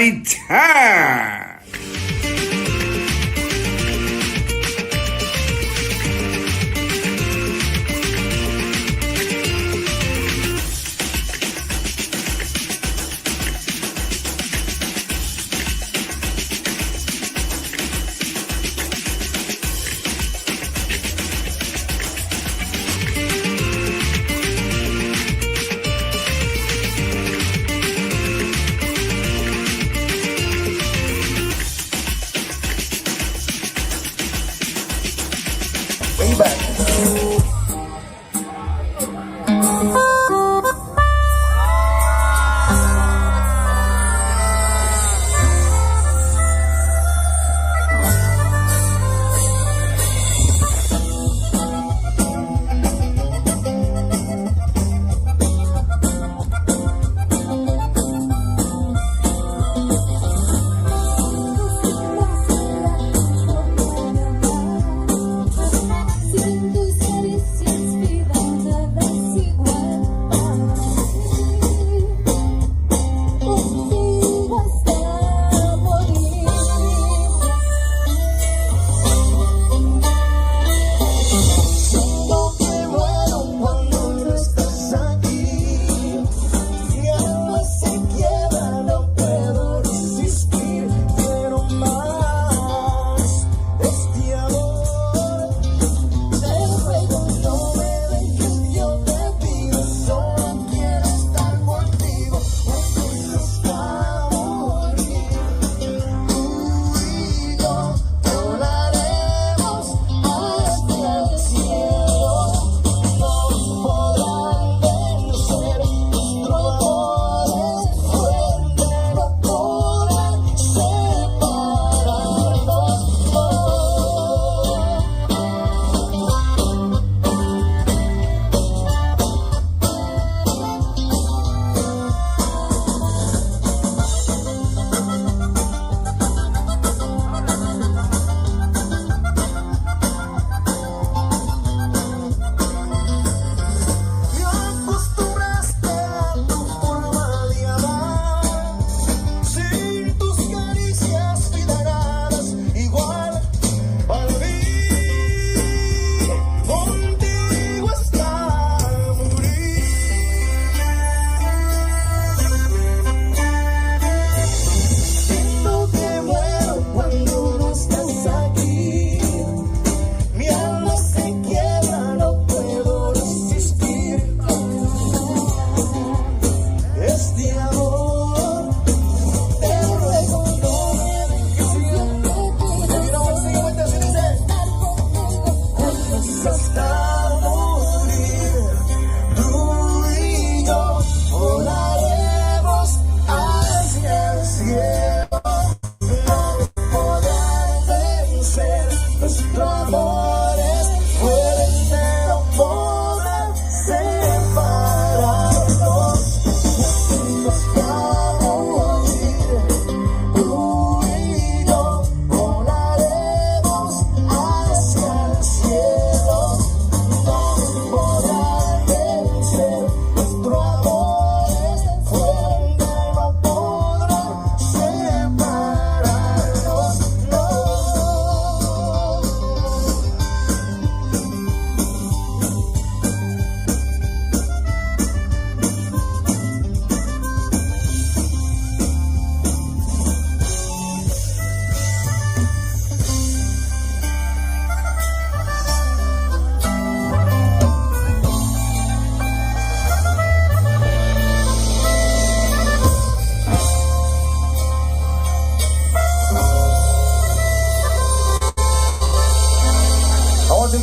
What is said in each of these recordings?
party time.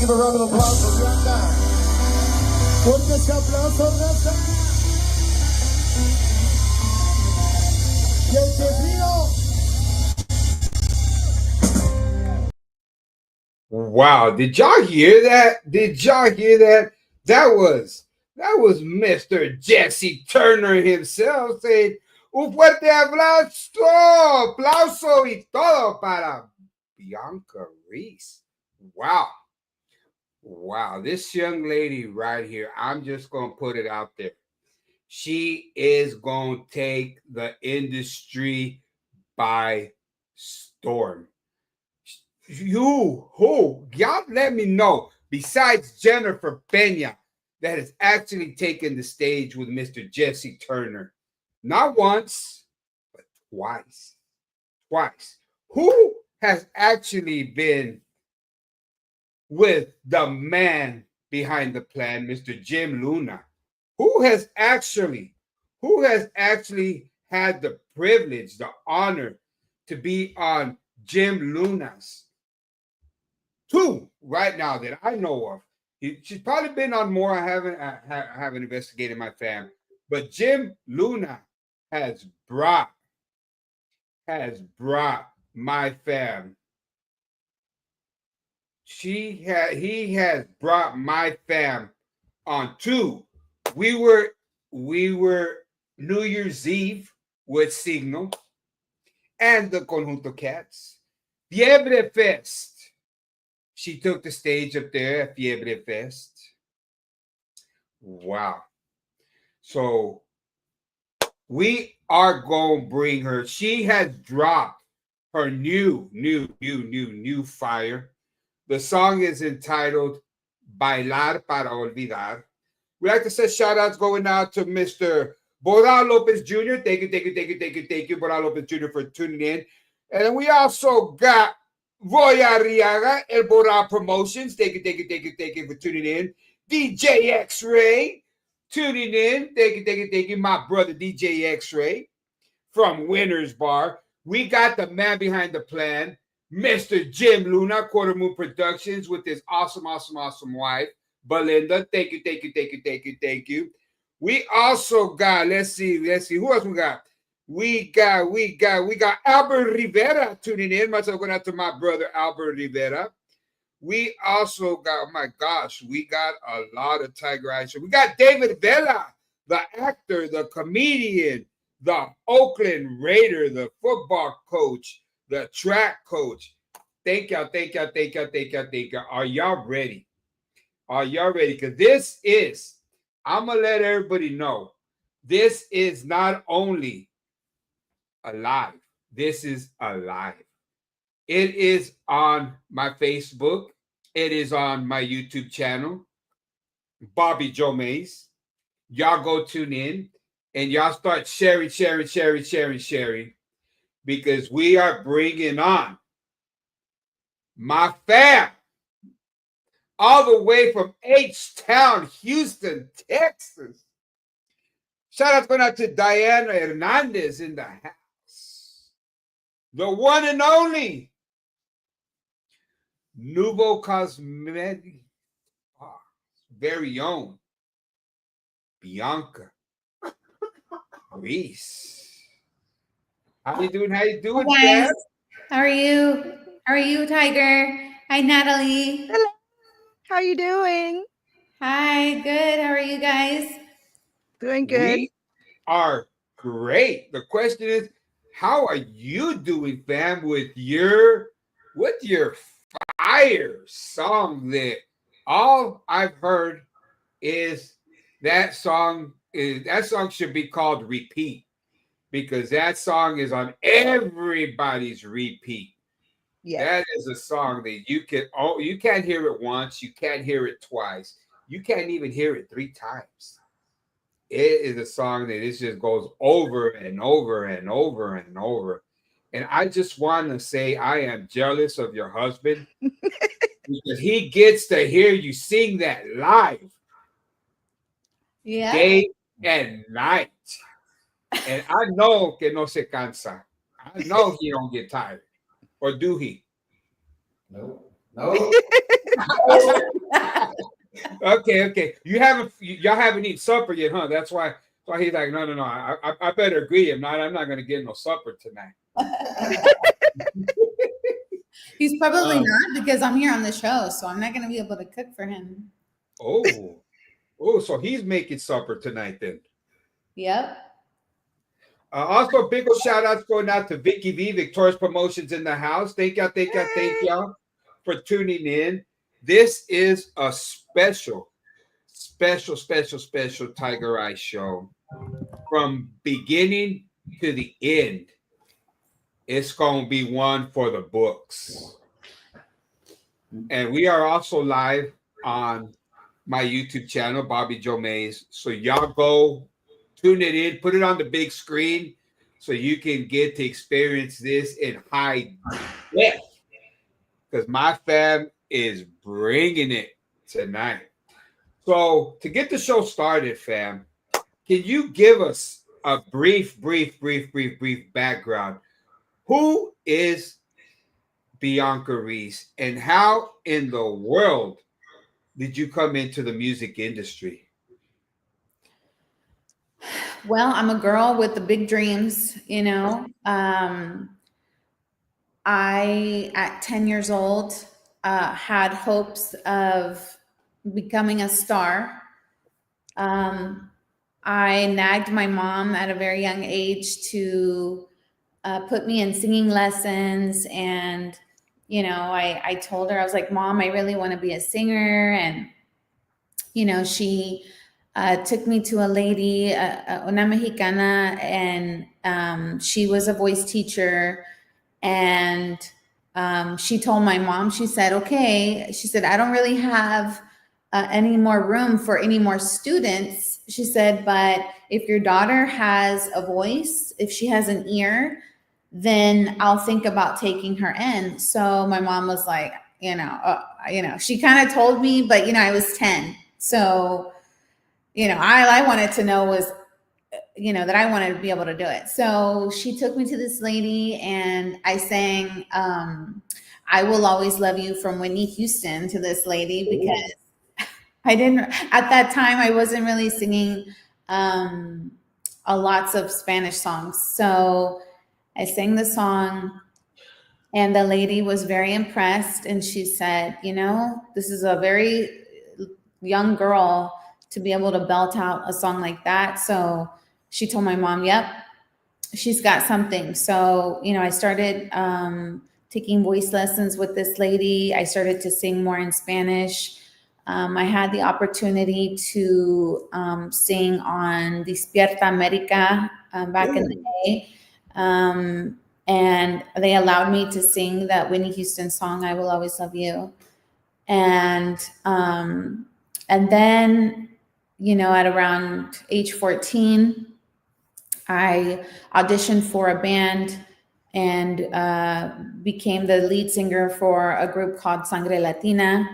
give a round of applause for Bianca. Fuerte ese aplauso, raza. Y el chiflido. Wow, did y'all hear that? Did y'all hear that? That was Mr. Jesse Turner himself saying, un fuerte aplauso, aplauso y todo para Bianca Reese. Wow. Wow, this young lady right here, I'm just going to put it out there. She is going to take the industry by storm. Y'all let me know, besides Jennifer Pena, that has actually taken the stage with Mr. Jesse Turner. Not once, but twice. Twice. Who has actually been with the man behind the plan, Mr. Jim Luna? Who has actually had the privilege, the honor to be on Jim Luna's two right now that I know of? She's probably been on more. I haven't investigated my fam, but Jim Luna has brought my fam. He has brought my fam on two. We were New Year's Eve with Signal and the Conjunto Cats. Fiebre Fest. She took the stage up there at Fiebre Fest. Wow. So we are going to bring her. She has dropped her new fire. The song is entitled Bailar para Olvidar. We like to say shout outs going out to Mr. Boral Lopez Jr. Thank you, Boral Lopez Jr. for tuning in. And we also got Roy Arriaga and Boral Promotions. Thank you for tuning in. DJ X-Ray tuning in. Thank you, my brother DJ X-Ray from Winners Bar. We got the man behind the plan, Mr. Jim Luna, Quarter Moon Productions, with his awesome wife, Belinda. Thank you. We also got, let's see, who else we got? We got Albert Rivera tuning in. Myself going out to my brother Albert Rivera. We also got, oh my gosh, we got a lot of Tiger Eye show. We got David Vela, the actor, the comedian, the Oakland Raider, the football coach, the track coach. Thank y'all. Are y'all ready? Because this is, I'm going to let everybody know, this is not only alive. This is alive. It is on my Facebook. It is on my YouTube channel, Bobby Joe Maes. Y'all go tune in and y'all start sharing, because we are bringing on my fam all the way from H-Town, Houston, Texas. Shout out going out to Diana Hernandez in the house. The one and only Nuvo Cosmetic, very own Bianca Reese. How you doing? Hey guys. How are you, Tiger? Hi, Natalie. Hello. How you doing? Hi, good. How are you guys? Doing good. We are great. The question is, how are you doing, fam, with your fire song? That all I've heard is that song should be called Repeat, because that song is on everybody's repeat. Yeah. That is a song that you can't hear it once, you can't hear it twice, you can't even hear it 3 times. It is a song that it just goes over and over and over and over. And I just want to say I am jealous of your husband because he gets to hear you sing that live, day and night. And I know que no se cansa. I know he don't get tired. Or do he? No. Okay. Y'all haven't eaten supper yet, huh? That's why he's like, no. I better agree. I'm not gonna get no supper tonight. He's probably not, because I'm here on the show, so I'm not gonna be able to cook for him. Oh, so he's making supper tonight then. Yep. Also, big old shout outs going out to Vicky V, Victorious Promotions in the house. Thank y'all for tuning in. This is a special Tiger Eye show from beginning to the end. it's going to be one for the books. And we are also live on my YouTube channel, Bobby Joe Maes. So y'all go tune it in, put it on the big screen so you can get to experience this in high def. Because my fam is bringing it tonight. So to get the show started, fam, can you give us a brief background? Who is Bianca Reese and how in the world did you come into the music industry? Well, I'm a girl with the big dreams, you know. I, at 10 years old, had hopes of becoming a star. I nagged my mom at a very young age to put me in singing lessons. And, you know, I told her, I was like, Mom, I really want to be a singer. And, you know, she took me to a lady, una mexicana, and she was a voice teacher. And she told my mom, she said, okay, she said, I don't really have any more room for any more students. She said, but if your daughter has a voice, if she has an ear, then I'll think about taking her in. So my mom was like, she kind of told me, but, I was 10. So, I wanted to know was, that I wanted to be able to do it. So she took me to this lady and I sang I Will Always Love You from Whitney Houston to this lady because I didn't, at that time, I wasn't really singing lots of Spanish songs. So I sang the song and the lady was very impressed. And she said, this is a very young girl to be able to belt out a song like that. So she told my mom, yep, she's got something. So, I started taking voice lessons with this lady. I started to sing more in Spanish. I had the opportunity to sing on Despierta America back in the day. And they allowed me to sing that Whitney Houston song, I Will Always Love You. And then, at around age 14, I auditioned for a band and became the lead singer for a group called Sangre Latina.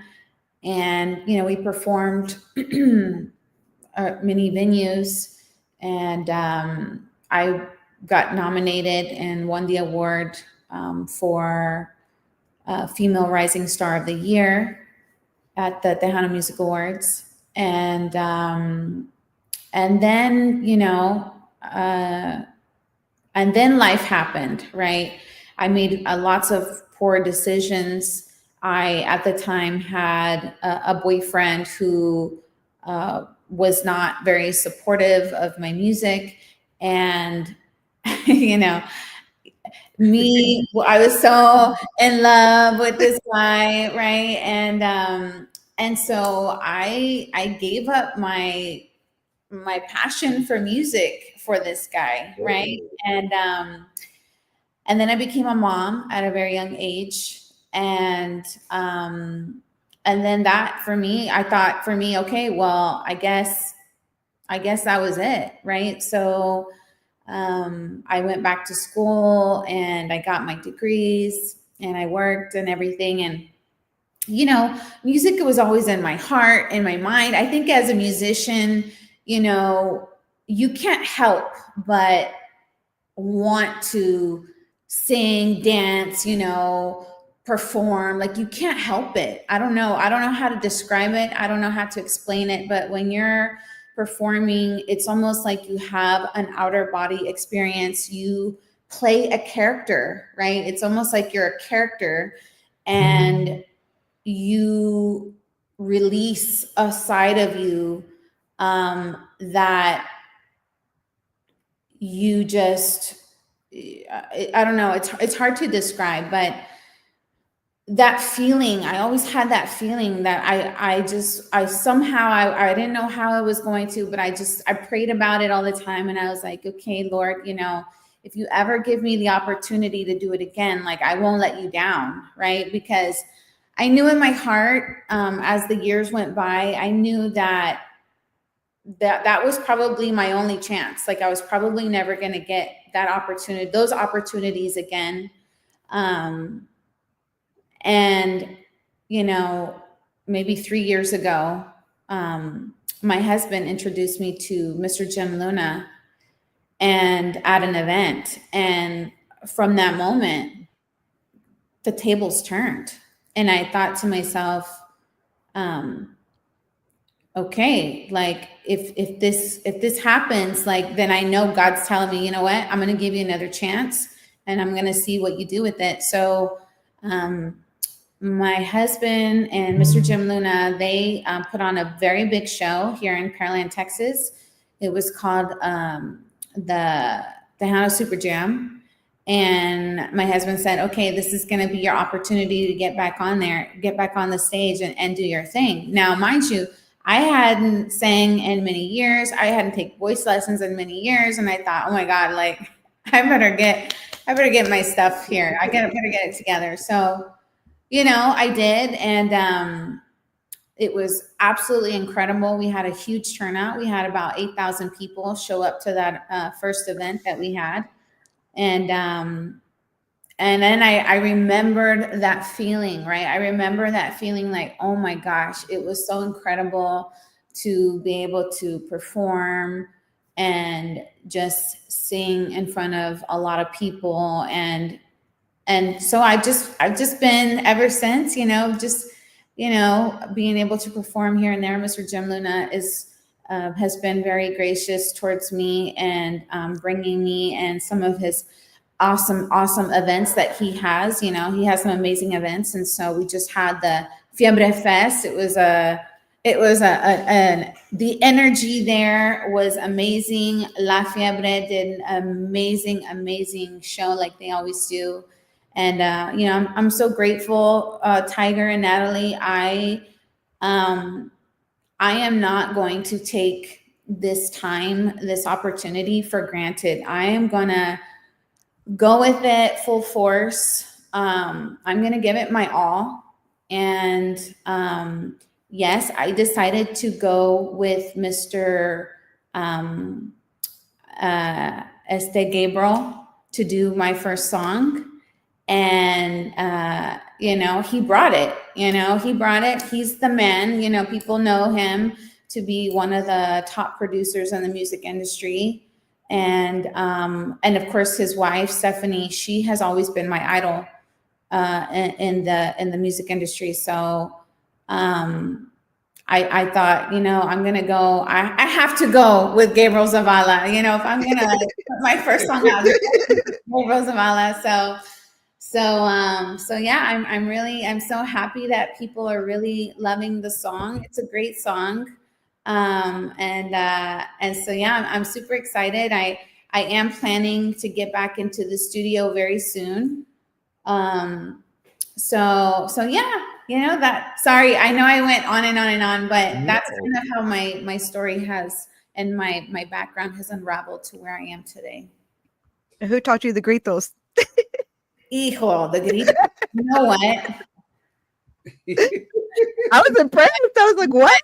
And, we performed many venues, and I got nominated and won the award for Female Rising Star of the Year at the Tejano Music Awards. And then, and then life happened, right? I made lots of poor decisions. I, at the time, had a boyfriend who was not very supportive of my music. And, I was so in love with this guy, right? And so I gave up my passion for music for this guy, right? And then I became a mom at a very young age, and then that for me, I thought for me, okay, well, I guess that was it, right? So I went back to school and I got my degrees and I worked and everything. And, music was always in my heart, in my mind. I think as a musician, you can't help but want to sing, dance, perform. Like, you can't help it. I don't know how to describe it. I don't know how to explain it. But when you're performing, it's almost like you have an outer body experience. You play a character, right? It's almost like you're a character and you release a side of you that you just, I don't know, it's hard to describe, but that feeling, I always had that feeling that I somehow, I didn't know how I was going to, but I prayed about it all the time. And I was like, okay, Lord, if you ever give me the opportunity to do it again, like I won't let you down, right? Because I knew in my heart, as the years went by, I knew that was probably my only chance. Like I was probably never going to get that opportunity, those opportunities again. And, you know, maybe 3 years ago, my husband introduced me to Mr. Jim Luna and at an event. And from that moment, the tables turned. And I thought to myself, okay, like if this happens, like then I know God's telling me, you know what, I'm going to give you another chance and I'm going to see what you do with it. So my husband and Mr. Jim Luna, they put on a very big show here in Pearland, Texas. It was called the Tejano Super Jam. And my husband said, okay, this is going to be your opportunity to get back on there, get back on the stage and do your thing. Now, mind you, I hadn't sang in many years. I hadn't taken voice lessons in many years. And I thought, oh my God, like I better get my stuff here. I better get it together. So, you know, I did. And it was absolutely incredible. We had a huge turnout. We had about 8,000 people show up to that first event that we had. And then I remembered that feeling, right? I remember that feeling like, oh my gosh, it was so incredible to be able to perform and just sing in front of a lot of people. And so I've just been ever since, you know, just, you know, being able to perform here and there. Mr. Jim Luna has been very gracious towards me and bringing me and some of his awesome events that he has. You know, he has some amazing events. And so we just had the Fiebre Fest. The energy there was amazing. La Fiebre did an amazing show like they always do. And, you know, I'm so grateful, Tiger and Natalie. I am not going to take this opportunity for granted. I am going to go with it full force. I'm going to give it my all. And yes, I decided to go with Mr. Gabriel to do my first song. And, you know, he brought it. He's the man. You know, people know him to be one of the top producers in the music industry. And of course, his wife, Stephanie, she has always been my idol in the music industry. So I thought, you know, I'm going to go, I have to go with Gabriel Zavala. You know, if I'm going to put my first song out, Gabriel Zavala. So yeah, I'm so happy that people are really loving the song. It's a great song. And so, yeah, I'm super excited. I am planning to get back into the studio very soon. So yeah, you know that, sorry, I know I went on and on and on, but that's kind of how my story has, and my background has unraveled to where I am today. And who taught you the gritos? Hijo, the gritos. You know what? I was impressed. I was like, what?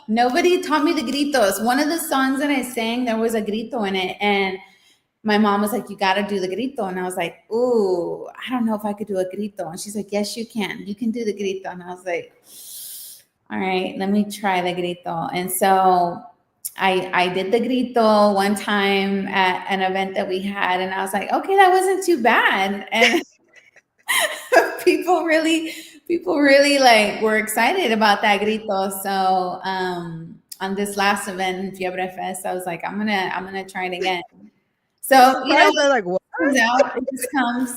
Nobody taught me the gritos. One of the songs that I sang, there was a grito in it. And my mom was like, you got to do the grito. And I was like, ooh, I don't know if I could do a grito. And she's like, yes, you can. You can do the grito. And I was like, all right, let me try the grito. And so I did the grito one time at an event that we had. And I was like, okay, that wasn't too bad. And people really like were excited about that grito. So on this last event in Fiebre Fest, I was like, I'm gonna try it again. So you know, like, what? Comes out, it just comes.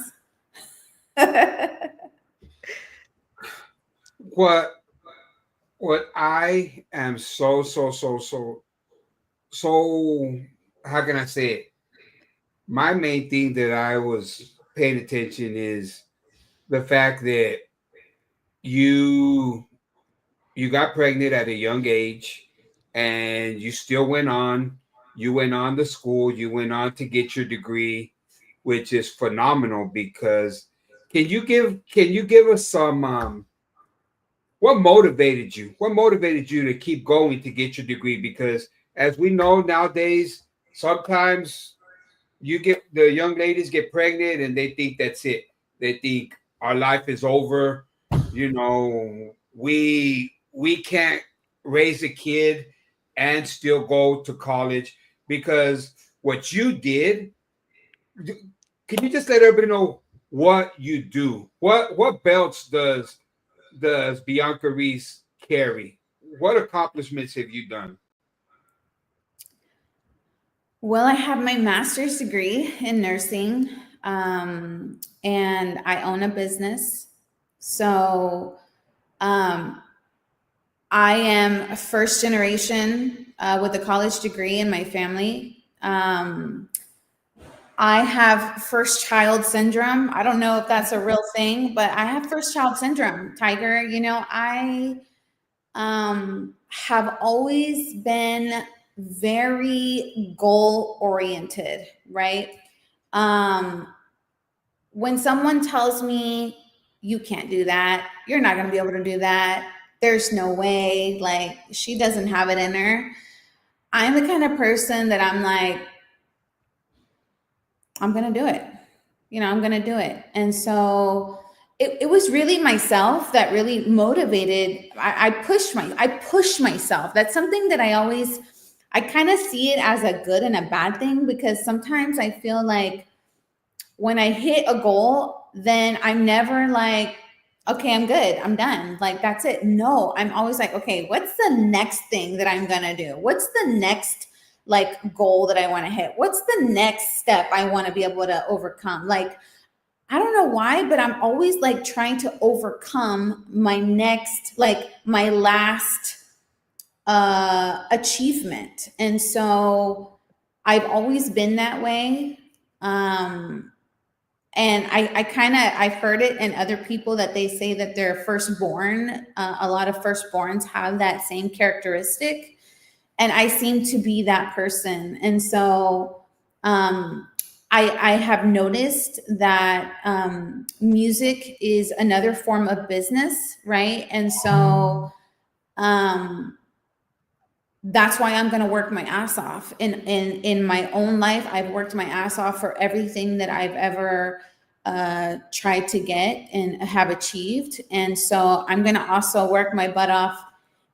What I am so how can I say it? My main thing that I was paying attention is the fact that you got pregnant at a young age and you still went on. You went on to school. You went on to get your degree, which is phenomenal. Because can you give us some what motivated you? What motivated you to keep going to get your degree? Because as we know nowadays, sometimes the young ladies get pregnant and they think that's it. They think our life is over. We can't raise a kid and still go to college because what you did. Can you just let everybody know what you do? What belts does Bianca Reese carry? What accomplishments have you done? Well, I have my master's degree in nursing, and I own a business. So I am a first generation with a college degree in my family. I have first child syndrome. I don't know if that's a real thing, but I have first child syndrome, Tiger. I have always been very goal oriented, right? When someone tells me you can't do that, you're not going to be able to do that, there's no way, like she doesn't have it in her. I'm the kind of person that I'm like, I'm going to do it. I'm going to do it. And so it was really myself that really motivated. I push myself. That's something that I kind of see it as a good and a bad thing, because sometimes I feel like when I hit a goal, then I'm never like, okay, I'm good, I'm done. Like, that's it. No, I'm always like, okay, what's the next thing that I'm going to do? What's the next like goal that I want to hit? What's the next step I want to be able to overcome? Like, I don't know why, but I'm always like trying to overcome my next, like my last achievement. And so I've always been that way. And I've heard it in other people that they say that they're firstborn. A lot of firstborns have that same characteristic. And I seem to be that person. And so I have noticed that music is another form of business, right? And so that's why I'm going to work my ass off. In my own life, I've worked my ass off for everything that I've ever tried to get and have achieved. And so I'm going to also work my butt off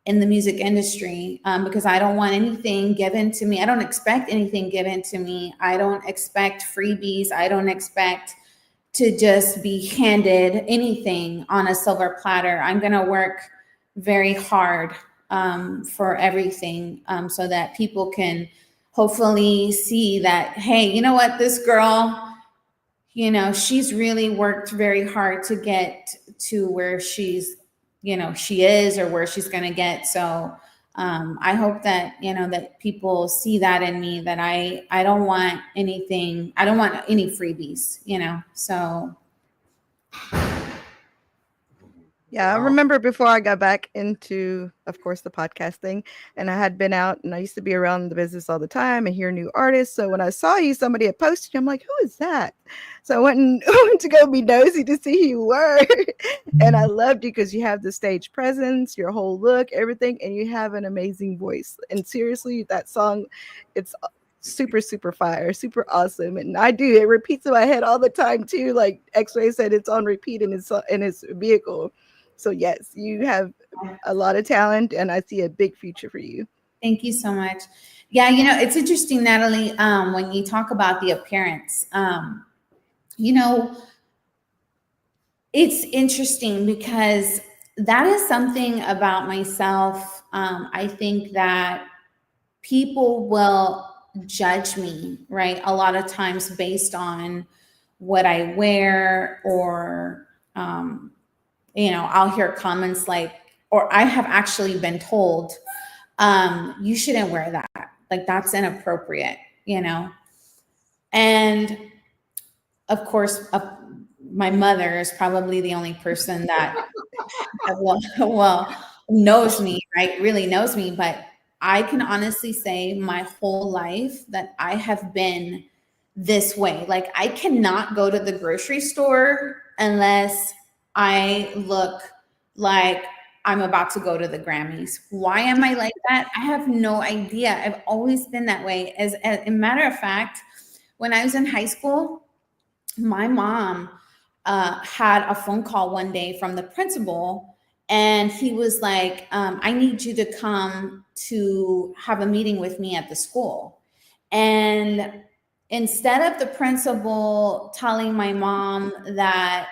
in the music industry, because I don't want anything given to me. I don't expect anything given to me. I don't expect freebies. I don't expect to just be handed anything on a silver platter. I'm going to work very hard for everything, so that people can hopefully see that, hey, you know what, this girl, she's really worked very hard to get to where she is, or where she's going to get. So I hope that, that people see that in me, that I don't want anything. I don't want any freebies, so. Yeah, I remember before I got back into, of course, the podcasting, and I had been out, and I used to be around the business all the time and hear new artists. So when I saw you, somebody had posted you, I'm like, who is that? So I went and went to go be nosy to see who you were. And I loved you because you have the stage presence, your whole look, everything, and you have an amazing voice. And seriously, that song, it's super, super fire, super awesome. And it repeats in my head all the time too. Like X-Ray said, it's on repeat in his vehicle. So yes, you have a lot of talent, and I see a big future for you. Thank you so much. Yeah, it's interesting, Natalie, when you talk about the appearance, it's interesting because that is something about myself. I think that people will judge me, right, a lot of times based on what I wear, or I'll hear comments like, or I have actually been told, you shouldn't wear that. Like, that's inappropriate, And of course, my mother is probably the only person that, well, knows me, right? Really knows me. But I can honestly say my whole life that I have been this way. Like I cannot go to the grocery store unless I look like I'm about to go to the Grammys. Why am I like that? I have no idea. I've always been that way. As a matter of fact, when I was in high school, my mom had a phone call one day from the principal, and he was like, I need you to come to have a meeting with me at the school. And instead of the principal telling my mom that,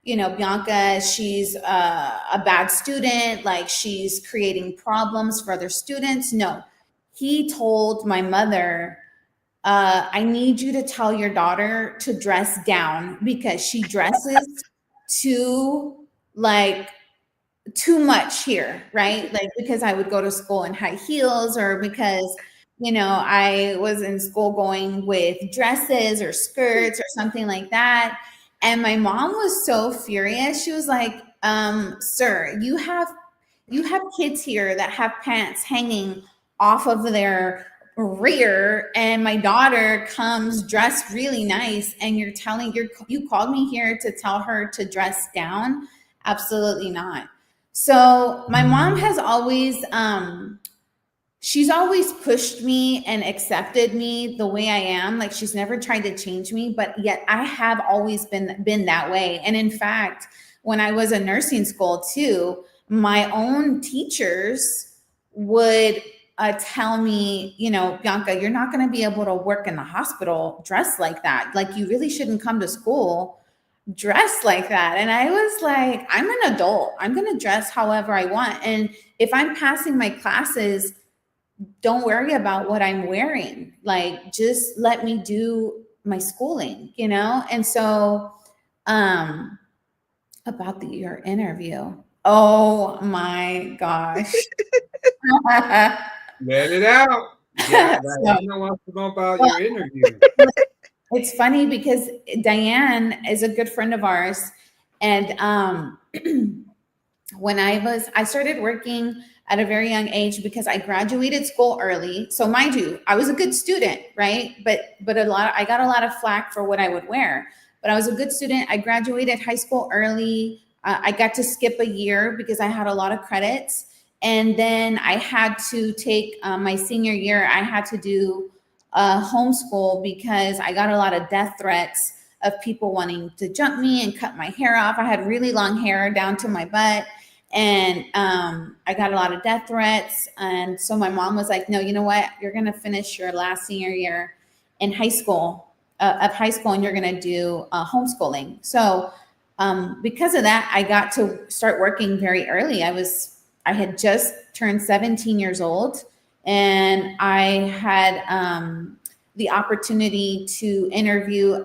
Bianca, she's a bad student, like she's creating problems for other students, no, he told my mother, I need you to tell your daughter to dress down because she dresses too, like, too much here, right? Like, because I would go to school in high heels, or because, I was in school going with dresses or skirts or something like that. And my mom was so furious. She was like, sir, you have kids here that have pants hanging off of their rear, and my daughter comes dressed really nice, and you called me here to tell her to dress down? Absolutely not. So my mom has always she's always pushed me and accepted me the way I am. Like she's never tried to change me, but yet I have always been that way. And in fact, when I was in nursing school too, my own teachers would tell me, Bianca, you're not going to be able to work in the hospital dressed like that. Like you really shouldn't come to school dressed like that. And I was like, I'm an adult. I'm going to dress however I want. And if I'm passing my classes, don't worry about what I'm wearing. Like, just let me do my schooling, And so, about your interview. Oh my gosh. Let it out. Yeah, So, I want to know about your interview. it's funny because Diane is a good friend of ours. And when I started working at a very young age because I graduated school early. So mind you, I was a good student, right? But I got a lot of flack for what I would wear. But I was a good student. I graduated high school early. I got to skip a year because I had a lot of credits. And then I had to take my senior year, I had to do homeschool because I got a lot of death threats of people wanting to jump me and cut my hair off. I had really long hair down to my butt. And I got a lot of death threats. And so my mom was like, no, you know what? You're going to finish your last senior year in high school, and you're going to do homeschooling. So because of that, I got to start working very early. I had just turned 17 years old, and I had the opportunity to interview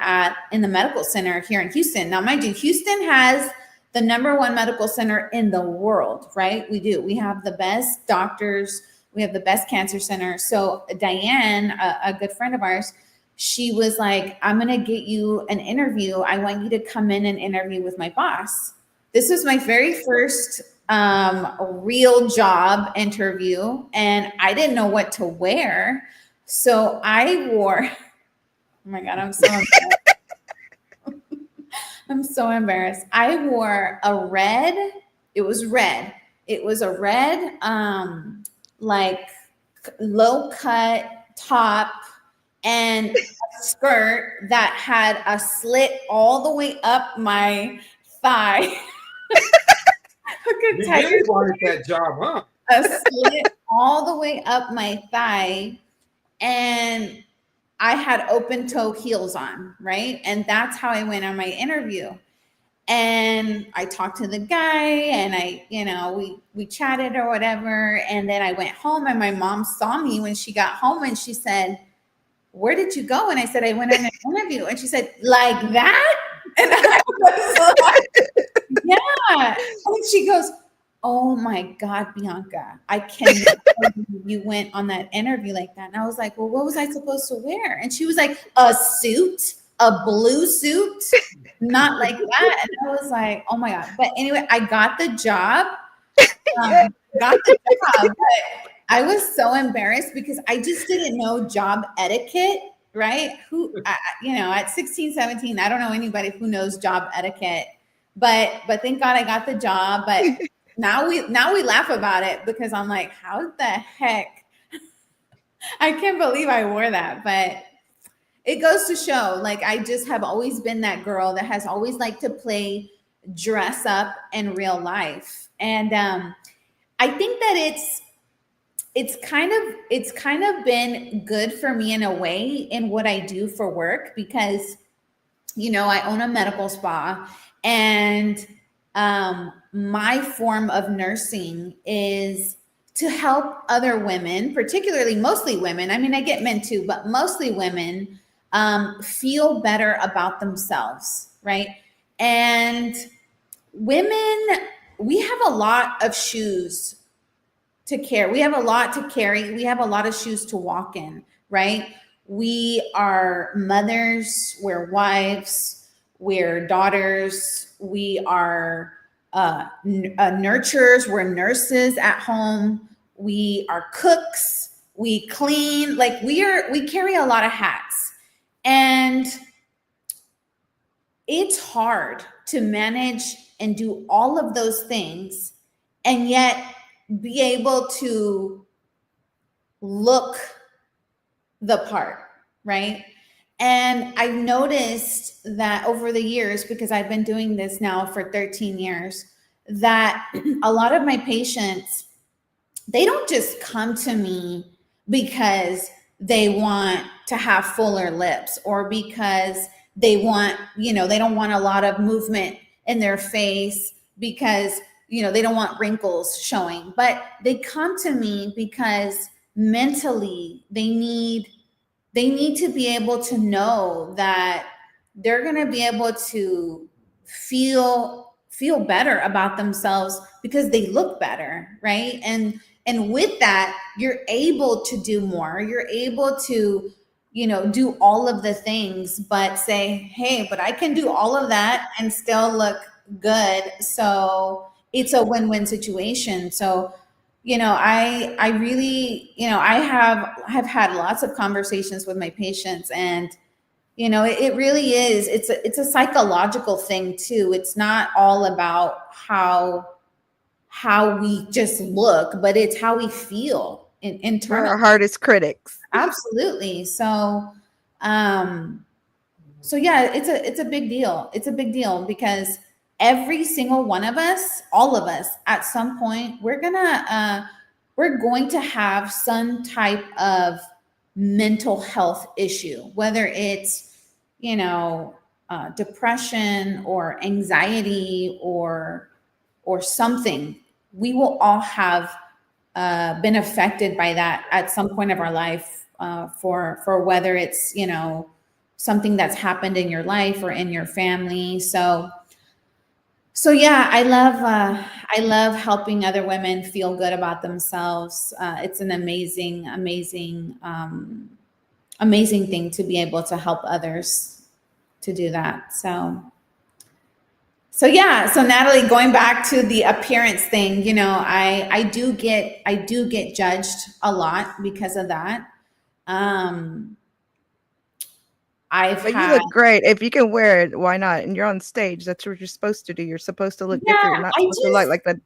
in the medical center here in Houston. Now, mind you, Houston has the #1 medical center in the world, right? We do. We have the best doctors. We have the best cancer center. So Diane, a good friend of ours, she was like, I'm going to get you an interview. I want you to come in and interview with my boss. This was my very first real job interview, and I didn't know what to wear. So I wore, oh my God, I'm so embarrassed. I'm so embarrassed. I wore it was a red, like low cut top and a skirt that had a slit all the way up my thigh. You really wanted that job, huh? A slit all the way up my thigh, and I had open toe heels on, right? And that's how I went on my interview. And I talked to the guy, and we chatted or whatever. And then I went home, and my mom saw me when she got home, and she said, where did you go? And I said, I went on an interview. And she said, like that? And I was like, yeah. And she goes, oh my God, Bianca, I cannot believe you went on that interview like that. And I was like, well, what was I supposed to wear? And she was like, a suit, a blue suit, not like that. And I was like, oh my God. But anyway, I got the job. But I was so embarrassed because I just didn't know job etiquette, right? At 16, 17, I don't know anybody who knows job etiquette, but thank God I got the job. But now we laugh about it because I'm like, how the heck? I can't believe I wore that, but it goes to show, like, I just have always been that girl that has always liked to play dress up in real life. And I think that it's kind of been good for me in a way in what I do for work, because I own a medical spa, and my form of nursing is to help other women, particularly mostly women. I mean, I get men too, but mostly women, feel better about themselves, right? And women, we have a lot of shoes to carry. We have a lot to carry. We have a lot of shoes to walk in, right? We are mothers, we're wives, we're daughters, we are nurturers, we're nurses at home, we are cooks, we clean, like we carry a lot of hats. And it's hard to manage and do all of those things and yet be able to look the part, right? And I noticed that over the years, because I've been doing this now for 13 years, that a lot of my patients, they don't just come to me because they want to have fuller lips, or because they want, they don't want a lot of movement in their face, because, they don't want wrinkles showing, but they come to me because mentally they need to be able to know that they're going to be able to feel better about themselves because they look better, right? And with that, you're able to do more. You're able to, do all of the things, but say, hey, but I can do all of that and still look good. So it's a win-win situation. So, I really, I have had lots of conversations with my patients, and, it really is, it's a psychological thing too. It's not all about how we just look, but it's how we feel We're internally. our hardest critics. Absolutely. So, yeah, it's a big deal. It's a big deal because every single one of us, all of us, at some point, we're going to have some type of mental health issue, whether it's, depression or anxiety or something. We will all have been affected by that at some point of our life, for whether it's, something that's happened in your life or in your family. So yeah, I love helping other women feel good about themselves. It's an amazing thing to be able to help others to do that. So yeah, so Natalie, going back to the appearance thing, I do get judged a lot because of that. But you look great. If you can wear it, why not? And you're on stage. That's what you're supposed to do. You're supposed to look different. You're not supposed to look like the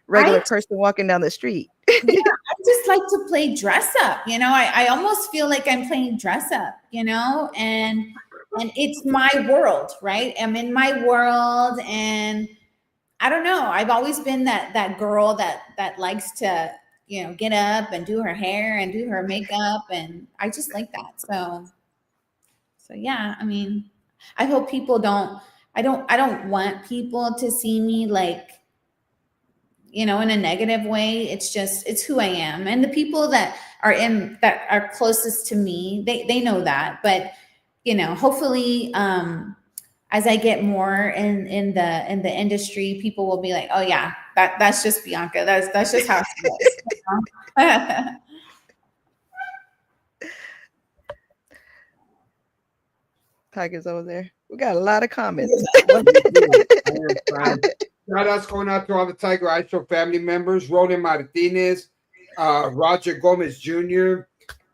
regular person walking down the street. Yeah, I just like to play dress up. I almost feel like I'm playing dress up, and it's my world, right? I'm in my world, and I don't know. I've always been that girl that likes to, get up and do her hair and do her makeup, and I just like that. So yeah, I mean, I hope people don't. I don't want people to see me like, in a negative way. It's who I am, and the people that are closest to me, they know that. But hopefully, as I get more in the industry, people will be like, oh yeah, that's just Bianca. That's just how she is. Tiger's over there. We got a lot of comments. Shout outs going out to all the Tiger Eye Show family members. Roland Martinez, Roger Gomez Jr.,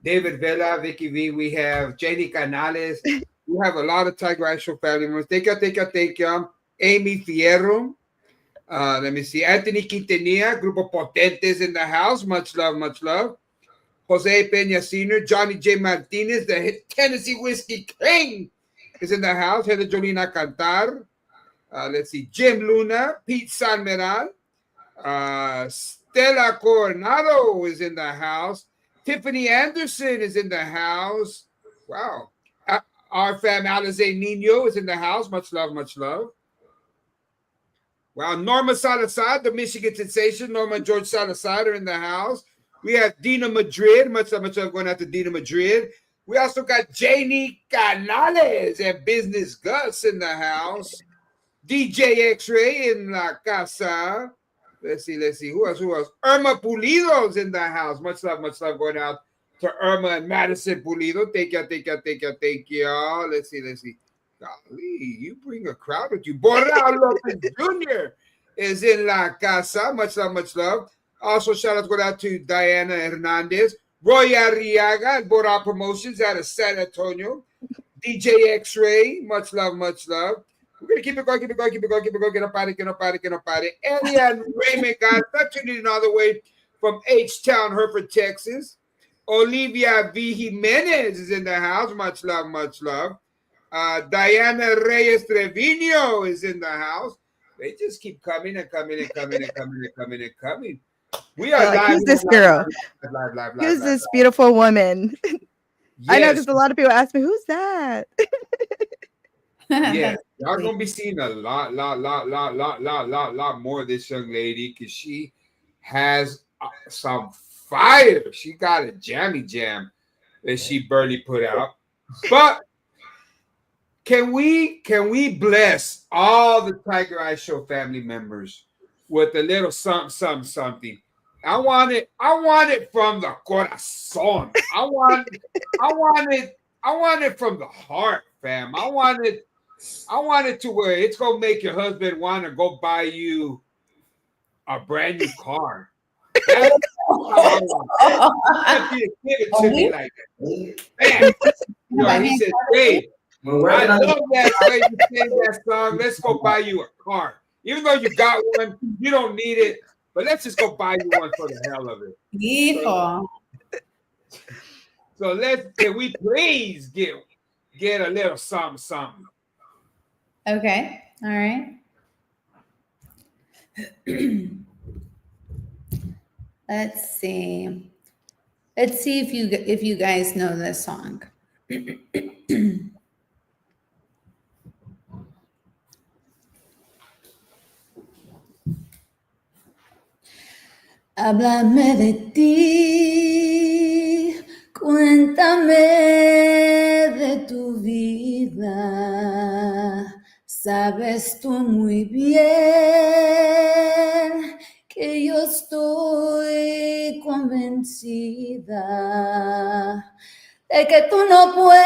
David Vela, Vicky V. We have Jenny Canales. We have a lot of Tiger Eye Show family members. Thank you. Amy Fierro. Let me see. Anthony Quintanilla, Grupo Potentes in the house. Much love, much love. Jose Peña Sr., Johnny J. Martinez, the Tennessee Whiskey King, is in the house. Heather Jolina Cantar. Let's see. Jim Luna, Pete Sanmeral. Stella Coronado is in the house. Tiffany Anderson is in the house. Wow. Our fam Alize Nino is in the house. Much love, much love. Wow. Norma Salazar, the Michigan sensation. Norma George Salazar are in the house. We have Dina Madrid. Much love going out to Dina Madrid. We also got Janie Canales and Business Gus in the house. DJ X-Ray in La Casa. Let's see. Who else? Irma Pulido's in the house. Much love going out to Irma and Madison Pulido. Thank you. Let's see. Golly, you bring a crowd with you. Borra Lopez Jr. is in La Casa. Much love. Also, shout out going out to Diana Hernandez. Roy Arriaga and Borra Promotions out of San Antonio. DJ X-Ray. Much love. We're going to keep it going. Get up out it. Elian Raymond got touching it all the way from H-Town, Hereford, Texas. Olivia V. Jimenez is in the house. Much love. Diana Reyes Trevino is in the house. They just keep coming. We are live. Who's this girl? Who's this beautiful woman? Yes. I know because a lot of people ask me, who's that? Yeah, y'all gonna be seeing a lot more of this young lady because she has some fire. She got a jammy jam that she barely put out. But can we bless all the Tiger Eye Show family members with a little something? I want it from the corazón. I want it from the heart, fam. I want it to where it's gonna make your husband want to go buy you a brand new car. That's how I want it. Give it to me like that. Man, he said, "Hey, I love that way you sing that song. Let's go buy you a car. Even though you got one, you don't need it, but let's just go buy you one for the hell of it." So can we please get a little something? Okay. All right. Let's see if you guys know this song. Háblame de ti, cuéntame de tu vida. Sabes tú muy bien que yo estoy convencida de que tú no puedes,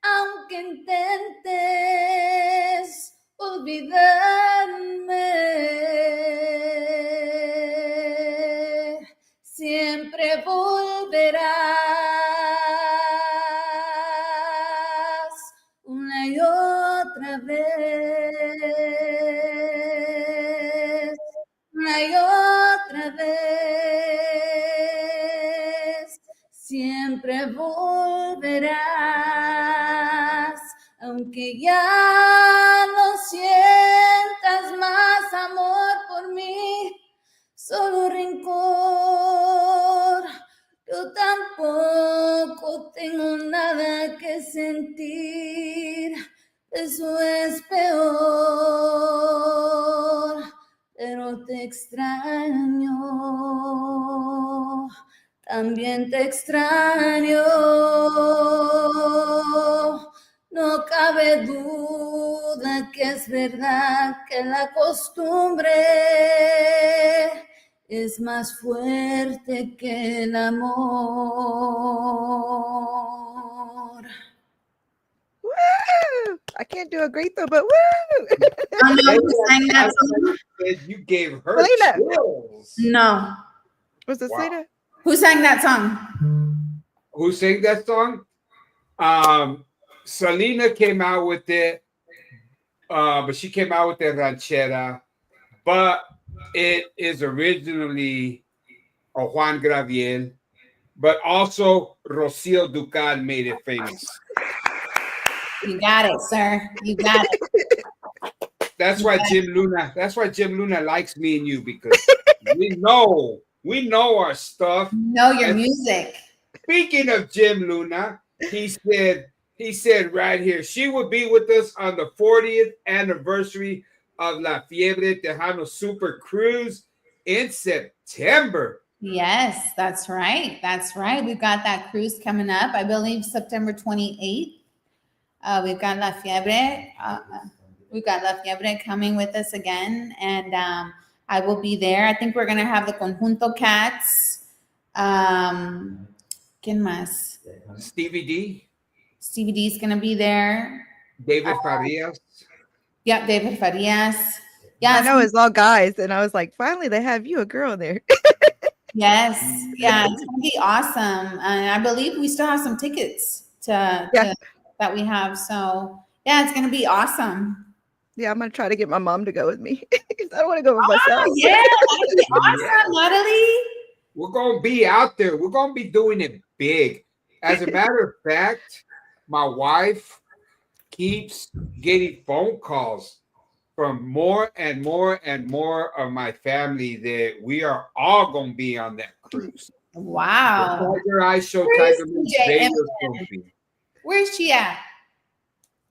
aunque intentes olvidarme. Siempre volverás una y otra vez, una y otra vez. Siempre volverás, aunque ya no sientas más amor por mí, solo rencor. Yo tampoco tengo nada que sentir, eso es peor, pero te extraño, también te extraño. No cabe duda que es verdad que la costumbre es más fuerte que el amor. Woo! I can't do a grito, but woo! I know who sang that song. You gave her Selena. chills. No. Was it Wow. Selena? Who sang that song? Who sang that song? Selena came out with it, but she came out with the ranchera. But it is originally a Juan Gabriel, but also Rocio Ducal made it famous. You got it, sir. You got it. That's why Jim Luna likes me and you, because we know our stuff. Know your And music. speaking of Jim Luna, he said right here, she will be with us on the 40th anniversary of La Fiebre Tejano Super Cruise in September. Yes, that's right. That's right. We've got that cruise coming up. I believe September 28th. We've got La Fiebre. We've got La Fiebre coming with us again, and I will be there. I think we're gonna have the Conjunto Cats. ¿Quién más? Stevie D, Stevie D's gonna be there. David Farias. Yeah, David Farias. Yeah, I know it's all guys, and I was like, finally, they have you, a girl there. yes, yeah, it's gonna be awesome, and I believe we still have some tickets to that we have. So yeah, it's gonna be awesome. Yeah, I'm gonna try to get my mom to go with me. I don't want to go by myself. Oh, yeah, that'd be awesome, Natalie. We're gonna be out there. We're gonna be doing it big. As a matter of fact, my wife keeps getting phone calls from more and more and more of my family that we are all gonna be on that cruise. Wow. Tiger Eye Show, Where's Tiger DJ Vegas gonna be. Where's she at?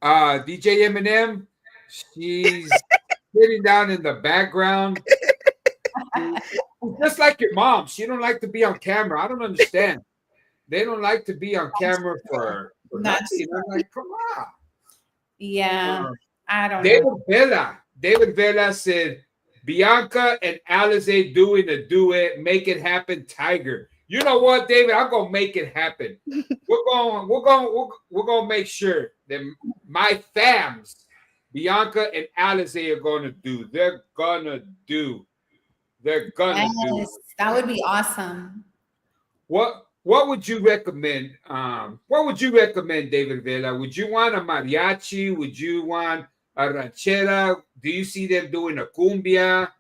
DJ Eminem, she's sitting down in the background. Just like your mom, she don't like to be on camera. I don't understand. They don't like to be on camera for nothing. I'm like, come on. Yeah, I don't know. David Vela said, Bianca and Alize doing a duet, make it happen, Tiger. You know what, David? I'm gonna make it happen. We're gonna make sure that my fams, Bianca and Alize, are gonna do. They're gonna do. That would be awesome. What would you recommend? What would you recommend, David Vela? Would you want a mariachi? Would you want a ranchera? Do you see them doing a cumbia?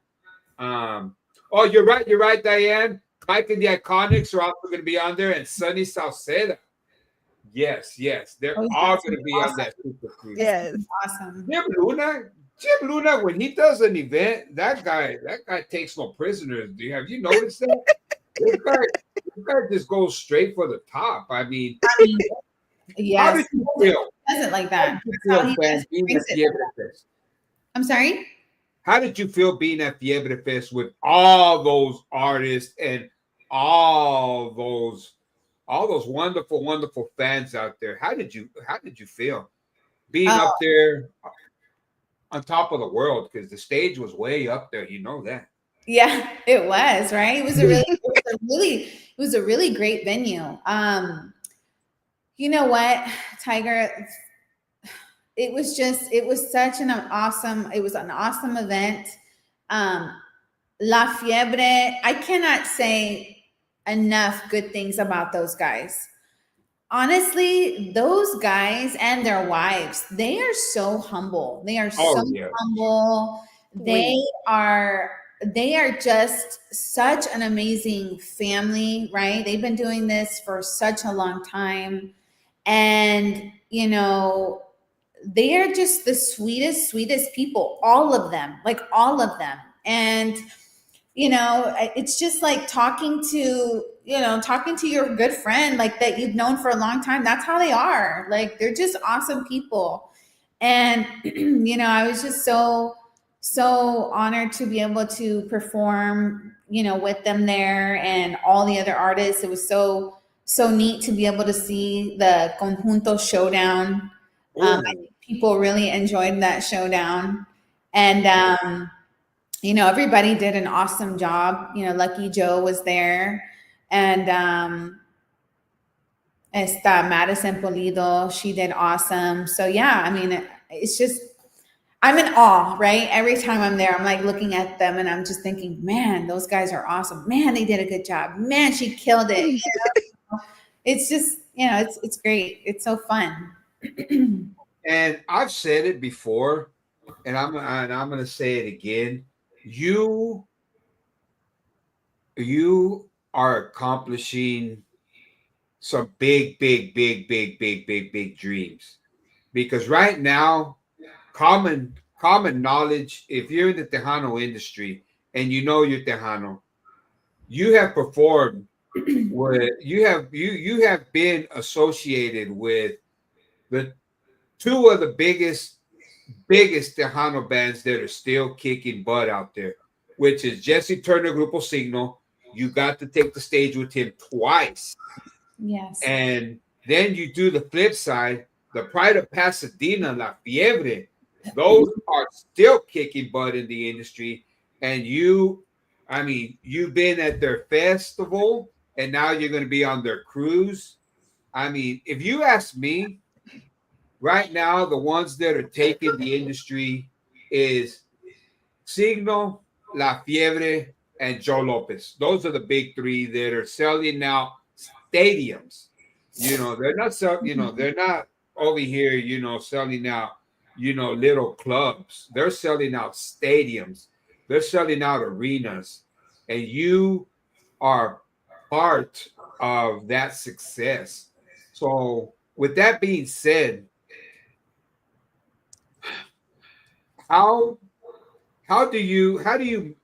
Oh, you're right, Diane. Mike and the Iconics are also going to be on there, and Sunny Salceda. Yes, they're all going to be on that super cruise. Yes, awesome. Jim Luna, when he does an event, that guy takes no prisoners. Have you noticed that? This guy just goes straight for the top. I mean, yes. How did you feel? Doesn't like that. I'm sorry. How did you feel being at Fiebre Fest with all those artists and all those wonderful, wonderful fans out there? How did you feel being up there on top of the world? Because the stage was way up there, you know that. Yeah, it was, right. It was a really great venue. You know what, Tiger? It was an awesome event. La Fiebre, I cannot say enough good things about those guys. Honestly, those guys and their wives, they are so humble. They are humble. They are just such an amazing family, right? They've been doing this for such a long time. And, you know, they are just the sweetest people, all of them. And, you know, it's just like talking to your good friend, like that you've known for a long time. That's how they are. Like, they're just awesome people. And, you know, I was just so honored to be able to perform, you know, with them there and all the other artists. It was so neat to be able to see the Conjunto showdown. I think people really enjoyed that showdown. And, you know, everybody did an awesome job. You know, Lucky Joe was there. And Madison Polido, she did awesome. So, yeah, I mean, it's just, I'm in awe, right? Every time I'm there, I'm like looking at them and I'm just thinking, man, those guys are awesome. Man, they did a good job. Man, she killed it. You know? It's just, it's great. It's so fun. And I've said it before, and I'm going to say it again. You are accomplishing some big dreams, because right now, common knowledge, if you're in the Tejano industry and you know you're Tejano, you have performed with you have been associated with the two of the biggest Tejano bands that are still kicking butt out there, which is Jesse Turner Grupo Signo. You got to take the stage with him twice. Yes. And then you do the flip side, the Pride of Pasadena, La Fiebre. Those are still kicking butt in the industry. And you've been at their festival and now you're going to be on their cruise. I mean, if you ask me, right now, the ones that are taking the industry is Signo, La Fiebre, and Joe Lopez. Those are the big three that are selling now stadiums. They're not they're not over here, selling out, little clubs. They're selling out stadiums. They're selling out arenas. And you are part of that success. So with that being said, how how do you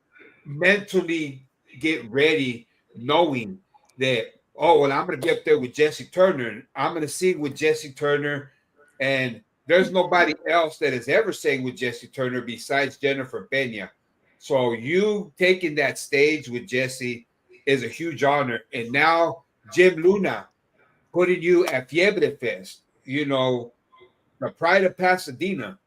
mentally get ready knowing that, oh well, I'm gonna be up there with Jesse Turner, I'm gonna sing with Jesse Turner, and there's nobody else that has ever sang with Jesse Turner besides Jennifer Pena. So you taking that stage with Jesse is a huge honor. And now Jim Luna putting you at Fiebre Fest, the Pride of Pasadena,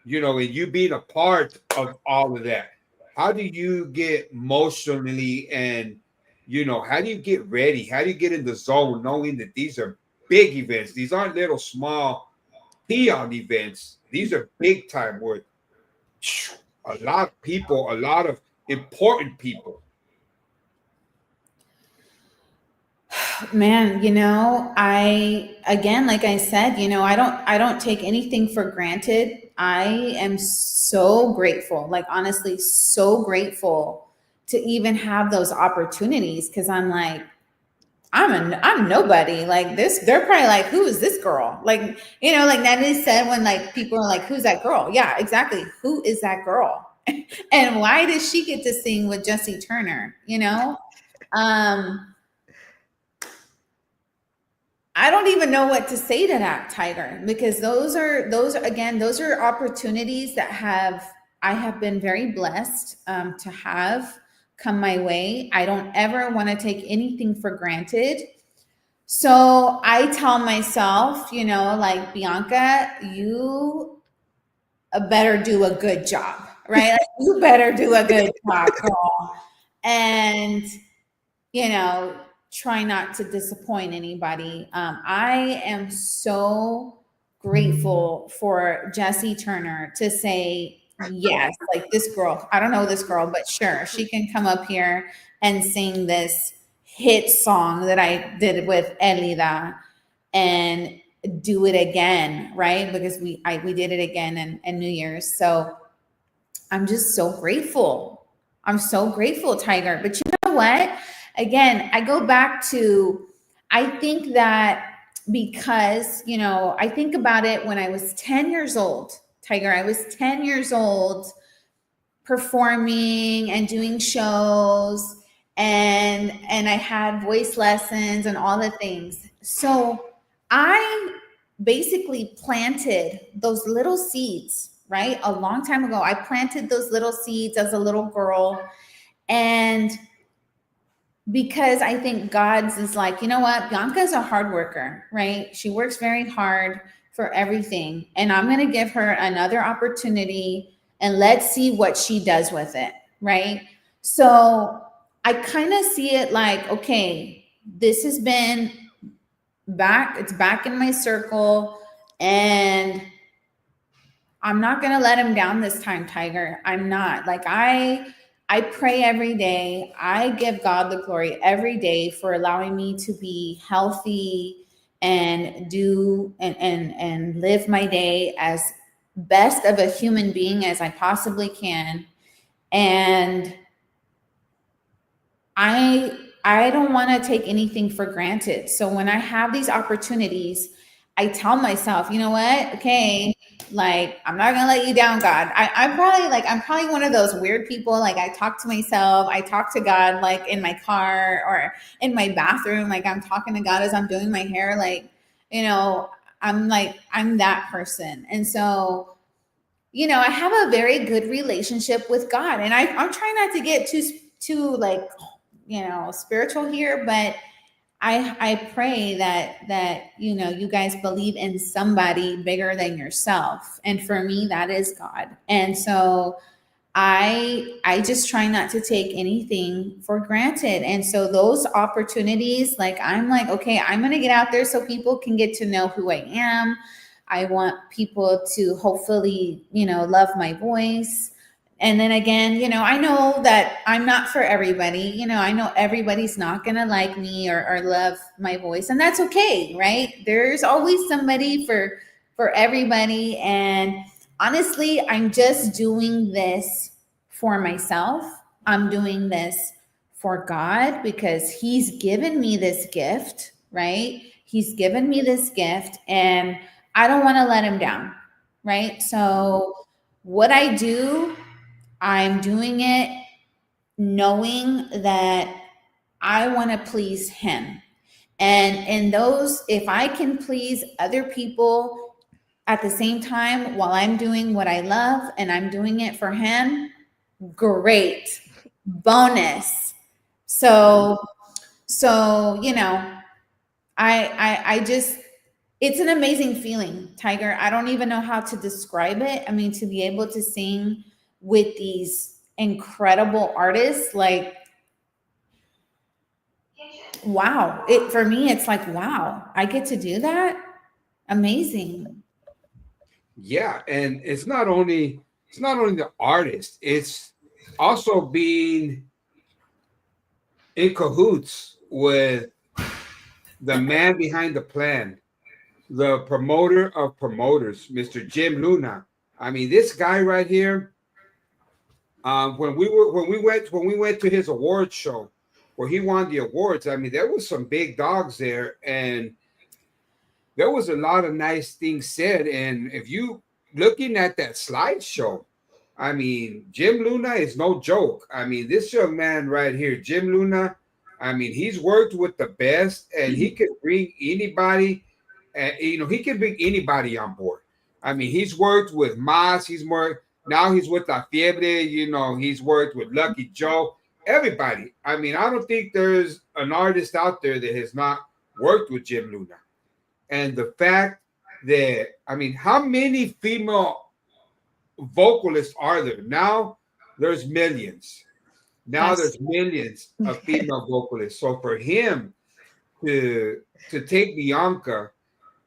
and you being a part of all of that. How do you get emotionally and, how do you get ready? How do you get in the zone knowing that these are big events? These aren't little small peon events. These are big time work. A lot of people, a lot of important people. Man, like I said, I don't take anything for granted. I am so grateful, like honestly, so grateful to even have those opportunities, because I'm like, I'm nobody. Like this, they're probably like, who is this girl? Like, like Natalie said, when like people are like, who's that girl? Yeah, exactly. Who is that girl? And why does she get to sing with Jesse Turner? I don't even know what to say to that, Tiger, because those are opportunities that I have been very blessed to have come my way. I don't ever want to take anything for granted. So I tell myself, like, Bianca, you better do a good job, right? Like, you better do a good job, girl. And, try not to disappoint anybody. I am so grateful for Jesse Turner to say, yes, like this girl, I don't know this girl, but sure, she can come up here and sing this hit song that I did with Elida and do it again, right? Because we did it again in New Year's. So I'm just so grateful. I'm so grateful, Tiger. But you know what? Again, I go back to, I think that because, I think about it when I was 10 years old, Tiger, I was 10 years old performing and doing shows, and I had voice lessons and all the things. So I basically planted those little seeds, right? A long time ago, I planted those little seeds as a little girl. And because I think God's is like, you know what? Bianca's a hard worker, right? She works very hard for everything. And I'm going to give her another opportunity and let's see what she does with it, right? So I kind of see it like, okay, this has been back, it's back in my circle, and I'm not going to let him down this time, Tiger. I'm not. Like I pray every day. I give God the glory every day for allowing me to be healthy and do and live my day as best of a human being as I possibly can. And I don't want to take anything for granted. So when I have these opportunities, I tell myself, you know what? Okay, like I'm not gonna let you down, God. I'm probably one of those weird people. Like I talk to myself, I talk to God like in my car or in my bathroom, like I'm talking to God as I'm doing my hair. Like, you know, I'm that person. And so, you know, I have a very good relationship with God. And I'm trying not to get too like, you know, spiritual here, but I pray that you know, you guys believe in somebody bigger than yourself, and for me that is God. And so I just try not to take anything for granted. And so those opportunities, like I'm like, okay, I'm going to get out there so people can get to know who I am. I want people to hopefully, you know, love my voice. And then again, you know, I know that I'm not for everybody. You know, I know everybody's not going to like me or love my voice, and that's okay, right? There's always somebody for everybody. And honestly, I'm just doing this for myself. I'm doing this for God because He's given me this gift, right? He's given me this gift, and I don't want to let Him down, right? So, what I do, I'm doing it knowing that I want to please Him. And in those, if I can please other people at the same time while I'm doing what I love and I'm doing it for Him, great. Bonus. So you know, I just, it's an amazing feeling, Tiger. I don't even know how to describe it. I mean, to be able to sing with these incredible artists, like wow. It for me, it's like wow, I get to do that. Amazing. Yeah, and it's not only the artist, it's also being in cahoots with the man behind the plan, the promoter of promoters, Mr. Jim Luna. I mean, this guy right here. When we went to his award show where he won the awards, I mean, there was some big dogs there, and there was a lot of nice things said. And if you looking at that slideshow, I mean, Jim Luna is no joke. I mean, this young man right here, Jim Luna, I mean, he's worked with the best, and he can bring anybody, and you know, he can bring anybody on board. I mean, he's worked with Maes, he's worked now he's with La Fiebre, you know, he's worked with Lucky Joe, everybody. I mean, I don't think there's an artist out there that has not worked with Jim Luna. And the fact that, I mean, how many female vocalists are there? Now there's millions. Now That's there's millions of female vocalists. So for him to take Bianca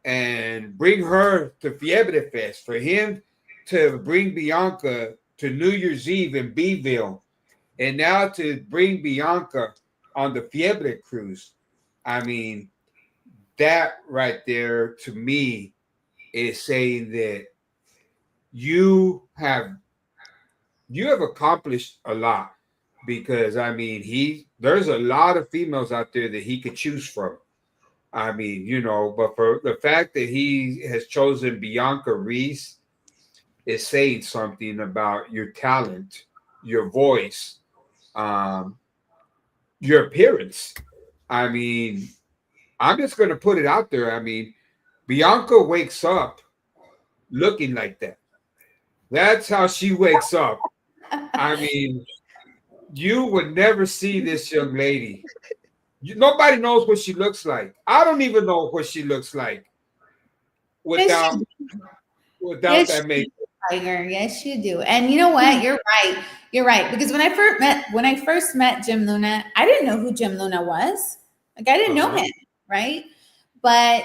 and bring her to Fiebre Fest, for him to bring Bianca to New Year's Eve in Beeville, and now to bring Bianca on the Fiebre cruise. I mean, that right there to me is saying that you have you have accomplished a lot, because I mean there's a lot of females out there that he could choose from. I mean, you know, but for the fact that he has chosen Bianca Reese is saying something about your talent, your voice, um, your appearance. I mean, I'm just going to put it out there. I mean, Bianca wakes up looking like that. That's how she wakes up. I mean, you would never see this young lady. Nobody knows what she looks like. I don't even know what she looks like yes, without you, without yes, that you makeup. do, Tiger. Yes, you do. And you know what? You're right. You're right. Because when I first met Jim Luna, I didn't know who Jim Luna was. Like I didn't know Uh-huh. him, right? But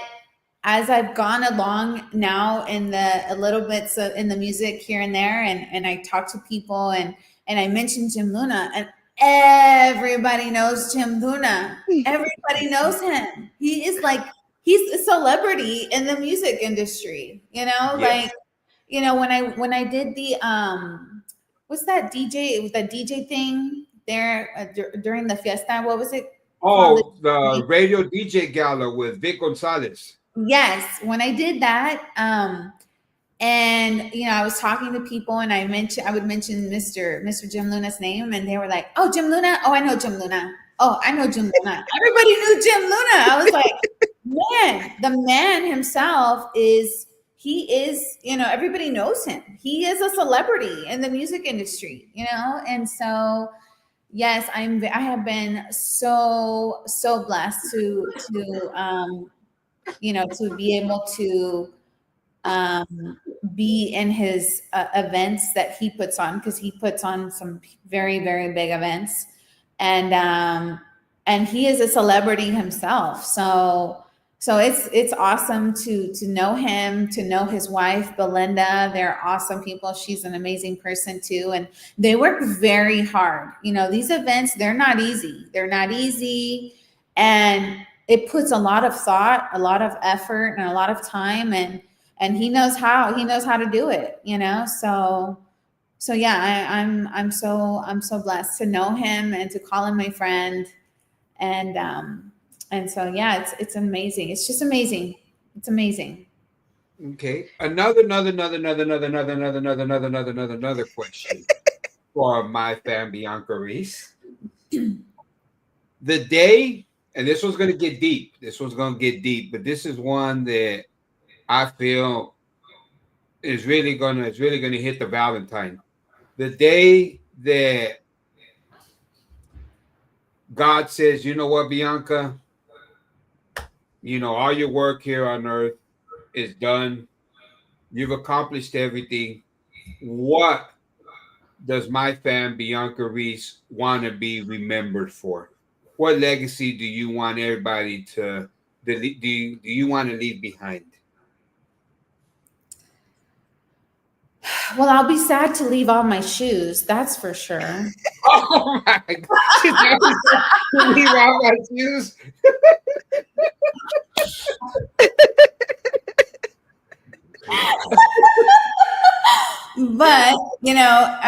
as I've gone along now in the a little bits of, in the music here and there, and I talk to people, and I mention Jim Luna, and everybody knows Jim Luna. Everybody knows him. He is like, he's a celebrity in the music industry. You know, Yes. like, you know, when I did the what's that DJ? It was the DJ thing there during the fiesta. What was it called? Oh, the radio DJ gala with Vic Gonzalez. Yes, when I did that, and you know, I was talking to people, and I would mention Mr. Jim Luna's name, and they were like, "Oh, Jim Luna. Oh, I know Jim Luna. Oh, I know Jim Luna." Everybody knew Jim Luna. I was like, man, the man himself is. He is, you know, everybody knows him. He is a celebrity in the music industry, you know, and so yes, I have been so blessed to you know, to be able to be in his events that he puts on, because he puts on some very big events, and he is a celebrity himself. So it's awesome to know him, to know his wife Belinda. They're awesome people. She's an amazing person too, and they work very hard. You know, these events, they're not easy. They're not easy, and it puts a lot of thought, a lot of effort, and a lot of time, and he knows how to do it, you know. So yeah, I'm so blessed to know him and to call him my friend, and so yeah, it's amazing. It's just amazing. It's amazing. Okay. Another question for my fan Bianca Reese. The day, and this one's gonna get deep. This one's gonna get deep, but this is one that I feel is really gonna hit the Valentine. The day that God says, you know what, Bianca, you know, all your work here on earth is done. You've accomplished everything. What does my fan Bianca Reese want to be remembered for? What legacy do you want everybody to do you want to leave behind? Well, I'll be sad to leave all my shoes. That's for sure. Oh my God! Leave all my shoes. But you know,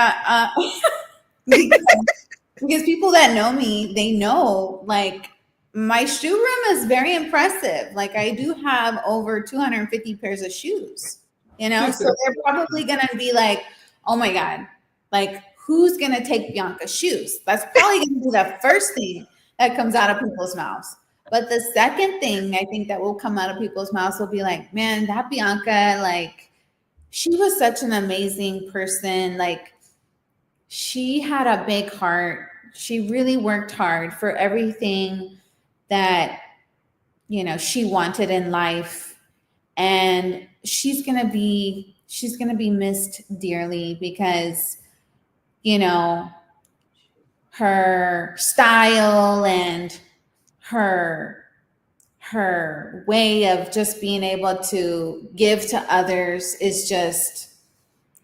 because people that know me, they know, like, my shoe room is very impressive. Like, I do have over 250 pairs of shoes, you know, so they're probably going to be like, oh my God, like, who's going to take Bianca's shoes? That's probably going to be the first thing that comes out of people's mouths. But the second thing I think that will come out of people's mouths will be like, man, that Bianca, like, she was such an amazing person. Like, she had a big heart. She really worked hard for everything that, you know, she wanted in life. And she's going to be missed dearly, because, you know, her style and her way of just being able to give to others is just,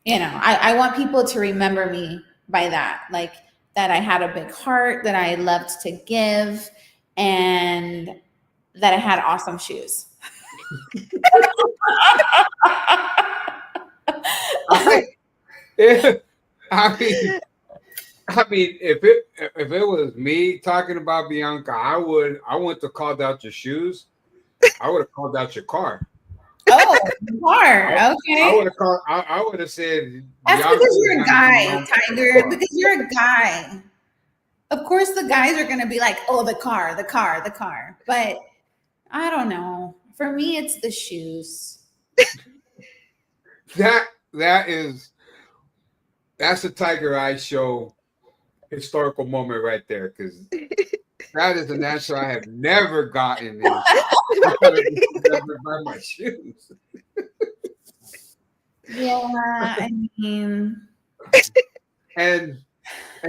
you know, I want people to remember me by that, like, that I had a big heart, that I loved to give, and that I had awesome shoes. I, I mean, if it was me talking about Bianca, I wouldn't have called out your shoes. I would have called out your car. Oh, car. Okay. I would have called. I would have said. That's Bianca because you're a guy, Bianca Tiger. car. Because you're a guy. Of course, the guys are going to be like, oh, the car. But I don't know. For me, it's the shoes. That's the Tiger Eye Show historical moment right there, because that is an answer I have never gotten. I never buy my shoes. Yeah, I mean, And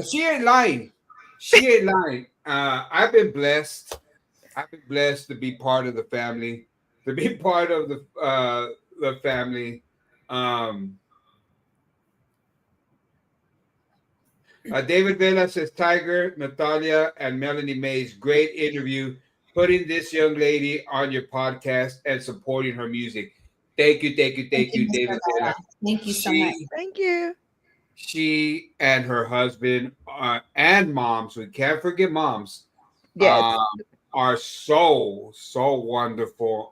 she ain't lying. She ain't lying. I've been blessed. I've been blessed to be part of the family. to be part of the family. Um, David Vela says, Tiger, Natalia, and Melanie Mays, great interview. Putting this young lady on your podcast and supporting her music. Thank you, Thank you, Mr. David Vela. Bella. Thank you so much. Thank you. She and her husband and moms, we can't forget moms, Yes. um, are so wonderful.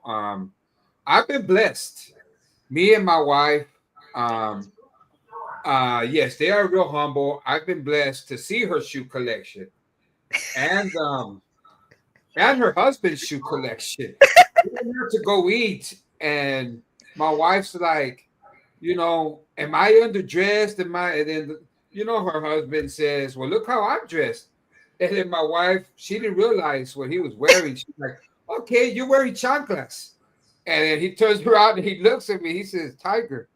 I've been blessed. Me and my wife, um, yes, they are real humble. I've been blessed to see her shoe collection and her husband's shoe collection. We went out to go eat, and my wife's like, am I underdressed? And then her husband says, well, look how I'm dressed. And then my wife, she didn't realize what he was wearing. She's like, okay, you're wearing chanclas. And then he turns around and he looks at me. He says, Tiger,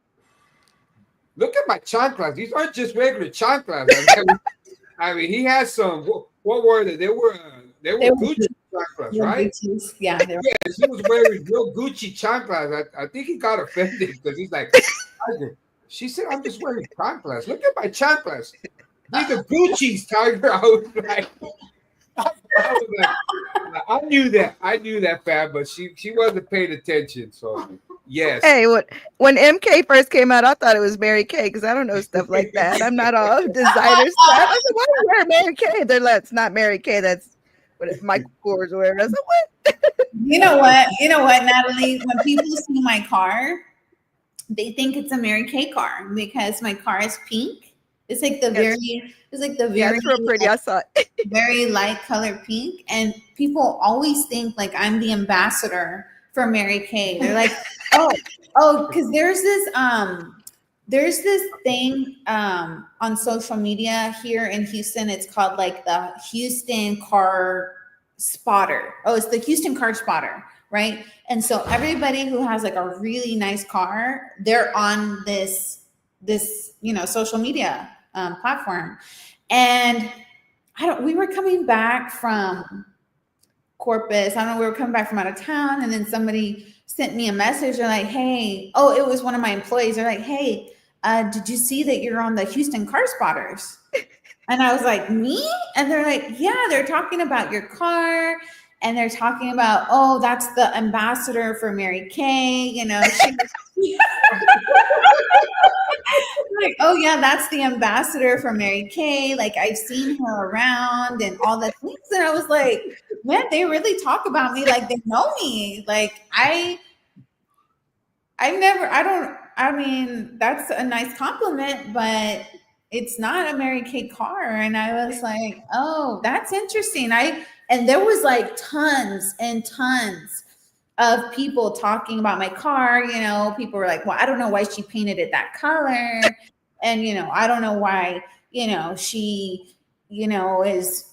look at my chanclas. These aren't just regular chanclas. I mean, he has some. What were they? They were Gucci chanclas, right? Gucci's. Yeah. Yes, he was wearing real Gucci chanclas. I think he got offended because he's like, Tiger. She said, I'm just wearing chanclas. Look at my chanclas. These are Gucci's, Tiger. I was like, I knew that, Fab, but she wasn't paying attention. So yes. Hey, when MK first came out, I thought it was Mary Kay because I don't know stuff like that. I'm not all designer stuff. I said, why do you wear Mary Kay? They're like, it's not Mary Kay. That's what it's Michael Kors or whatever. I said, what? You know what, Natalie? When people see my car, they think it's a Mary Kay car because my car is pink. It's like the very Yeah, it's real pretty. I saw it. very light color pink, and people always think like I'm the ambassador for Mary Kay. They're like, oh, because there's this thing on social media here in Houston. It's called like the Houston Car Spotter. Oh, it's the Houston Car Spotter, right? And so everybody who has like a really nice car, they're on this social media platform. And we were coming back from Corpus. We were coming back from out of town, and then somebody sent me a message. They're like, hey, it was one of my employees. They're like, hey, did you see that you're on the Houston Car Spotters? And I was like, me? And they're like, yeah, they're talking about your car. And they're talking about, that's the ambassador for Mary Kay. Like, oh yeah, that's the ambassador for Mary Kay. Like I've seen her around and all the things. And I was like, man, they really talk about me like they know me. Like that's a nice compliment, but it's not a Mary Kay car. And I was like, oh, that's interesting. And there was like tons and tons of people talking about my car. People were like, well, I don't know why she painted it that color. And, I don't know why, she, is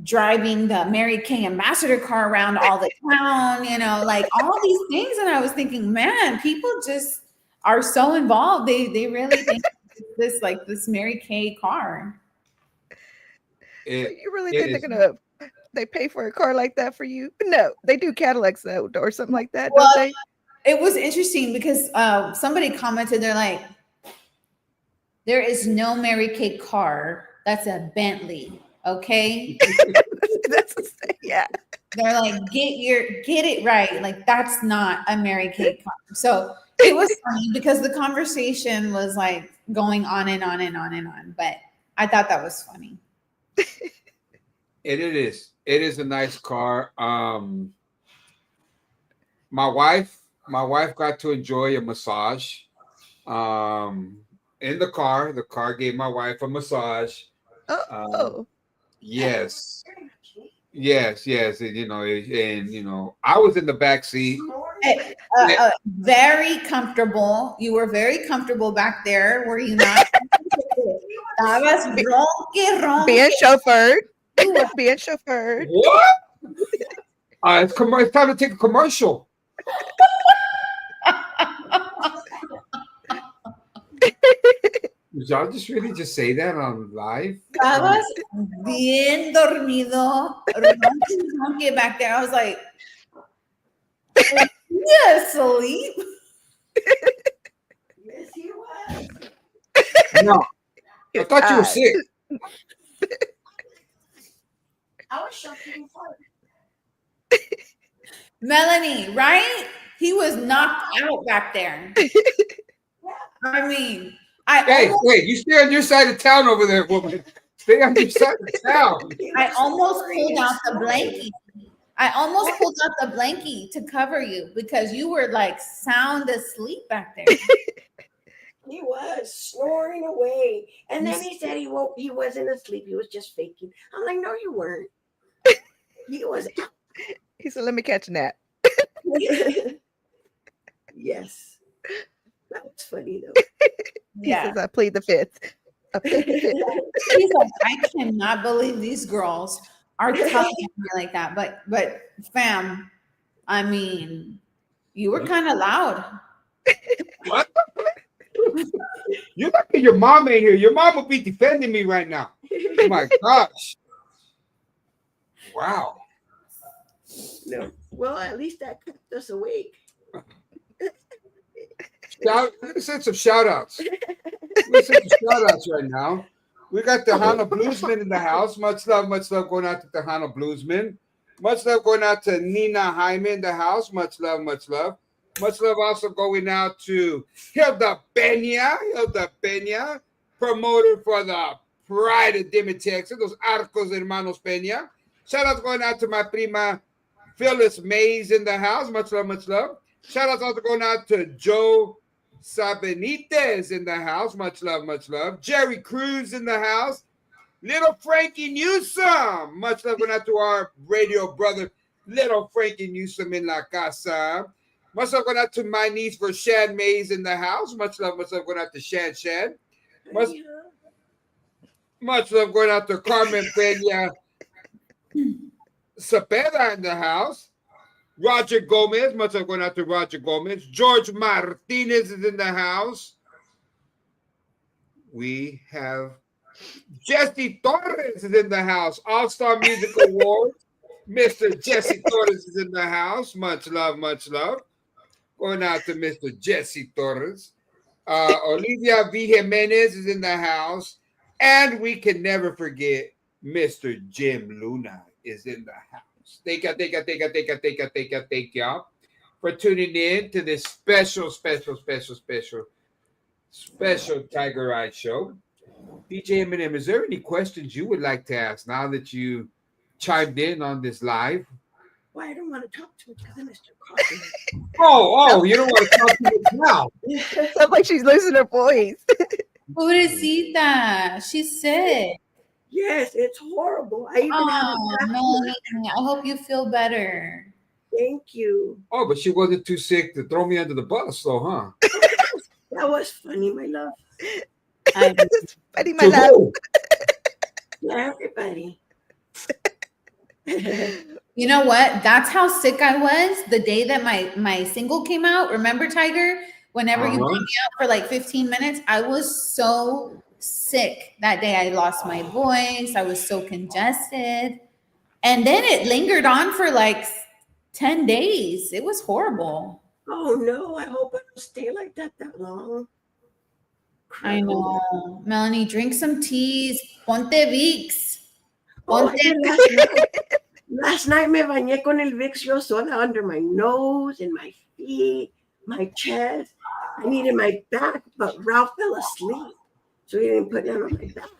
driving the Mary Kay ambassador car around all the town, like all these things. And I was thinking, man, people just are so involved. They really think this Mary Kay car. You really think they're going to they pay for a car like that for you? No, they do Cadillacs though, or something like that, don't they? It was interesting because somebody commented, they're like, there is no Mary Kay car that's a Bentley, okay? Yeah. They're like, get it right. Like that's not a Mary Kay car. So it was funny because the conversation was like going on and on and on and on. But I thought that was funny. It is. It is a nice car. My wife got to enjoy a massage in the car. The car gave my wife a massage. Yes. And, I was in the back seat. Very comfortable. You were very comfortable back there, were you not? Being chauffeured. Being chauffeured. What? It's time to take a commercial. Did y'all just say that on live? Estabas bien dormido, ronque back there. I was like, asleep. Yes, he was. No, I thought you were sick. I was shocked even farther. Melanie, right? He was knocked out back there. I mean, Hey, wait, you stay on your side of town over there, woman. Stay on your side of town. I almost pulled out the blankie. I almost pulled out the blankie to cover you because you were like sound asleep back there. He was snoring away. And then he said he wasn't asleep. He was just faking. I'm like, no, you weren't. He was out. He said, let me catch a nap. Yes. That was funny though. He Yeah. says, I plead the fifth. I plead the fifth. He's like, I cannot believe these girls are telling me like that. But fam, I mean, you were kind of loud. What? You're lucky your mom ain't here. Your mom will be defending me right now. Oh my gosh. Wow. No. Well, at least that kept us awake. Let's send some shout outs. Let's send some shout outs right now. We got the Hana Bluesmen in the house. Much love going out to the Hana Bluesmen. Much love going out to Nina Jaime in the house. Much love, much love. Much love also going out to Hilda Peña, promoter for the Pride of Dimitex, those Arcos Hermanos Peña. Shout out going out to my prima Phyllis Maes in the house. Much love, much love. Shout out also going out to Joe Sabanites in the house. Much love, much love. Jerry Cruz in the house. Little Frankie Newsom. Much love going out to our radio brother, Little Frankie Newsom in La Casa. Much love going out to my niece for Shan Mays in the house. Much love going out to Shan. Much love going out to Carmen Peña Cepeda in the house. Roger Gomez, much love going out to Roger Gomez. George Martinez is in the house. We have Jesse Torres is in the house. All-Star Music Award. Mr. Jesse Torres is in the house. Much love, much love. Going out to Mr. Jesse Torres. Olivia V. Jimenez is in the house. And we can never forget Mr. Jim Luna is in the house. Thank you for tuning in to this special Tiger Eye show. DJ Eminem, is there any questions you would like to ask now that you chimed in on this live? Well, I don't want to talk to him because I missed your coffee. Oh, you don't want to talk to me now. Sounds like she's losing her voice. Pobrecita, she's sick. Yes, it's horrible. I even Melanie, I hope you feel better. Thank you. Oh, but she wasn't too sick to throw me under the bus, though, huh? That was funny, my love. Funny, my love. Yeah, everybody. You know what? That's how sick I was the day that my single came out. Remember, Tiger? Whenever you brought me out for like 15 minutes, I was so sick that day. I lost my voice. I was so congested. And then it lingered on for like 10 days. It was horrible. Oh, no. I hope I don't stay like that long. I know. Melanie, drink some teas. Ponte Vicks. Oh, Ponte. Last night me bañé con el Vicks yo sola under my nose and my feet, my chest. I needed my back, but Ralph fell asleep, so he didn't put it on my back.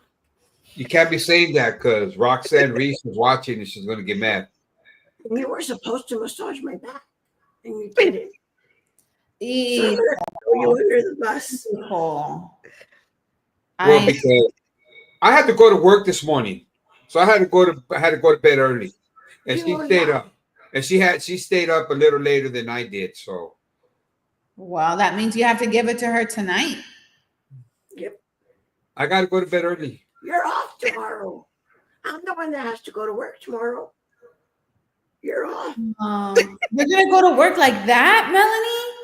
You can't be saying that because Roxanne Reese is watching and she's going to get mad. And you were supposed to massage my back, and you didn't. So I'm gonna throw you under the bus. Well, because I had to go to work this morning, so I had to go to bed early, and she stayed up, and she stayed up a little later than I did. So, well, that means you have to give it to her tonight. Yep. I got to go to bed early. You're off tomorrow. I'm the one that has to go to work tomorrow. You're off. You're gonna go to work like that, Melanie?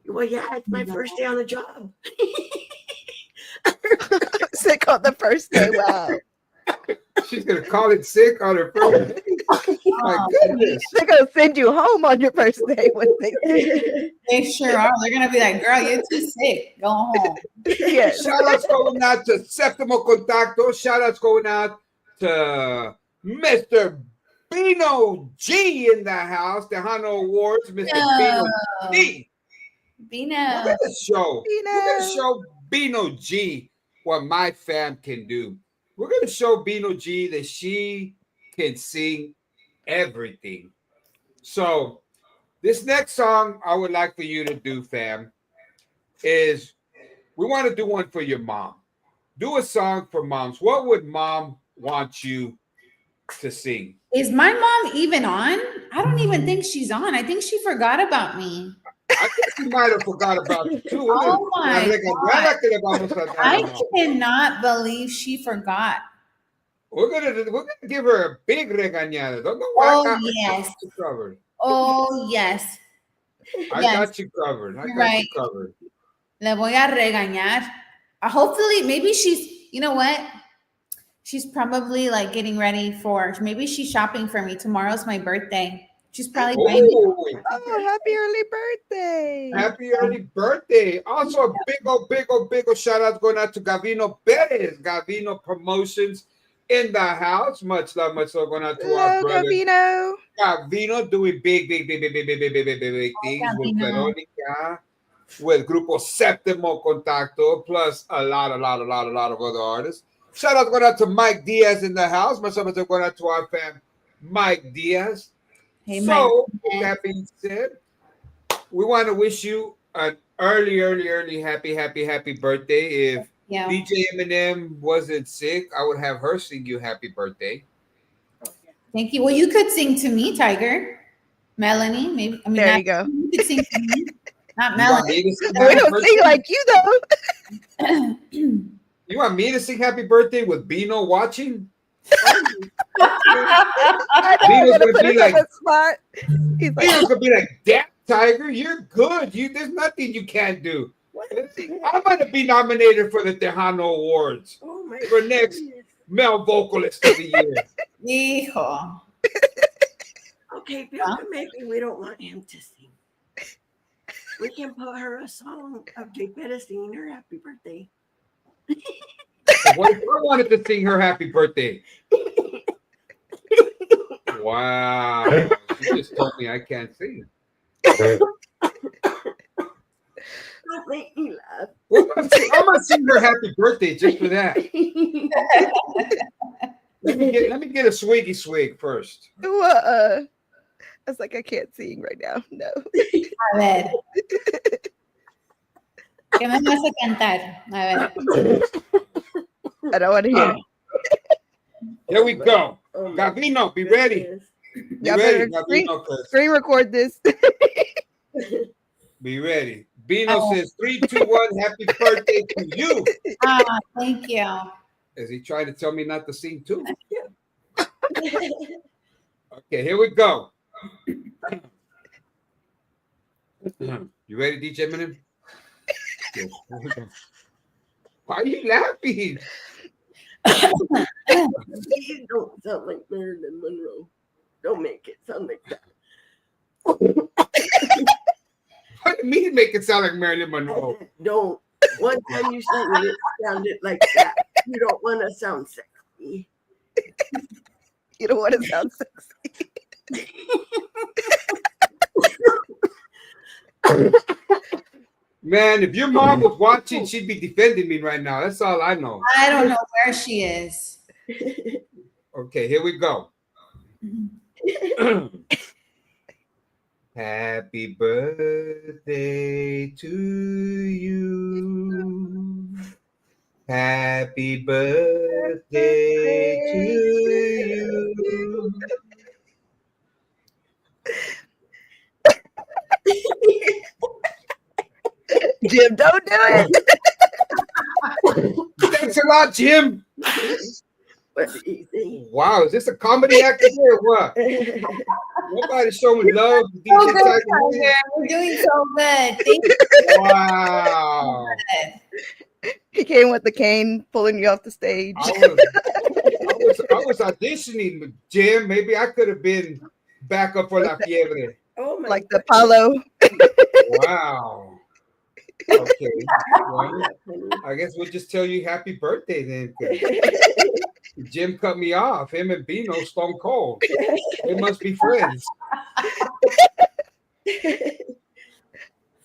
Well, yeah, it's my first day on the job. Sick on the first day. Wow. She's gonna call it sick on her first day. my Oh, goodness. They're gonna send you home on your first day when they They sure are. They're gonna be like, "Girl, you're too sick. Go home." yes. Shout outs going out to Septimo Contacto. Shout outs going out to Mr. Bino G in the house. The Hano Awards, Mr. Bino G. We're Bino. gonna show. Bino. We're gonna show Bino G what my fam can do. We're gonna show Bino G that she can sing everything. So this next song I would like for you to do, fam, is we want to do one for your mom. Do a song for moms. What would mom want you to sing? Is my mom even on? I don't even think she's on. I think she forgot about me. I think she might have forgot about you too. Oh my God. I cannot believe she forgot. We're gonna give her a big regañada. Don't know Oh, why. yes. I got you covered. Oh, yes. I Yes. got you covered. I got Right. you covered. Le voy a regañar. Hopefully, maybe she's, you know what? She's probably like getting ready for, maybe she's shopping for me. Tomorrow's my birthday. She's probably buying me. Oh, happy early birthday. Happy early birthday. Also, a big old shout out going out to Gavino Perez. Gavino Promotions in the house. Much love going out to our Hello, brother. Gavino. Gavino doing big things with Gavino. Veronica, with Grupo Septimo Contacto, plus a lot of other artists. Shout out going out to Mike Diaz in the house. Much love going out to our fam, Mike Diaz. Hey, So, Mike. with that being said, we want to wish you an early happy birthday. If Yeah. DJ Eminem wasn't sick, I would have her sing you happy birthday. Thank you. Well, you could sing to me, Tiger. Melanie, maybe. I mean, There not- you go. You could sing to me, not You want Melanie. me to sing We happy don't birthday? sing like you though. You want me to sing happy birthday with Bino watching? I know, Bino's we're gonna gonna put be us like- on the spot. He's like, Bino's gonna be like, "Damn, Tiger, you're good. There's nothing you can't do." I'm gonna be nominated for the Tejano Awards Oh my for next goodness. male vocalist of the year. Hijo. Okay, Bianca, maybe we don't want him to sing. We can put her a song of Jay Pettis singing her happy birthday. What if I wanted to sing her happy birthday? Wow. She just told me I can't sing. Don't make me laugh. Well, I'm gonna sing her happy birthday just for that. Let me get a swiggy swig first. I was like, I can't sing right now. No. A ver. ¿Qué me vas a cantar? A ver. I don't want to hear. Here we go. Oh my Gavino, be ready. goodness. Be Y'all ready, better Gavino. 'Cause Screen record this. be ready. Bino says 3, 2, 1, happy birthday to you. Ah, thank you. Is he trying to tell me not to sing too? Okay, here we go. You ready, DJ Eminem? Yes. Why are you laughing? You don't sound like Marilyn Monroe. Don't make it sound like that. What do you mean make it sound like Marilyn Monroe? Don't. One time you sang it sounded like that. You don't want to sound sexy. You don't want to sound sexy. Man, if your mom was watching, she'd be defending me right now. That's all I know. I don't know where she is. Okay, here we go. Happy birthday to you. Happy birthday to you. Jim, don't do it. Thanks a lot, Jim. What do you think? Wow, is this a comedy act here or what? Nobody showing love. to So DJ good, Tiger. Tiger. We're doing so good. Thank you. Wow. He came with the cane, pulling you off the stage. I was auditioning, Jim. Maybe I could have been backup for La Fiebre. Oh my Like the Apollo. Wow. Okay. Well, God. I guess we'll just tell you happy birthday then. 'Cause Jim cut me off. Him and Bino stone cold. They must be friends.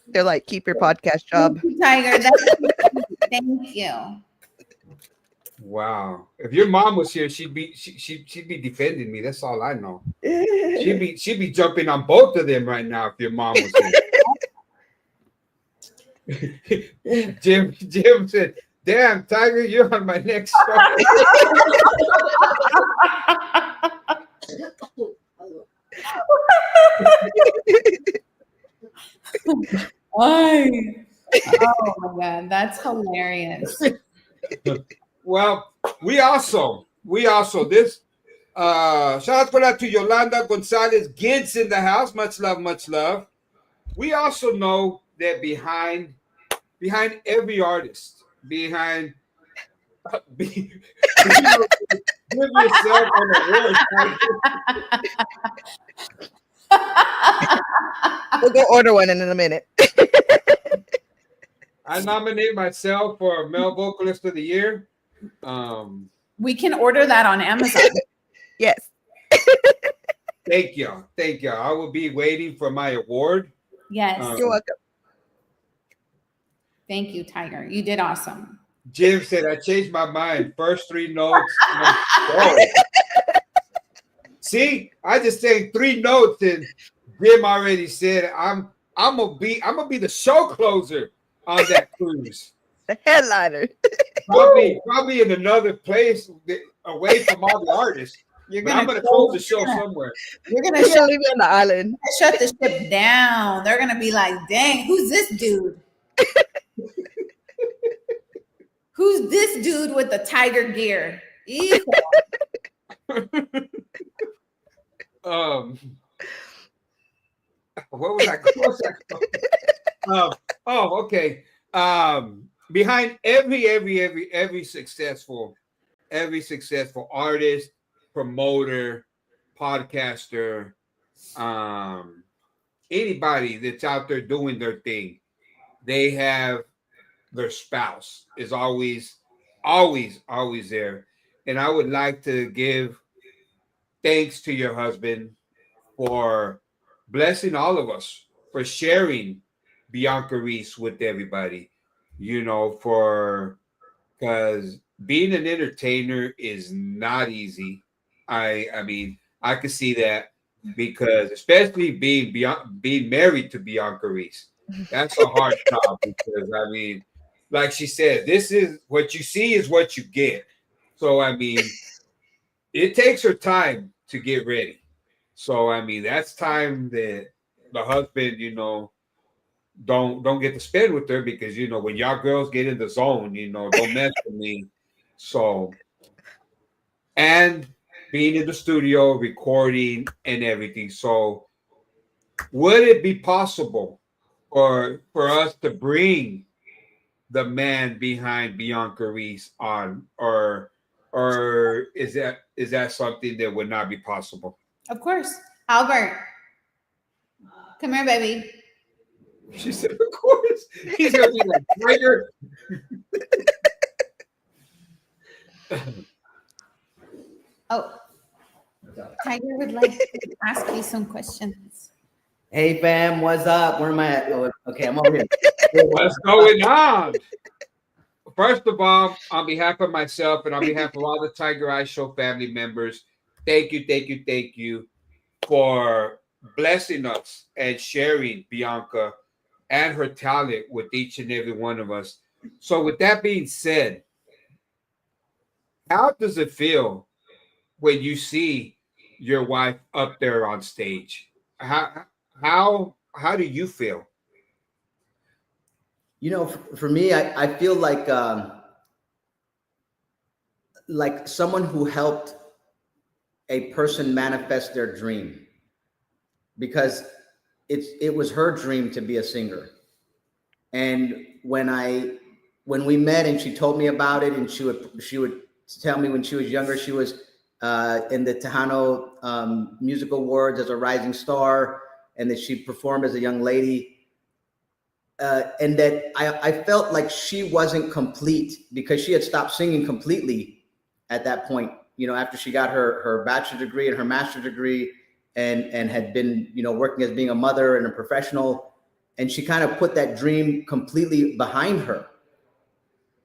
They're like, keep your podcast job. Thank you, Tiger. That's thank you. Wow. If your mom was here, she'd be defending me. That's all I know. She'd be jumping on both of them right now if your mom was here. Jim said, "Damn, Tiger, you're on my next show." Oh my God, that's hilarious. Well, we also this shout out for that to Yolanda Gonzalez Gintz in the house. Much love, much love. We also know that behind every artist, behind give yourself an award. We'll go order one in a minute. I nominate myself for Male Vocalist of the Year. We can order that on Amazon. Yes. Thank y'all. I will be waiting for my award. Yes. You're welcome. Thank you, Tiger. You did awesome. Jim said, "I changed my mind. First 3 notes." See, I just sang 3 notes, and Jim already said, "I'm gonna be the show closer on that cruise." The headliner. Probably in another place away from all the artists. I'm gonna close the show somewhere. You're gonna leave you on the island. shut the ship down. They're gonna be like, "Dang, who's this dude? Who's this dude with the tiger gear?" What was that? Okay. Behind every successful artist, promoter, podcaster, anybody that's out there doing their thing, they have their spouse is always there. And I would like to give thanks to your husband for blessing all of us, for sharing Bianca Reese with everybody, because being an entertainer is not easy. I mean, I could see that, because especially being married to Bianca Reese, that's a hard job, because I mean, like she said, this is what you see is what you get. So I mean, it takes her time to get ready. So I mean, that's time that the husband, don't get to spend with her, because when y'all girls get in the zone, don't mess with me. So, and being in the studio, recording and everything. So, would it be possible for us to bring the man behind Bianca Reese on, or is that something that would not be possible? Of course. Albert, come here, baby. She said, "Of course." He's gonna be like, "Tiger." Oh, Tiger would like to ask you some questions. Hey fam, what's up? Where am I at? Okay, I'm over here. What's going on? First of all, on behalf of myself and on behalf of all the Tiger Eye Show family members, thank you for blessing us and sharing Bianca and her talent with each and every one of us. So with that being said, how does it feel when you see your wife up there on stage? How do you feel? For me, I feel like someone who helped a person manifest their dream, because it was her dream to be a singer. And when we met and she told me about it, and she would tell me when she was younger, she was in the Tejano Music Awards as a rising star, and that she performed as a young lady. And that I felt like she wasn't complete because she had stopped singing completely at that point, after she got her bachelor's degree and her master's degree, and had been, working as being a mother and a professional. And she kind of put that dream completely behind her.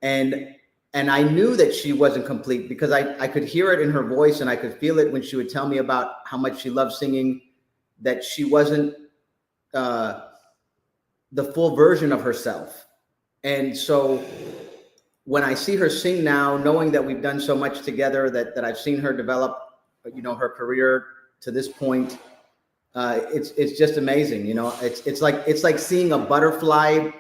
And I knew that she wasn't complete because I could hear it in her voice, and I could feel it when she would tell me about how much she loved singing, that she wasn't the full version of herself. And so when I see her sing now, knowing that we've done so much together, that I've seen her develop, her career to this point, it's just amazing. It's like seeing a butterfly,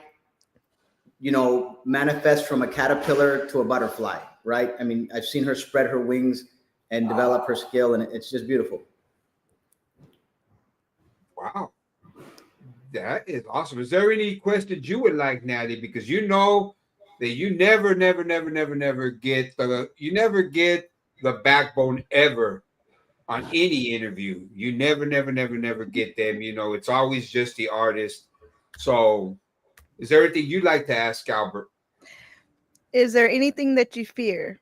manifest from a caterpillar to a butterfly, right? I mean, I've seen her spread her wings and develop her skill, and it's just beautiful. Wow. That is awesome. Is there any questions you would like, Natty? Because you know that you never get the backbone ever on any interview. You never get them. It's always just the artist. So is there anything you'd like to ask Albert? Is there anything that you fear?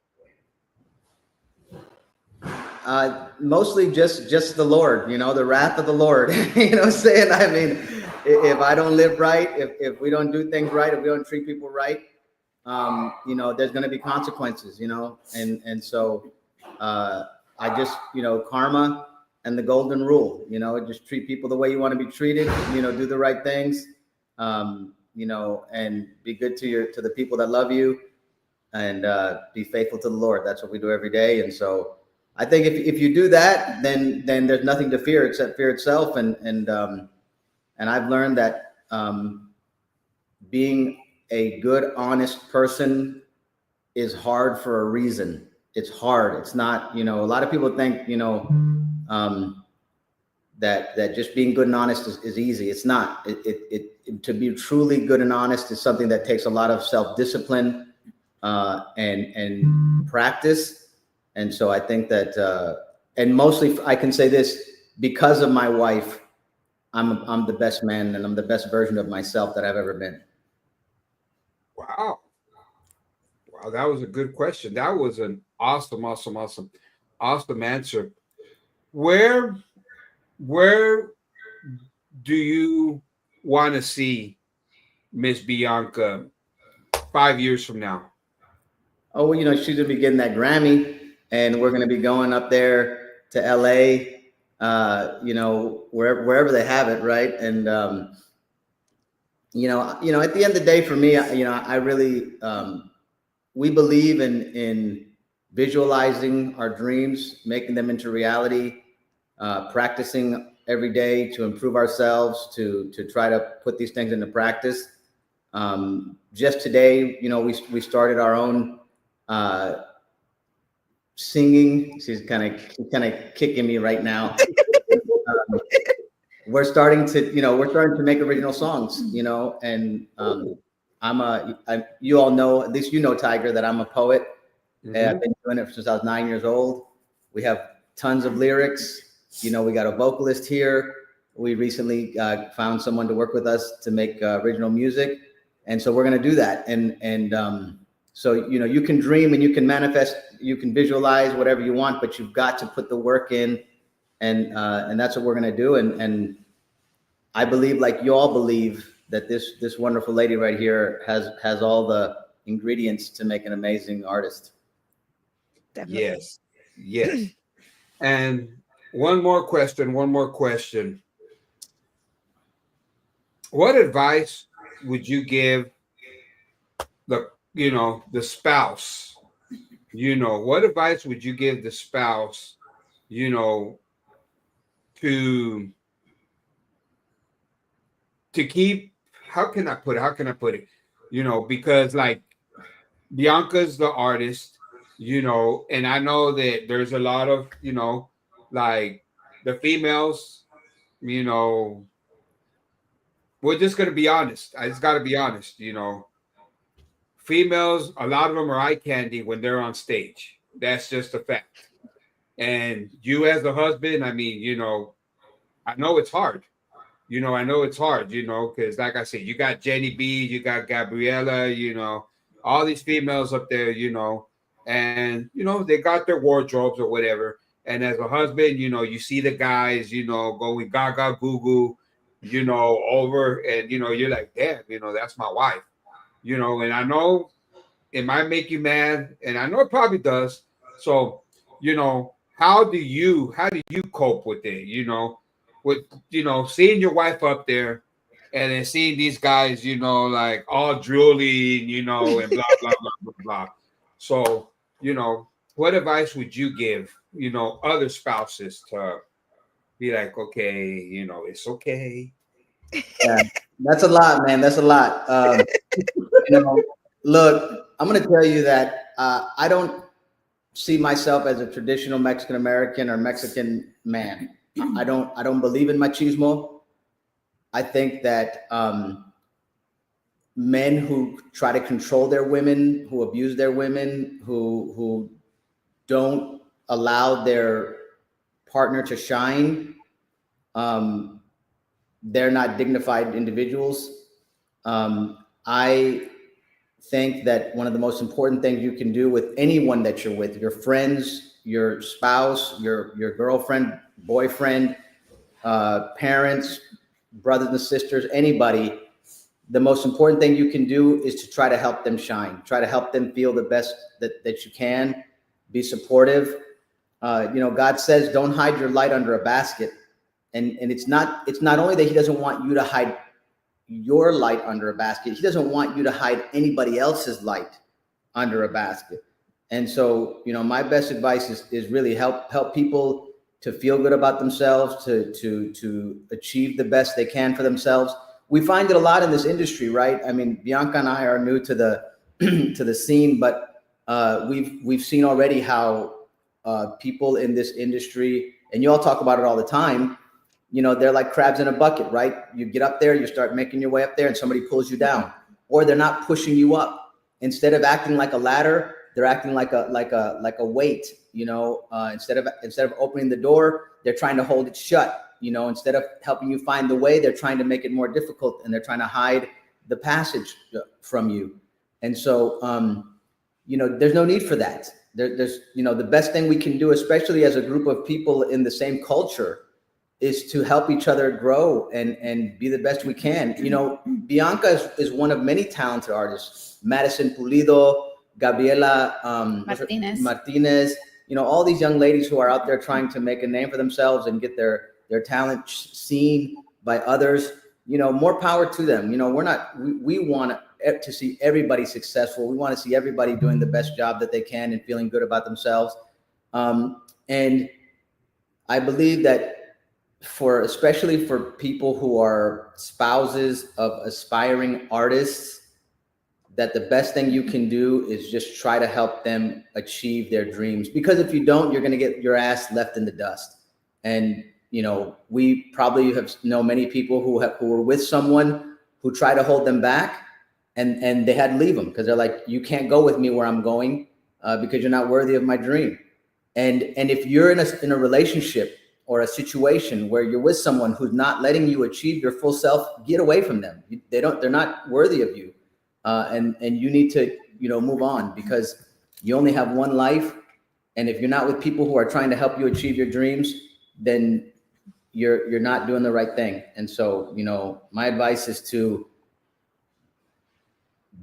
Mostly just the Lord, the wrath of the Lord. You know what I'm saying? I mean, if I don't live right, if we don't do things right, if we don't treat people right, there's going to be consequences, and so I just, karma and the golden rule, just treat people the way you want to be treated, do the right things, and be good to the people that love you, and be faithful to the Lord. That's what we do every day. And so I think if you do that, then there's nothing to fear except fear itself. And I've learned that being a good, honest person is hard for a reason. It's hard. It's not, a lot of people think, that just being good and honest is easy. It's not. To be truly good and honest is something that takes a lot of self-discipline and practice. And so I think that, and mostly I can say this, because of my wife, I'm the best man, and I'm the best version of myself that I've ever been. Wow, that was a good question. That was an awesome answer. Where do you want to see Miss Bianca 5 years from now? Oh, well, she's gonna be getting that Grammy, and we're gonna be going up there to LA, wherever they have it, right? And at the end of the day, for me, I really we believe in visualizing our dreams, making them into reality, practicing every day to improve ourselves, to try to put these things into practice. Just today, we started our own singing. She's kind of kicking me right now. We're starting to make original songs, and you all know, at least Tiger, that I'm a poet. Mm-hmm. I've been doing it since I was 9 years old. We have tons of lyrics. We got a vocalist here. We recently found someone to work with us to make original music, and so we're going to do that. And so you can dream and you can manifest, you can visualize whatever you want, but you've got to put the work in, and that's what we're going to do. And I believe, like you all believe, that this wonderful lady right here has all the ingredients to make an amazing artist. Definitely. Yes. And one more question. What advice would you give the spouse? What advice would you give the spouse, to keep, how can I put it? Because like Bianca's the artist, and I know that there's a lot of, like the females, we're just going to be honest. I just got to be honest, females, a lot of them are eye candy when they're on stage. That's just a fact. And you as a husband, I mean, I know it's hard. I know it's hard, because like I said, you got Jenny B, you got Gabriella, all these females up there, and they got their wardrobes or whatever. And as a husband, you see the guys, going gaga goo goo, over, and you're like, damn, that's my wife, and I know it might make you mad, and I know it probably does. So, how do you cope with it? With seeing your wife up there, and then seeing these guys, like all drooling, and blah blah blah blah blah. So, what advice would you give, other spouses to be like, okay, it's okay. Yeah, that's a lot, man. That's a lot. Look, I'm going to tell you that I don't see myself as a traditional Mexican American or Mexican man. I don't believe in machismo. I think that men who try to control their women, who abuse their women, who don't allow their partner to shine, they're not dignified individuals. I think that one of the most important things you can do with anyone that you're with, your friends, your spouse, your girlfriend, boyfriend, parents, brothers and sisters, anybody, the most important thing you can do is to try to help them shine, try to help them feel the best that you can, be supportive. God says, don't hide your light under a basket. And it's not only that he doesn't want you to hide your light under a basket, he doesn't want you to hide anybody else's light under a basket. And so, my best advice is really help people to feel good about themselves, to achieve the best they can for themselves. We find it a lot in this industry, right? I mean, Bianca and I are new to the to the scene, but we've seen already how people in this industry, and you all talk about it all the time, they're like crabs in a bucket, right? You get up there, you start making your way up there, and somebody pulls you down, or they're not pushing you up. Instead of acting like a ladder, they're acting like a weight. Instead of opening the door, they're trying to hold it shut. Instead of helping you find the way, they're trying to make it more difficult, and they're trying to hide the passage from you. And so, there's no need for that. There's the best thing we can do, especially as a group of people in the same culture, is to help each other grow and be the best we can. Bianca is one of many talented artists. Madison Pulido, Gabriela Martinez, all these young ladies who are out there trying to make a name for themselves and get their talent seen by others. More power to them. We want to see everybody successful. We want to see everybody doing the best job that they can and feeling good about themselves. And I believe that especially for people who are spouses of aspiring artists, that the best thing you can do is just try to help them achieve their dreams. Because if you don't, you're going to get your ass left in the dust. And, we probably know many people who were with someone who tried to hold them back, and they had to leave them because they're like, you can't go with me where I'm going because you're not worthy of my dream. And if you're in a relationship or a situation where you're with someone who's not letting you achieve your full self, get away from them. They're not worthy of you. And you need to, move on, because you only have one life. And if you're not with people who are trying to help you achieve your dreams, then you're not doing the right thing. And so, my advice is to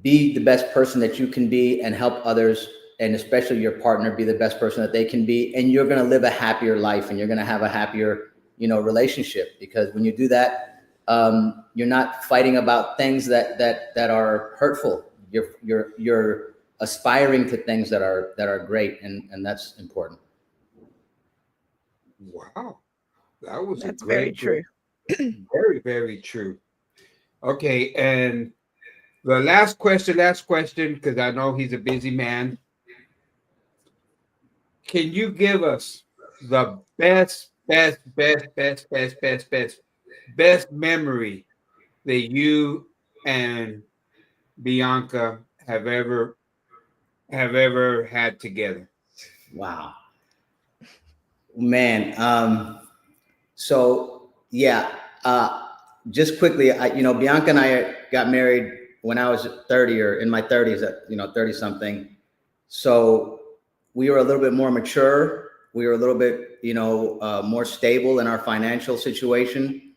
be the best person that you can be and help others, and especially your partner, be the best person that they can be. And you're going to live a happier life, and you're going to have a happier, relationship, because when you do that, you're not fighting about things that are hurtful. You're aspiring to things that are great. And that's important. Wow. That's very true. Very, very true. Okay. And the last question, because I know he's a busy man. Can you give us the best memory that you and Bianca have ever had together? Wow. Man, so yeah, just quickly, Bianca and I got married when I was 30 or in my 30s, 30 something. So we were a little bit more mature. We were a little bit, more stable in our financial situation.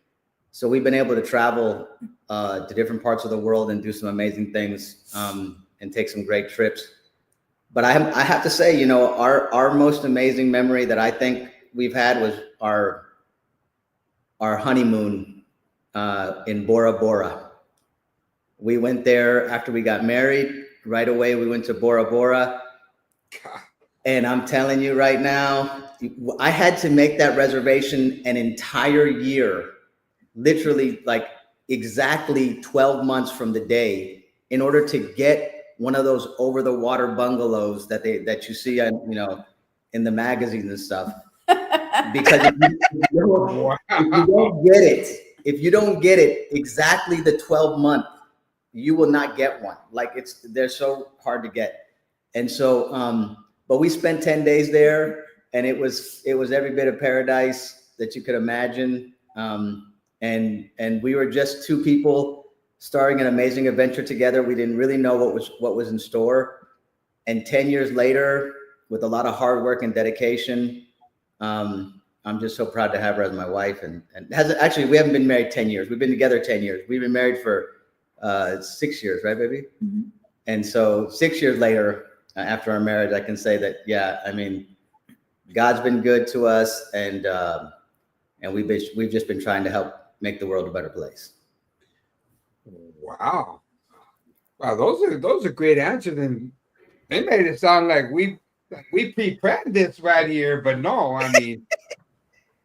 So we've been able to travel to different parts of the world and do some amazing things, and take some great trips. But I have to say, our most amazing memory that I think we've had was our honeymoon in Bora Bora. We went there after we got married. Right away, we went to Bora Bora. And I'm telling you right now, I had to make that reservation an entire year, literally like exactly 12 months from the day, in order to get one of those over the water bungalows that you see on, in the magazines and stuff. Because if you don't get it exactly the 12 month, you will not get one. Like they're so hard to get. And so, but we spent 10 days there, and it was every bit of paradise that you could imagine. And we were just two people starting an amazing adventure together. We didn't really know what was in store. And 10 years later, with a lot of hard work and dedication, I'm just so proud to have her as my wife. And actually, we haven't been married 10 years. We've been together 10 years. We've been married for 6 years, right, baby? Mm-hmm. And so 6 years later, after our marriage, I can say that, yeah, I mean, God's been good to us, and we've just been trying to help make the world a better place. Wow, those are great answers, and they made it sound like we pre-planned this right here, but no, I mean,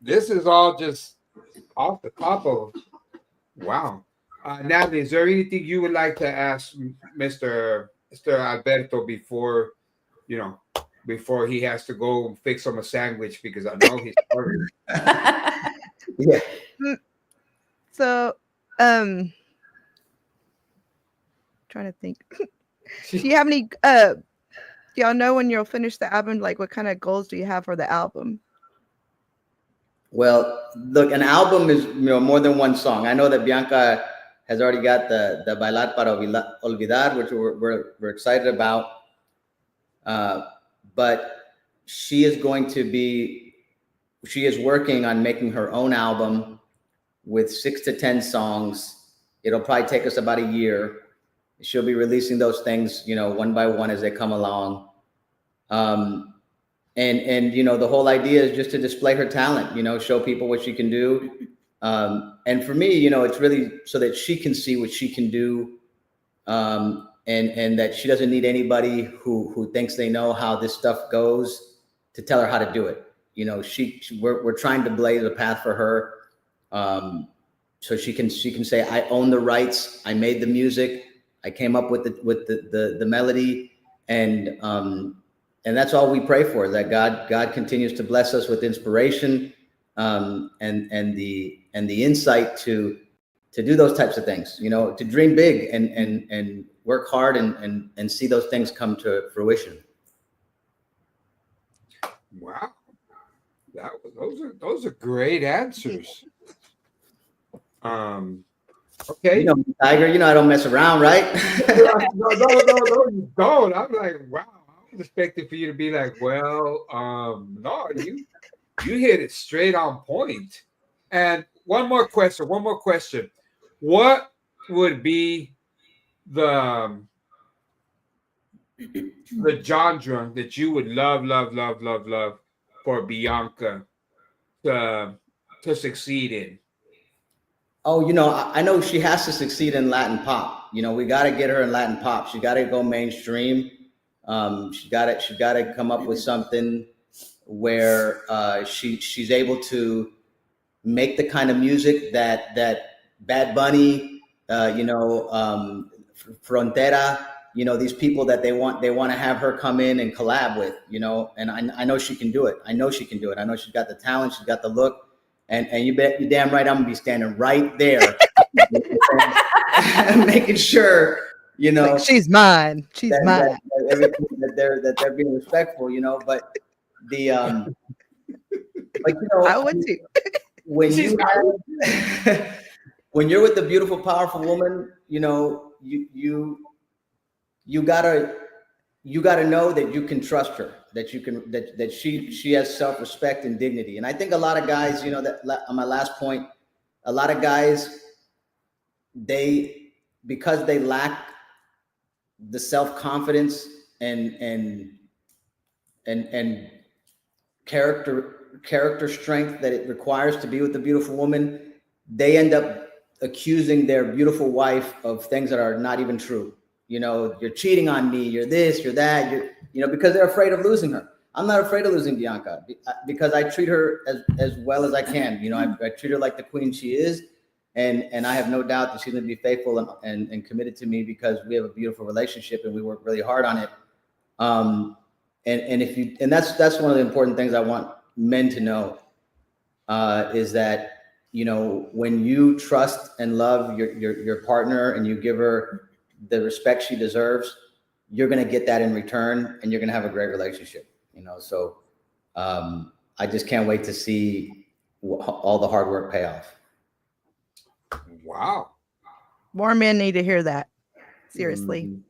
this is all just off the top of. Wow, Natalie, is there anything you would like to ask Mr. Alberto before he has to go fix him a sandwich, because I know he's hungry. Yeah. So, trying to think. Do you have any? Do y'all know when you'll finish the album? Like, what kind of goals do you have for the album? Well, look, an album is more than one song. I know that Bianca has already got the Bailar para Olvidar, which we're excited about. But she is working on making her own album with 6 to 10 songs. It'll probably take us about a year. She'll be releasing those things, one by one as they come along. And the whole idea is just to display her talent, show people what she can do. And for me, it's really so that she can see what she can do. And that she doesn't need anybody who thinks they know how this stuff goes to tell her how to do it. We're trying to blaze a path for her, so she can say, I own the rights, I made the music, I came up with the melody, and that's all we pray for, that God continues to bless us with inspiration, and the insight to do those types of things, to dream big and work hard and see those things come to fruition. Wow, those are great answers. Okay, Tiger, I don't mess around, right? No, you don't. I'm like, wow, I was expecting for you to be like, well, no, you hit it straight on point. And one more question. What would be the genre that you would love for Bianca to succeed in? Oh, I know she has to succeed in Latin pop. We got to get her in Latin pop. She got to go mainstream. She got to come up with something where she's able to make the kind of music that Bad Bunny, Frontera, these people that they want to have her come in and collab with, and I know she can do it. I know she's got the talent, she's got the look, and you bet you damn right I'm gonna be standing right there making sure, like, she's mine. She's mine. That everything that they're being respectful, but But you know, I would too. when She's you not. have, when you're with a beautiful, powerful woman, you know, you gotta know that you can trust her, that you can that she has self-respect and dignity. And I think a lot of guys, you know, that on my last point, a lot of guys, they, because they lack the self-confidence and character strength that it requires to be with a beautiful woman, they end up accusing their beautiful wife of things that are not even true. You know, you're cheating on me, you're this, you're that, you know, because they're afraid of losing her. I'm not afraid of losing Bianca because I treat her as well as I can. You know, I treat her like the queen she is. And I have no doubt that she's going to be faithful and committed to me because we have a beautiful relationship and we work really hard on it. And if you, and that's one of the important things I want men to know, is that, you know, when you trust and love your partner and you give her the respect she deserves, you're going to get that in return and you're going to have a great relationship, you know? So, I just can't wait to see all the hard work pay off. Wow. More men need to hear that. Seriously. Mhm.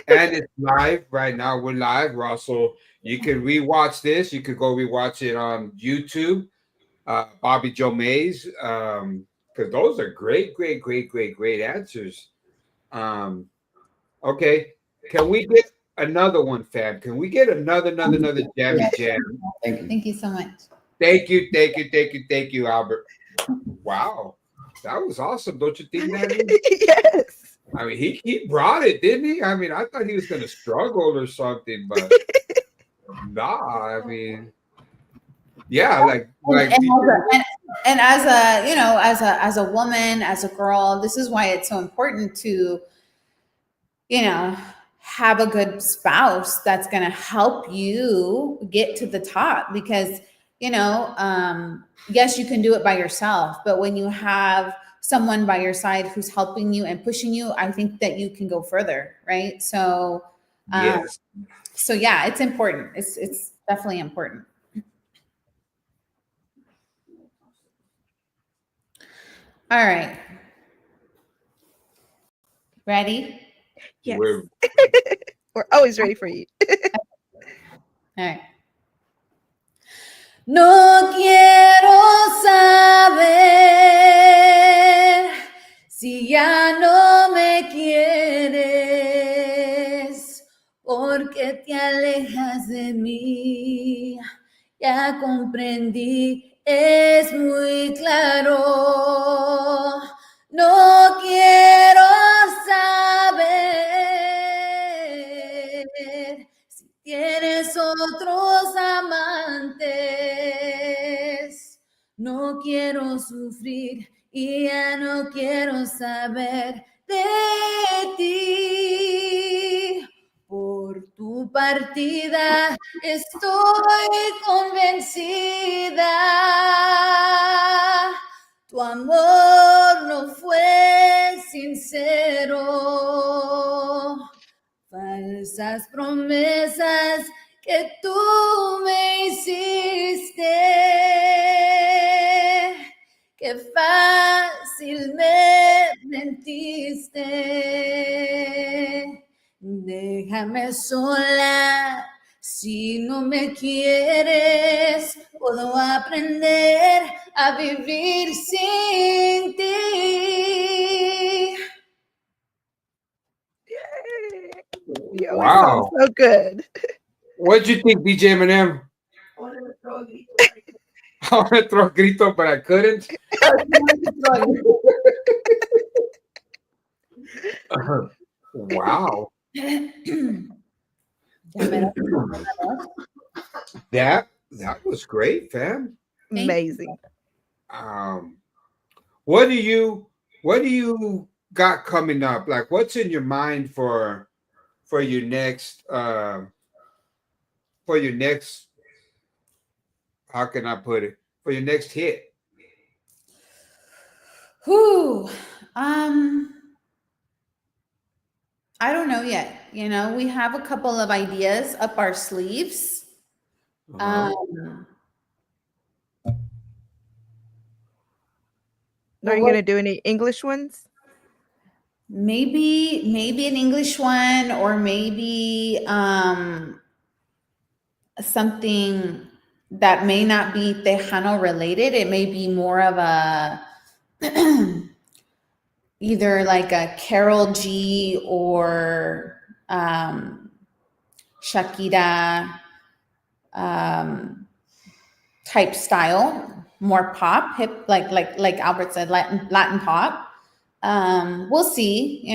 And it's live right now. We're live. We're also, you can rewatch this. You could go rewatch it on YouTube. Bobby Joe Maes. Because those are great answers. Okay. Can we get another one, fam? Can we get another jammy jam? Thank you. Thank you so much. Thank you, Albert. Wow. That was awesome. Don't you think, Natalie? Yes. I mean, he brought it, didn't he? I mean, I thought he was going to struggle or something, but nah. I mean, yeah, And as a, you know, as a woman, as a girl, this is why it's so important to, you know, have a good spouse that's going to help you get to the top. Because, you know, yes, you can do it by yourself, but when you have someone by your side who's helping you and pushing you, I think that you can go further, right? So yes. so yeah, it's important. It's definitely important. All right. Ready? Yes. We're We're always ready for you. All right. No quiero saber si ya no me quieres, porque te alejas de mí. Ya comprendí, es muy claro. No quiero saber si tienes otros amantes. No quiero sufrir y ya no quiero saber de ti. Por tu partida estoy convencida. Tu amor no fue sincero. Falsas promesas que tú me hiciste. Qué fácil me mentiste. Déjame sola, si no me quieres, puedo aprender a vivir sin ti. Yay. You always sound wow. so good. What'd you think, BJ Eminem? I want to throw these. I want to throw grito, but I couldn't. Wow. That was great, fam. Amazing. Um, what do you got coming up? Like, what's in your mind for your next for your next, how can I put it? For your next hit? Whew. I don't know yet. You know, we have a couple of ideas up our sleeves. Uh-huh. Are you gonna do any English ones? Maybe an English one, or maybe something that may not be Tejano related. It may be more of a either like a Carol G or Shakira type style, more pop, hip, like Albert said, Latin pop. We'll see,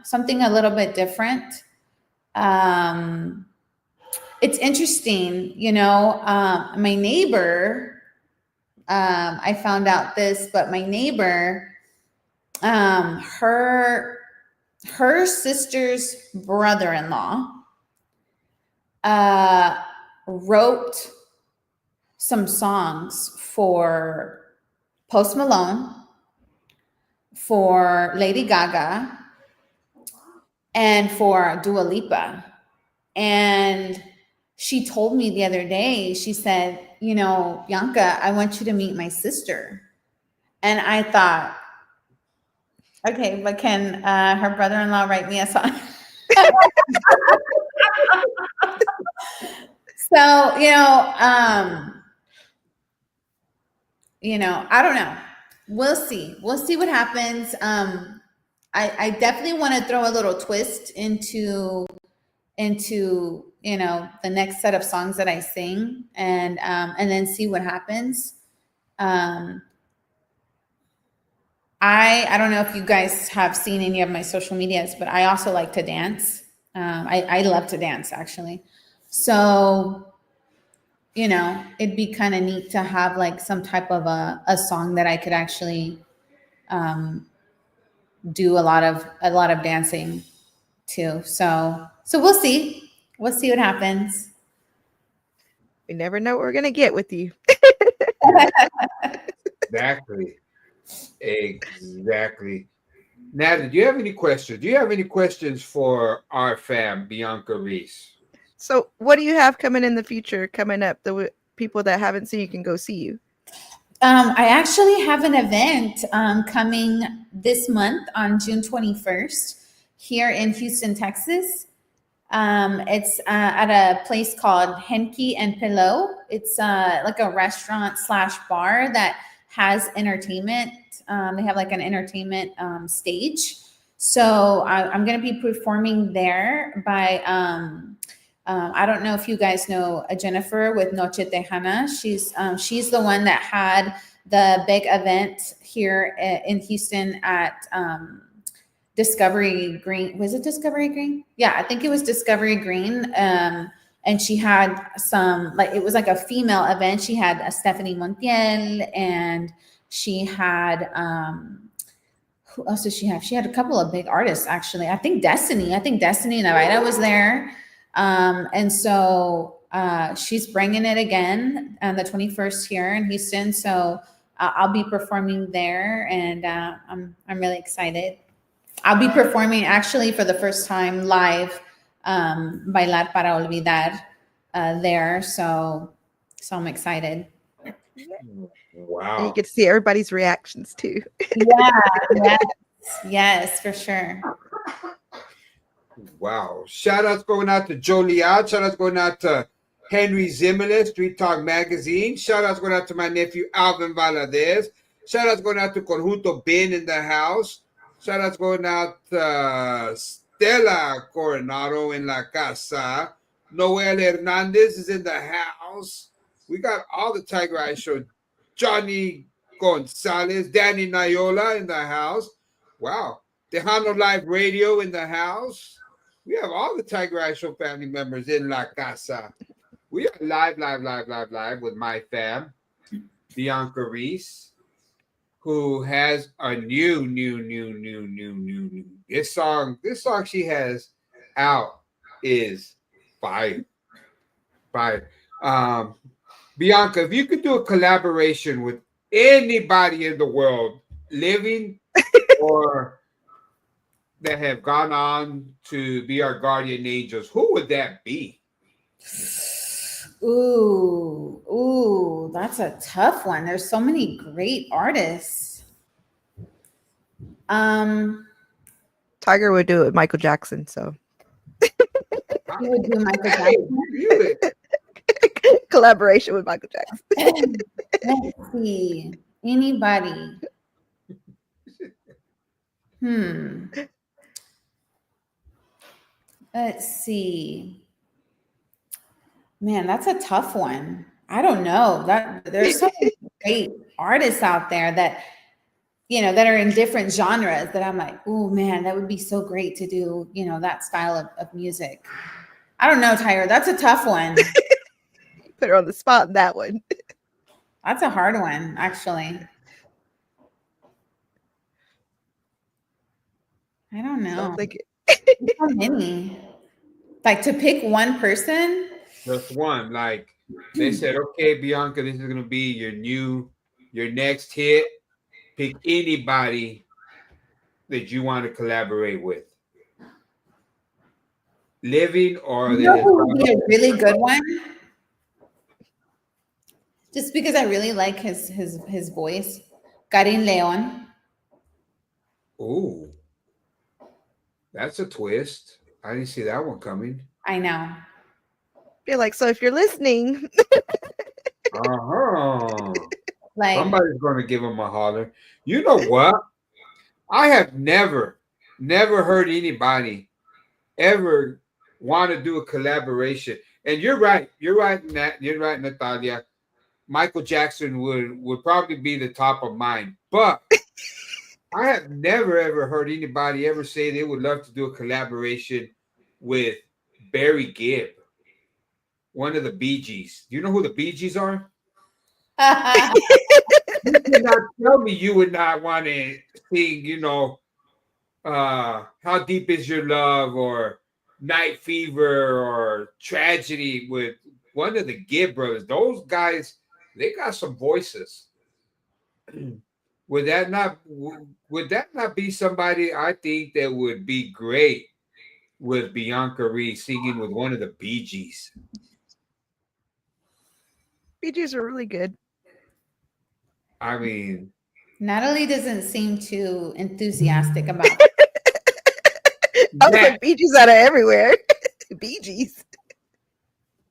something a little bit different. It's interesting, my neighbor, I found out this, but my neighbor, her sister's brother-in-law wrote some songs for Post Malone, for Lady Gaga, and for Dua Lipa. And she told me the other day, she said, Bianca, I want you to meet my sister. And I thought, okay, but can her brother-in-law write me a song? So, I don't know. We'll see. We'll see what happens. I definitely want to throw a little twist into the next set of songs that I sing, and then see what happens. I don't know if you guys have seen any of my social medias, but I also like to dance. I love to dance, actually. So, it'd be kind of neat to have like some type of a song that I could actually do a lot of dancing to. So we'll see. We'll see what happens. We never know what we're gonna get with you. Exactly. Natalie, do you have any questions? Do you have any questions for our fam, Bianca Reese? So, what do you have coming in the future? Coming up, the people that haven't seen you can go see you. I actually have an event coming this month on June 21st here in Houston, Texas. It's at a place called Henke and Pillow. It's like a restaurant / bar that has entertainment. They have like an entertainment stage. So I'm going to be performing there by, I don't know if you guys know Jennifer with Noche Tejana. She's the one that had the big event here in Houston at Discovery Green. Was it Discovery Green? Yeah, I think it was Discovery Green. And she had some, like, it was like a female event. She had Stephanie Montiel, and she had, who else did she have? She had a couple of big artists, actually. I think Destiny Navaida was there. And so she's bringing it again on the 21st here in Houston. So I'll be performing there, and I'm really excited. I'll be performing actually for the first time live, Bailar para Olvidar, there. So I'm excited. Wow. And you get to see everybody's reactions too. Yes, for sure. Wow. Shout outs going out to Joliet. Shout outs going out to Henry Zimmerle, Street Talk Magazine. Shout outs going out to my nephew Alvin Valadez. Shout outs going out to Conjunto Ben in the house. Shout outs going out to Stella Coronado in La Casa. Noel Hernandez is in the house. We got all the Tiger Eye Show. Johnny Gonzalez, Danny Nayola in the house. Wow. Tejano Live Radio in the house. We have all the Tiger Eye Show family members in La Casa. We are live with my fam, Bianca Reese, who has a new. This song she has out is fire. Bianca, if you could do a collaboration with anybody in the world, living or that have gone on to be our guardian angels, who would that be? Ooh, that's a tough one. There's so many great artists. Tiger would do it with Michael Jackson, so He would do Michael Hey, Jackson. you collaboration with Michael Jackson. Let's see. Anybody? Let's see. Man, that's a tough one. I don't know. That there's so many great artists out there that that are in different genres that I'm like, oh man, that would be so great to do, that style of music. I don't know, Tyra. That's a tough one. Put her on the spot in that one. That's a hard one, actually. I don't know. So many. Like to pick one person. just one. Like they said, okay, Bianca, this is gonna be your next hit. Pick anybody that you want to collaborate with, living or Who would be a really good one? Just because I really like his voice, Karin Leon. Ooh, that's a twist. I didn't see that one coming. I know. You're like, so if you're listening, Like somebody's gonna give him a holler. You know what? I have never heard anybody ever want to do a collaboration. And you're right, Nat, you're right, Natalia. Michael Jackson would probably be the top of mine, but I have never ever heard anybody ever say they would love to do a collaboration with Barry Gibb, one of the Bee Gees. Do you know who the Bee Gees are? You cannot tell me you would not want to sing, How Deep Is Your Love or Night Fever or Tragedy with one of the Gibb brothers. Those guys, they got some voices. Would that not be somebody I think that would be great with Bianca Reese singing with one of the Bee Gees? Bee Gees are really good. I mean, Natalie doesn't seem too enthusiastic about I was like, Bee Gees out of everywhere. Bee Gees.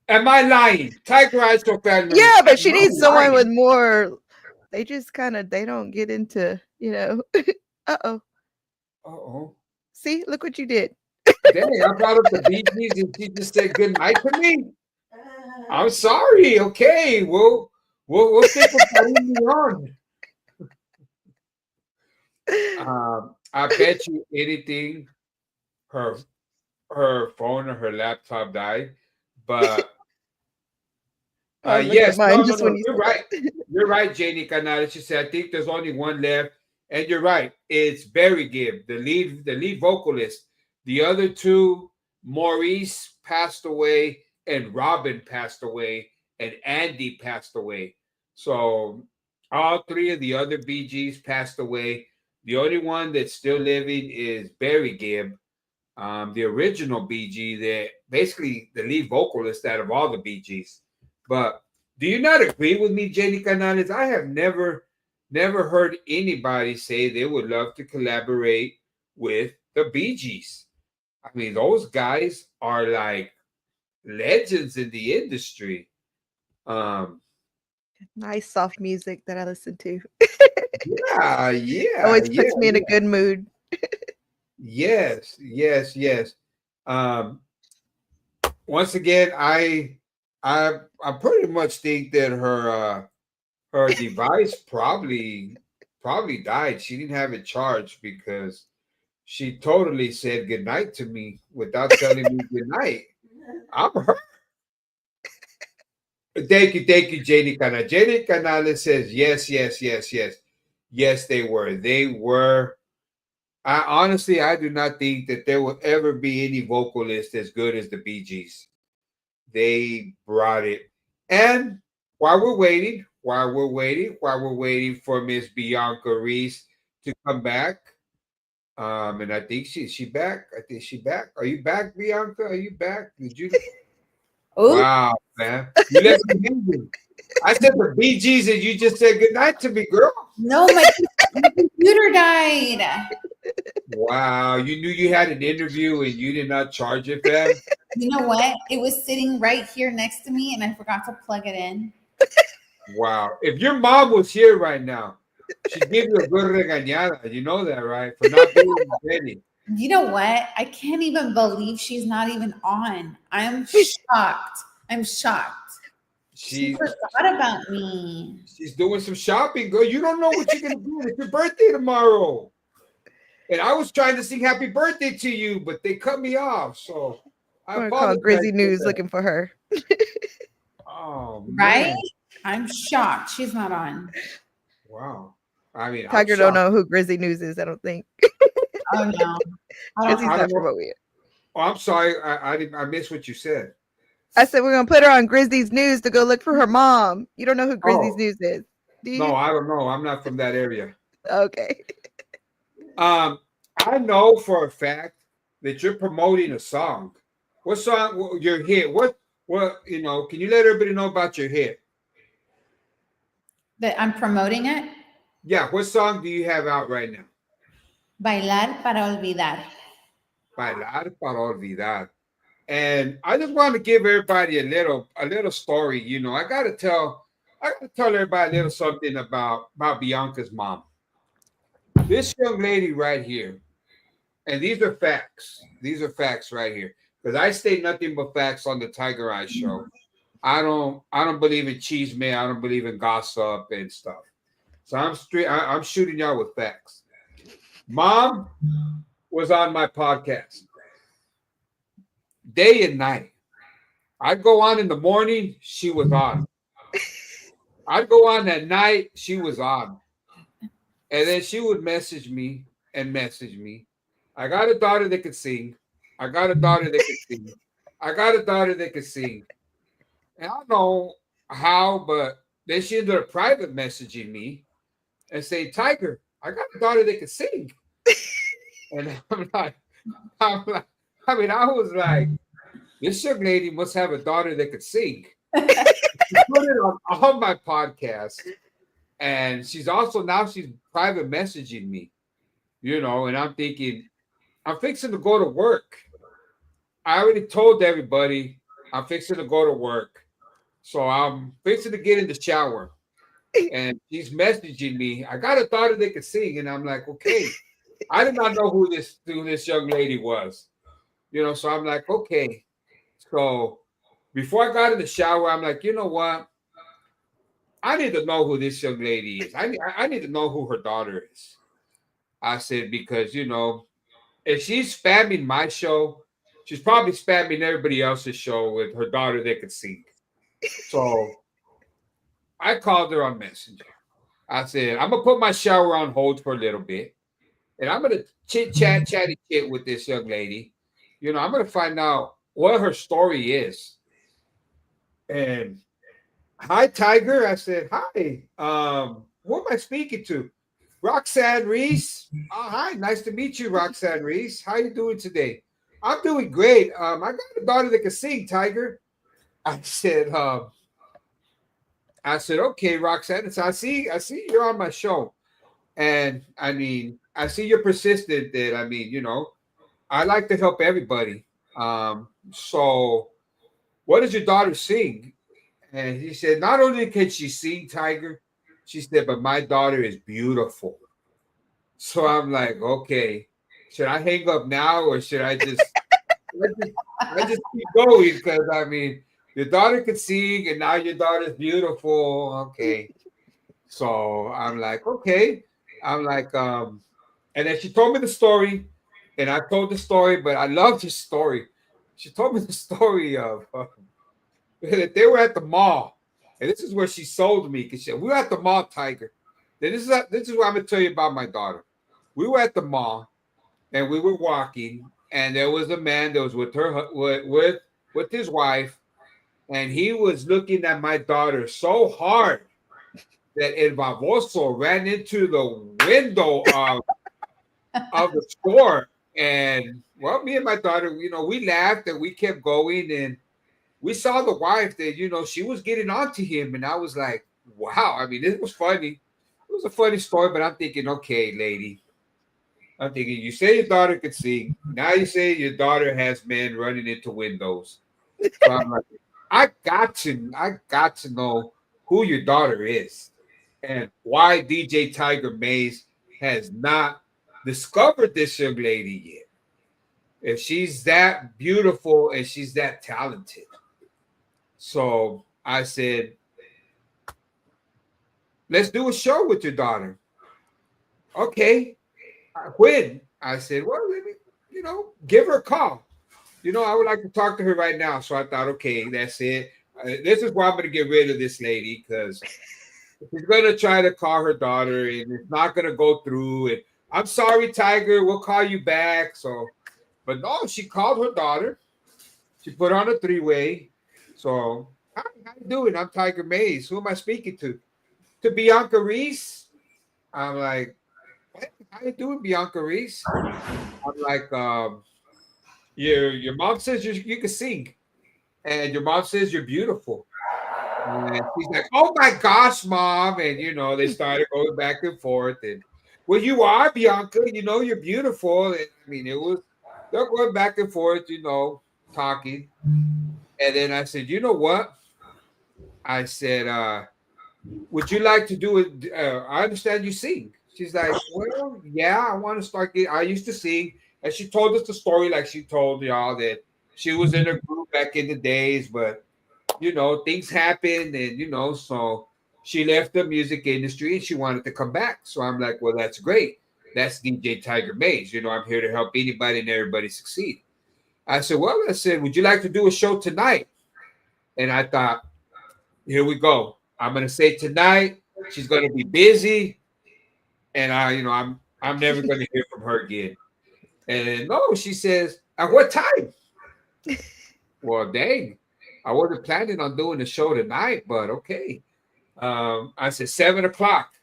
Am I lying? Tiger Eyes so bad. Yeah, but she needs someone with more. They just they don't get into, Uh-oh. See, look what you did. Dang, I brought up the Bee Gees and she just said good night to me. I'm sorry. Okay, we'll stick with Celine Dion. I bet you anything her phone or her laptop died, but yes, no, you're right. You're right, Janie Canales. She said, I think there's only one left. And you're right. It's Barry Gibb, the lead vocalist. The other two, Maurice passed away and Robin passed away and Andy passed away. So all three of the other Bee Gees passed away. The only one that's still living is Barry Gibb, the original Bee Gee, that basically the lead vocalist out of all the Bee Gees. But do you not agree with me, Jenny Canales? I have never heard anybody say they would love to collaborate with the Bee Gees. I mean, those guys are like legends in the industry. Nice soft music that I listen to. Yeah. Always puts me in a good mood. Yes. Once again, I pretty much think that her device probably died. She didn't have it charged because she totally said goodnight to me without telling me goodnight. I'm hurt. Thank you, Jenny Canales. Jenny Canales says yes. Yes, they were. They were. I do not think that there will ever be any vocalist as good as the Bee Gees. They brought it. And while we're waiting for Miss Bianca Reese to come back, and I think she back. I think she back. Are you back, Bianca? Are you back? Did you? Wow, man. You left me hanging. I said the Bee Gees and you just said goodnight to me, girl. No, my computer died. Wow, you knew you had an interview and you did not charge it, fam? You know what? It was sitting right here next to me and I forgot to plug it in. Wow. If your mom was here right now, she'd give you a good regañada. You know that, right? For not being ready. You know what? I can't even believe she's not even on. I'm shocked. I'm shocked. She She forgot about me. she's doing some shopping, girl. You don't know what you're gonna do. It's your birthday tomorrow. And I was trying to sing happy birthday to you, but they cut me off. So I I'm gonna call apologize. Grizzy for News that. looking for her. Oh Right? man. I'm shocked. She's not on. Wow. I mean, I'm Tiger don't shocked. know who Grizzy News is, I don't think. Oh no. Because he's I not don't know. promoting it. Oh, I'm sorry. I missed what you said. I said we're gonna put her on Grizzy's News to go look for her mom. You don't know who Grizzy's Oh, News is, do you? no, I don't know. I'm not from that area. Okay. I know for a fact that you're promoting a song. What song? Your hit? What? You know? Can you let everybody know about your hit? That I'm promoting it. Yeah. What song do you have out right now? Bailar para olvidar. Bailar para olvidar. And I just want to give everybody a little story. You know, I gotta tell everybody a little something about Bianca's mom. This young lady right here, and these are facts. These are facts right here. Because I state nothing but facts on the Tiger Eye show. I don't believe in cheese man. I don't believe in gossip and stuff. So I'm shooting y'all with facts. Mom was on my podcast day and night. I'd go on in the morning, she was on. I'd go on at night, she was on. And then she would message me and message me. I got a daughter that could sing. I got a daughter that could sing. I got a daughter that could sing. And I don't know how, but then she ended up private messaging me and saying, Tiger, I got a daughter that could sing. And I'm like, I mean, I was like, this young lady must have a daughter that could sing. She put it on my podcast. And she's private messaging me, you know, and I'm thinking, I'm fixing to go to work. I already told everybody I'm fixing to go to work. So I'm fixing to get in the shower. And she's messaging me. I got a daughter that could sing. And I'm like, okay. I did not know who this young lady was. You know, so I'm like, okay. So before I got in the shower, I'm like, you know what? I need to know who this young lady is. I need to know who her daughter is. I said, because, you know, if she's spamming my show, she's probably spamming everybody else's show with her daughter that could sing. So I called her on Messenger. I said, I'm going to put my shower on hold for a little bit. And I'm going to chatty chit with this young lady. You know, I'm going to find out what her story is. And hi, Tiger. I said, hi. Who am I speaking to? Roxanne Reese. Oh, hi, nice to meet you, Roxanne Reese. How you doing today? I'm doing great. I got a daughter that can sing, Tiger. I said, okay, Roxanne. So I see you're on my show. And I mean, I see you're persistent that I mean, you know, I like to help everybody. So what does your daughter sing? And he said, not only can she sing, Tiger, she said, but my daughter is beautiful. So I'm like, okay, should I hang up now or should I just keep going? Because I mean, your daughter could sing and now your daughter's beautiful. Okay. So I'm like, okay. I'm like, and then she told me the story, and I told the story, but I loved the story. She told me the story of that they were at the mall, and this is where she sold me because we were at the mall, Tiger. Then this is what I'm gonna tell you about my daughter. We were at the mall, and we were walking, and there was a man that was with with his wife, and he was looking at my daughter so hard that El Baboso ran into the window of the store. And well, me and my daughter, you know, we laughed and we kept going, and we saw the wife that, you know, she was getting on to him. And I was like, wow, I mean, it was funny. It was a funny story, but I'm thinking, okay, lady, I'm thinking, you say your daughter could sing. Now you say your daughter has men running into windows. So I'm like, I got to know who your daughter is and why DJ Tiger Maes has not discovered this young lady yet. If she's that beautiful and she's that talented. So I said, let's do a show with your daughter. Okay. When? I said, well, let me, give her a call. I would like to talk to her right now. So I thought, okay, that's it. This is why I'm going to get rid of this lady because she's going to try to call her daughter and it's not going to go through. And I'm sorry, Tiger. We'll call you back. So, but no, she called her daughter. She put on a three-way. So, hi, how you doing? I'm Tiger Maes. Who am I speaking to? To Bianca Reese. I'm like, hey, how you doing, Bianca Reese? I'm like, your mom says you can sing, and your mom says you're beautiful. And she's like, oh my gosh, mom. And they started going back and forth. And well, you are Bianca, you're beautiful. And I mean, they're going back and forth, talking. And then I said, you know what? I said, would you like to do it? I understand you sing. She's like, well, yeah, I want to start getting, I used to sing. And she told us the story like she told y'all that she was in a group back in the days, but things happened and so she left the music industry and she wanted to come back. So I'm like, well, that's great. That's DJ Tiger Maes. I'm here to help anybody and everybody succeed. I said, well, I said, would you like to do a show tonight? And I thought, here we go. I'm gonna say tonight she's gonna be busy, and I'm never gonna hear from her again. And then, no, she says, at what time? Well, dang, I wasn't planning on doing the show tonight, but okay. I said 7 o'clock.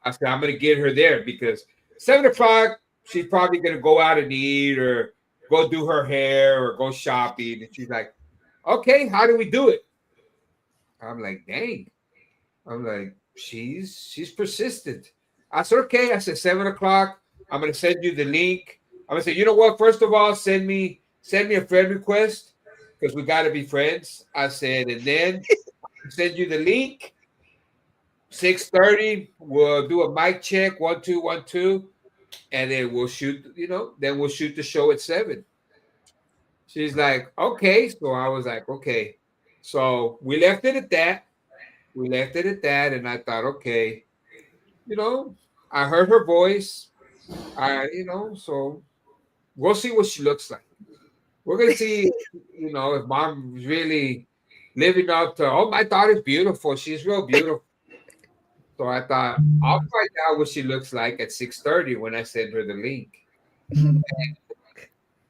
I said I'm gonna get her there because 7 o'clock she's probably gonna go out and eat or go do her hair or go shopping. And she's like, okay, how do we do it? I'm like, dang. I'm like, she's persistent. I said, okay. I said 7 o'clock. I'm gonna send you the link. I'm gonna say, you know what? First of all, send me a friend request because we gotta be friends. I said, and then send you the link. 6:30, we'll do a mic check, 1 2 1 2, and then we'll shoot. Then we'll shoot the show at 7. She's like, okay. So I was like, okay. So we left it at that. And I thought, okay, I heard her voice. So we'll see what she looks like. We're gonna see, if mom's really living up to, oh, my daughter's beautiful. She's real beautiful. So I thought I'll find out what she looks like at 6:30 when I send her the link. And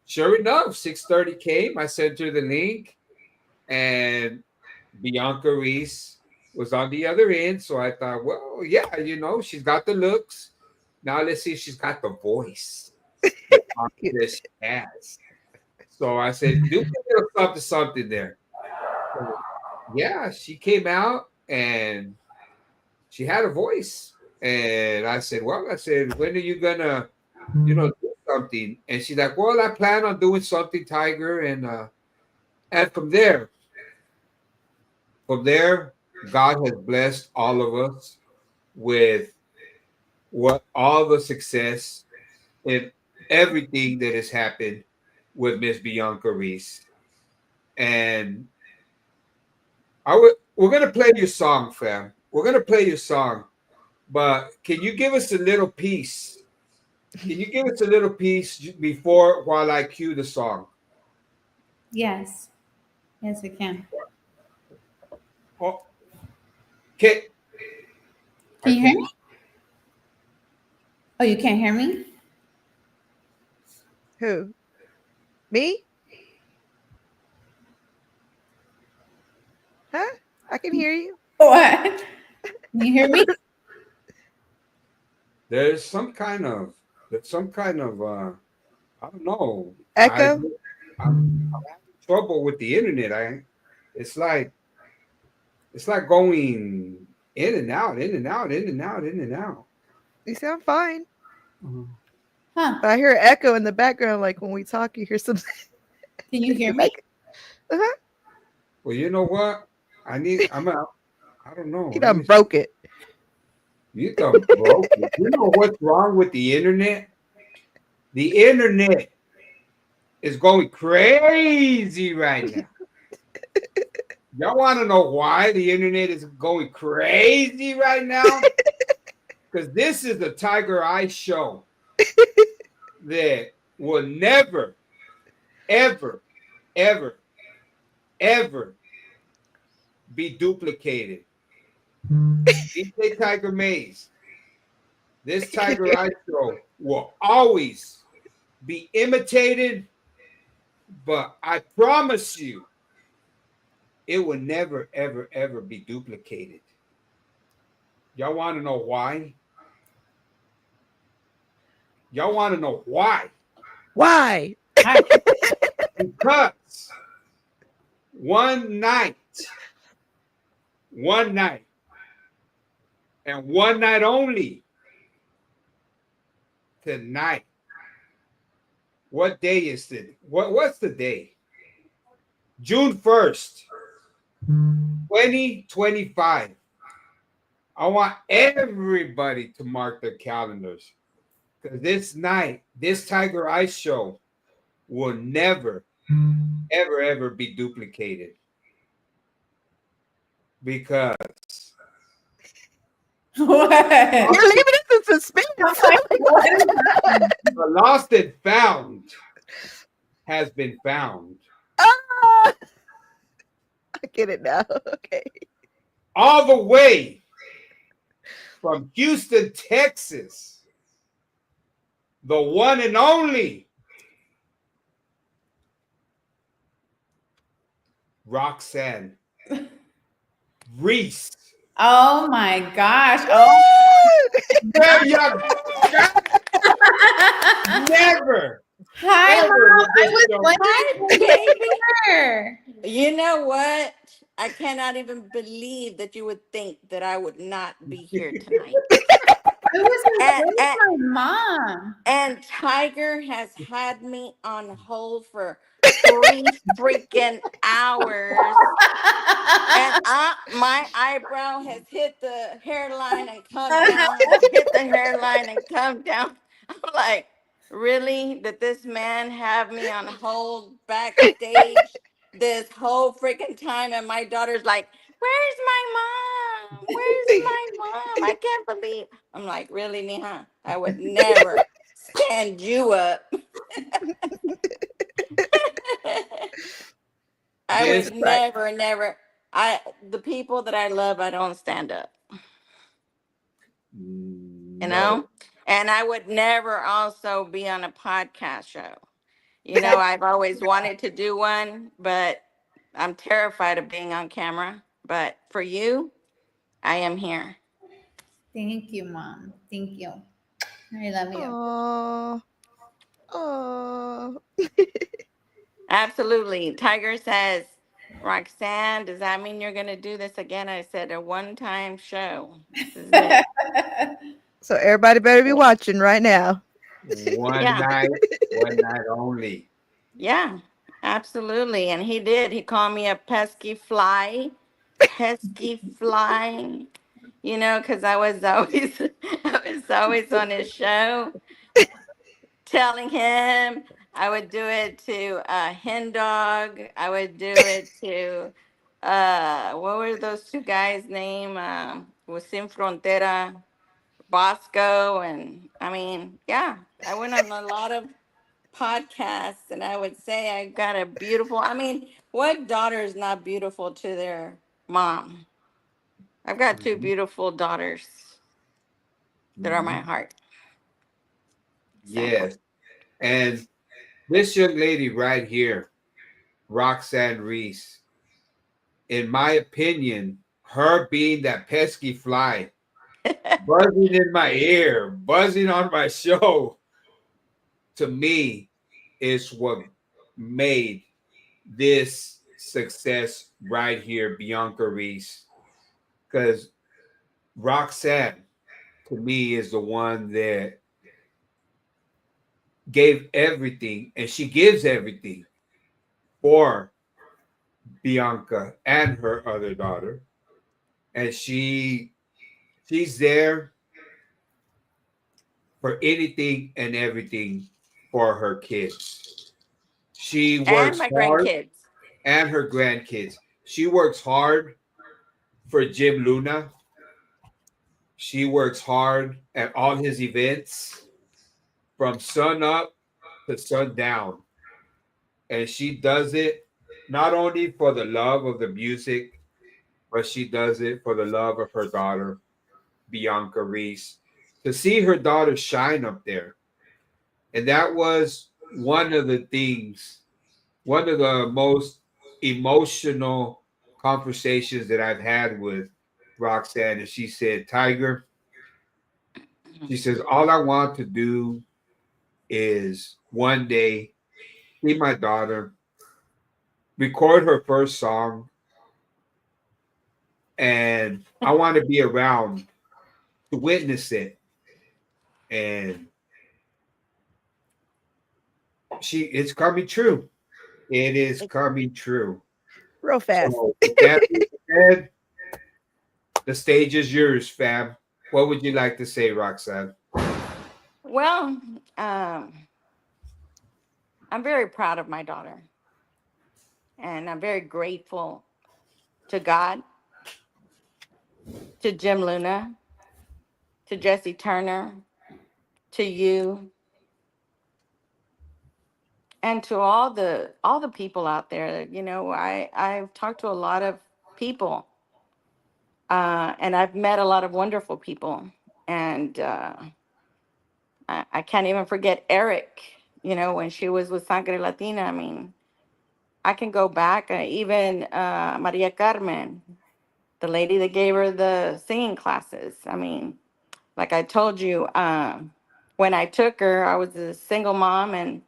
sure enough, 6:30 came. I sent her the link, and Bianca Reese was on the other end. So I thought, well, yeah, she's got the looks. Now let's see if she's got the voice that she has. So I said, do a little something there. So, yeah, she came out and she had a voice. And I said, well, when are you gonna, do something? And she's like, well, I plan on doing something, Tiger. And from there, God has blessed all of us with all the success and everything that has happened with Miss Bianca Reese. And we're gonna play your song, fam. We're gonna play your song, but can you give us a little piece? Can you give us a little piece before while I cue the song? Yes. Yes, I can. Oh, okay. Can you hear me? Oh, you can't hear me? Who? Me? Huh? I can hear you. What? Can you hear me? There's some kind of I don't know. Echo? I'm having trouble with the internet. It's like going in and out, in and out, in and out, in and out. You sound fine. Huh? I hear echo in the background, like when we talk, you hear something. Can you hear me? Uh-huh. Well, you know what? I'm out. I don't know. You Let done me. broke it. You done broke it. You know what's wrong with the internet? The internet is going crazy right now. Y'all want to know why the internet is going crazy right now? Because this is the Tiger Eye show that will never, ever, ever, ever be duplicated. DJ Tiger Maes, this Tiger Eye show will always be imitated, but I promise you, it will never, ever, ever be duplicated. Y'all want to know why? Y'all want to know why? Why? Hi. Because one night, and one night only, tonight. What day is it? What's the day? June 1st, 2025. I want everybody to mark their calendars. Because this night, this Tiger Ice show will never, ever, ever be duplicated. Because What? You're leaving us in suspense. the lost and found has been found. Ah, I get it now. Okay. All the way from Houston, Texas, the one and only Roxanne Reese. Oh my gosh. Oh. There you go. Never, Hi, ever Mom. will I this was show. wondering Hi, if baby. you were here. You know what? I cannot even believe that you would think that I would not be here tonight. I was And, afraid and, of my mom. and Tiger has had me on hold for 3 freaking hours. And my eyebrow has hit the hairline and come down and hit the hairline and come down. I'm like, really? Did this man have me on hold backstage this whole freaking time? And my daughter's like, where's my mom? Where's my mom? I can't believe. I'm like, really, Neha? I would never stand you up. I This would never, never. The people that I love, I don't stand up, you no. know? And I would never also be on a podcast show. You know, I've always wanted to do one, but I'm terrified of being on camera. But for you, I am here. Thank you, Mom. Thank you. I love you. Oh. Oh. Absolutely. Tiger says, Roxanne, does that mean you're going to do this again? I said, a one-time show. This is it. So everybody better be watching right now. One Yeah. night only. Yeah, absolutely. And he did. He called me a pesky fly, you know, because I was always, I was always on his show telling him I would do it to Hen Dog. I would do it to, what were those two guys' name? Was Sin Frontera, Bosco. And I mean, yeah, I went on a lot of podcasts and I would say I got a beautiful, I mean, what daughter is not beautiful to their mom? I've got two Mhm. beautiful daughters that are my Mhm. heart. So Yes. And this young lady right here, Roxanne Reese, in my opinion, her being that pesky fly, buzzing in my ear, buzzing on my show, to me, is what made this success right here, Bianca Reese. Because Roxanne, to me, is the one that gave everything, and she gives everything for Bianca and her other daughter. And she's there for anything and everything for her kids. She And works my hard, grandkids. and her grandkids. She works hard for Jim Luna. She works hard at all his events from sun up to sundown. And she does it not only for the love of the music, but she does it for the love of her daughter, Bianca Reese. To see her daughter shine up there. And that was one of the things, one of the most emotional conversations that I've had with Roxanne. And she said, Tiger, she says, all I want to do is one day see my daughter record her first song, and I want to be around to witness it. And it's coming true. It is coming true. Real fast. So with that being said, the stage is yours, fam. What would you like to say, Roxanne? Well, I'm very proud of my daughter, and I'm very grateful to God, to Jim Luna, to Jesse Turner, to you, and to all the people out there. You know, I've talked to a lot of people, and I've met a lot of wonderful people, and I can't even forget Eric. You know, when she was with Sangre Latina. I mean, I can go back. Even Maria Carmen, the lady that gave her the singing classes. I mean, like I told you, when I took her, I was a single mom, and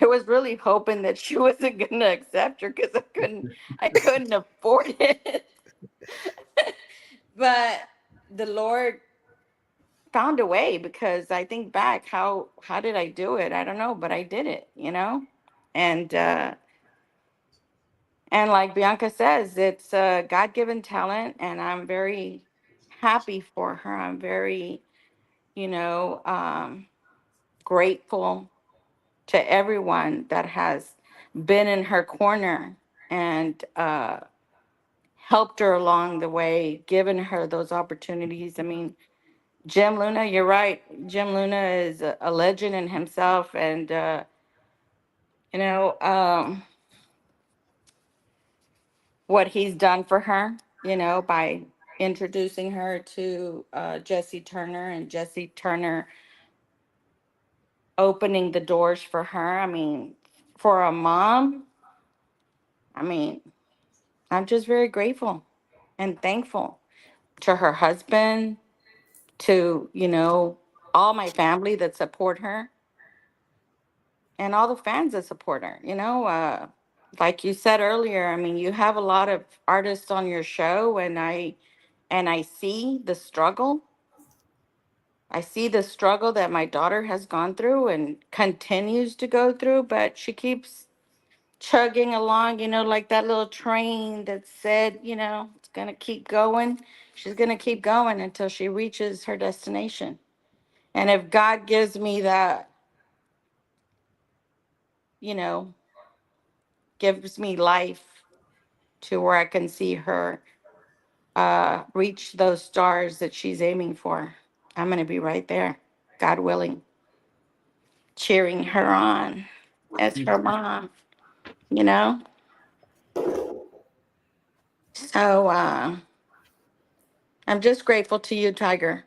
I was really hoping that she wasn't going to accept her because I couldn't afford it. But the Lord found a way, because I think back, how did I do it? I don't know, but I did it, you know? And like Bianca says, it's a God-given talent, and I'm very happy for her. I'm very, you know, grateful to everyone that has been in her corner and helped her along the way, given her those opportunities. I mean, Jim Luna, you're right. Jim Luna is a legend in himself, and you know, what he's done for her, you know, by introducing her to Jesse Turner, and Jesse Turner opening the doors for her. I mean, for a mom, I mean, I'm just very grateful and thankful to her husband, to, you know, all my family that support her, and all the fans that support her. You know, like you said earlier, I mean, you have a lot of artists on your show, and I see the struggle. I see the struggle that my daughter has gone through and continues to go through, but she keeps chugging along, you know, like that little train that said, you know, it's going to keep going. She's going to keep going until she reaches her destination. And if God gives me that, you know, gives me life to where I can see her reach those stars that she's aiming for, I'm going to be right there, God willing, cheering her on as her mom, you know? So I'm just grateful to you, Tiger,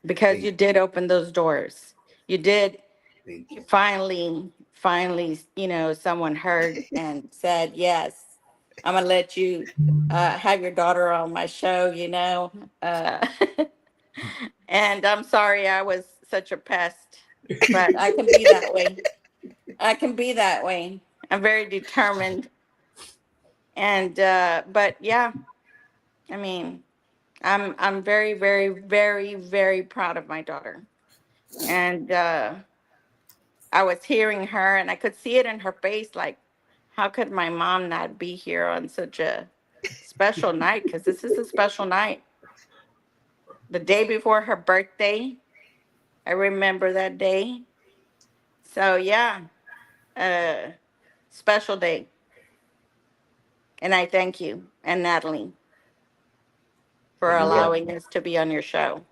because Thank, you did open those doors. You did thank you. finally, you know, someone heard and said, yes, I'm going to let you have your daughter on my show, you know? Uh, and I'm sorry I was such a pest, but I can be that way. I can be that way. I'm very determined. And, but yeah, I mean, I'm very, very, very, very proud of my daughter. And I was hearing her and I could see it in her face, like, how could my mom not be here on such a special night? Because this is a special night. The day before her birthday, I remember that day. So yeah, uh, special day. And I thank you and Natalie for You're allowing welcome. us to be on your show.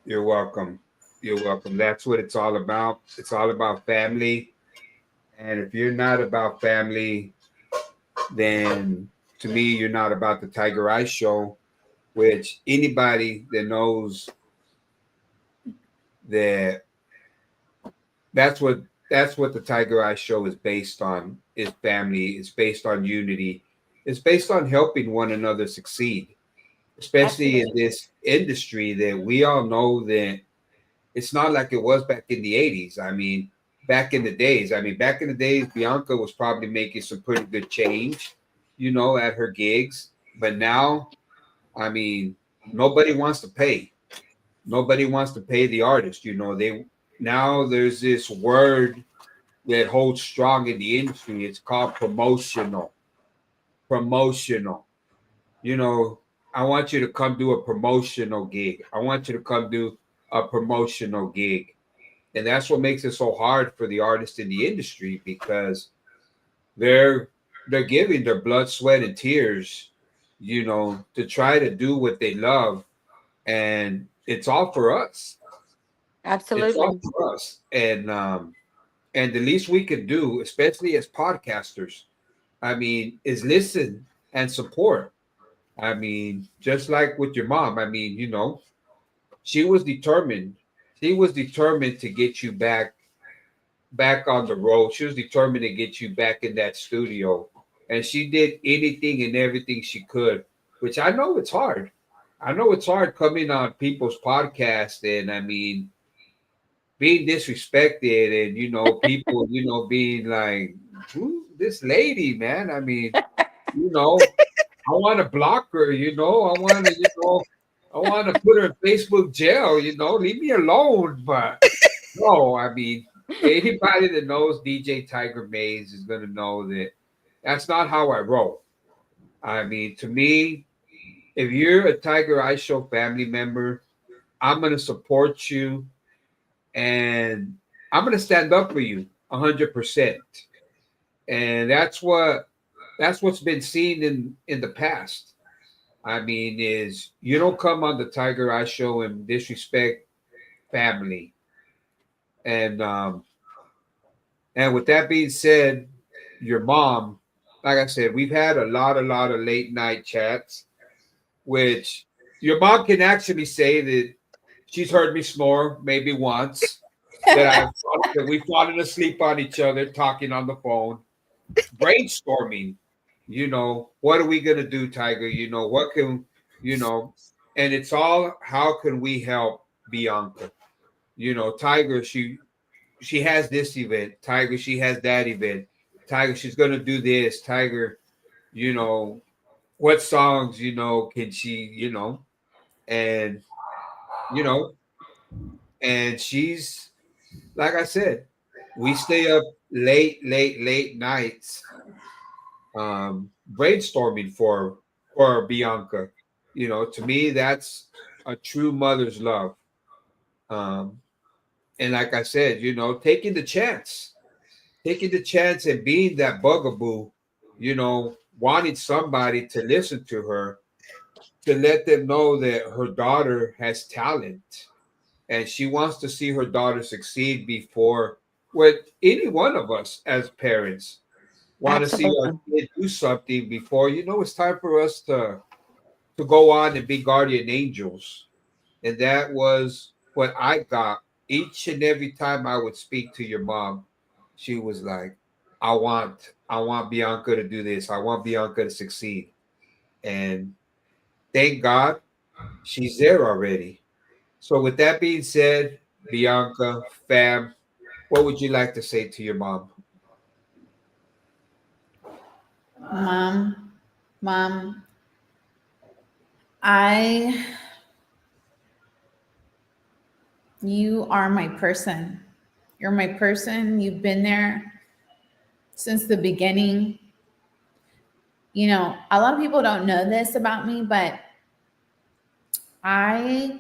You're welcome. You're welcome. That's what it's all about. It's all about family. And if you're not about family, then to me, you're not about the Tiger Eye Show, which anybody that knows that that's what that's what the Tiger Eye Show is based on, is family. It's based on unity. It's based on helping one another succeed, especially in Absolutely. this industry that we all know that it's not like it was back in the 80s. I mean, back in the days, Bianca was probably making some pretty good change, at her gigs. But now, I mean, nobody wants to pay. Nobody wants to pay the artist. They now there's this word that holds strong in the industry. It's called promotional. Promotional. You know, I want you to come do a promotional gig. I want you to come do a promotional gig. And that's what makes it so hard for the artists in the industry, because they're they're giving their blood, sweat, and tears, to try to do what they love. And it's all for us. It's all Absolutely. for us. And the least we could do, especially as podcasters, I mean, is listen and support. I mean, just like with your mom, I mean, she was determined. She was determined to get you back on the road. She was determined to get you back in that studio. And she did anything and everything she could, which I know it's hard. I know it's hard coming on people's podcasts and, I mean, being disrespected, and people being like, who this lady, man? I mean, you know I want to block her, I want to put her in Facebook jail, leave me alone. But no, I mean, anybody that knows DJ Tiger Maes is going to know that that's not how I roll. I mean, to me, if you're a Tiger Eye Show family member, I'm going to support you, and I'm going to stand up for you 100%. And that's what's been seen in the past. I mean, is you don't come on the Tiger Eye Show and disrespect family. And with that being said, your mom, like I said, we've had a lot of late night chats, which your mom can actually say that she's heard me snore maybe once, that we've fallen asleep on each other talking on the phone, brainstorming. What are we gonna do, Tiger? What can you know? And it's all, how can we help Bianca? Tiger, she has this event. Tiger, she has that event. Tiger, she's gonna do this. Tiger, you know, what songs, can she, and you know, and she's, like I said, we stay up late nights, brainstorming for Bianca. To me, that's a true mother's love. Um, and like I said, taking the chance and being that bugaboo, wanting somebody to listen to her, to let them know that her daughter has talent and she wants to see her daughter succeed before what any one of us as parents want to see our Absolutely. kid do something before, it's time for us to go on and be guardian angels. And that was what I got each and every time I would speak to your mom. She was like, I want Bianca to do this. I want Bianca to succeed. And thank God she's there already. So with that being said, Bianca, fam, what would you like to say to your mom? Mom, mom, I, you are my person. You're my person. You've been there since the beginning. You know, a lot of people don't know this about me, but I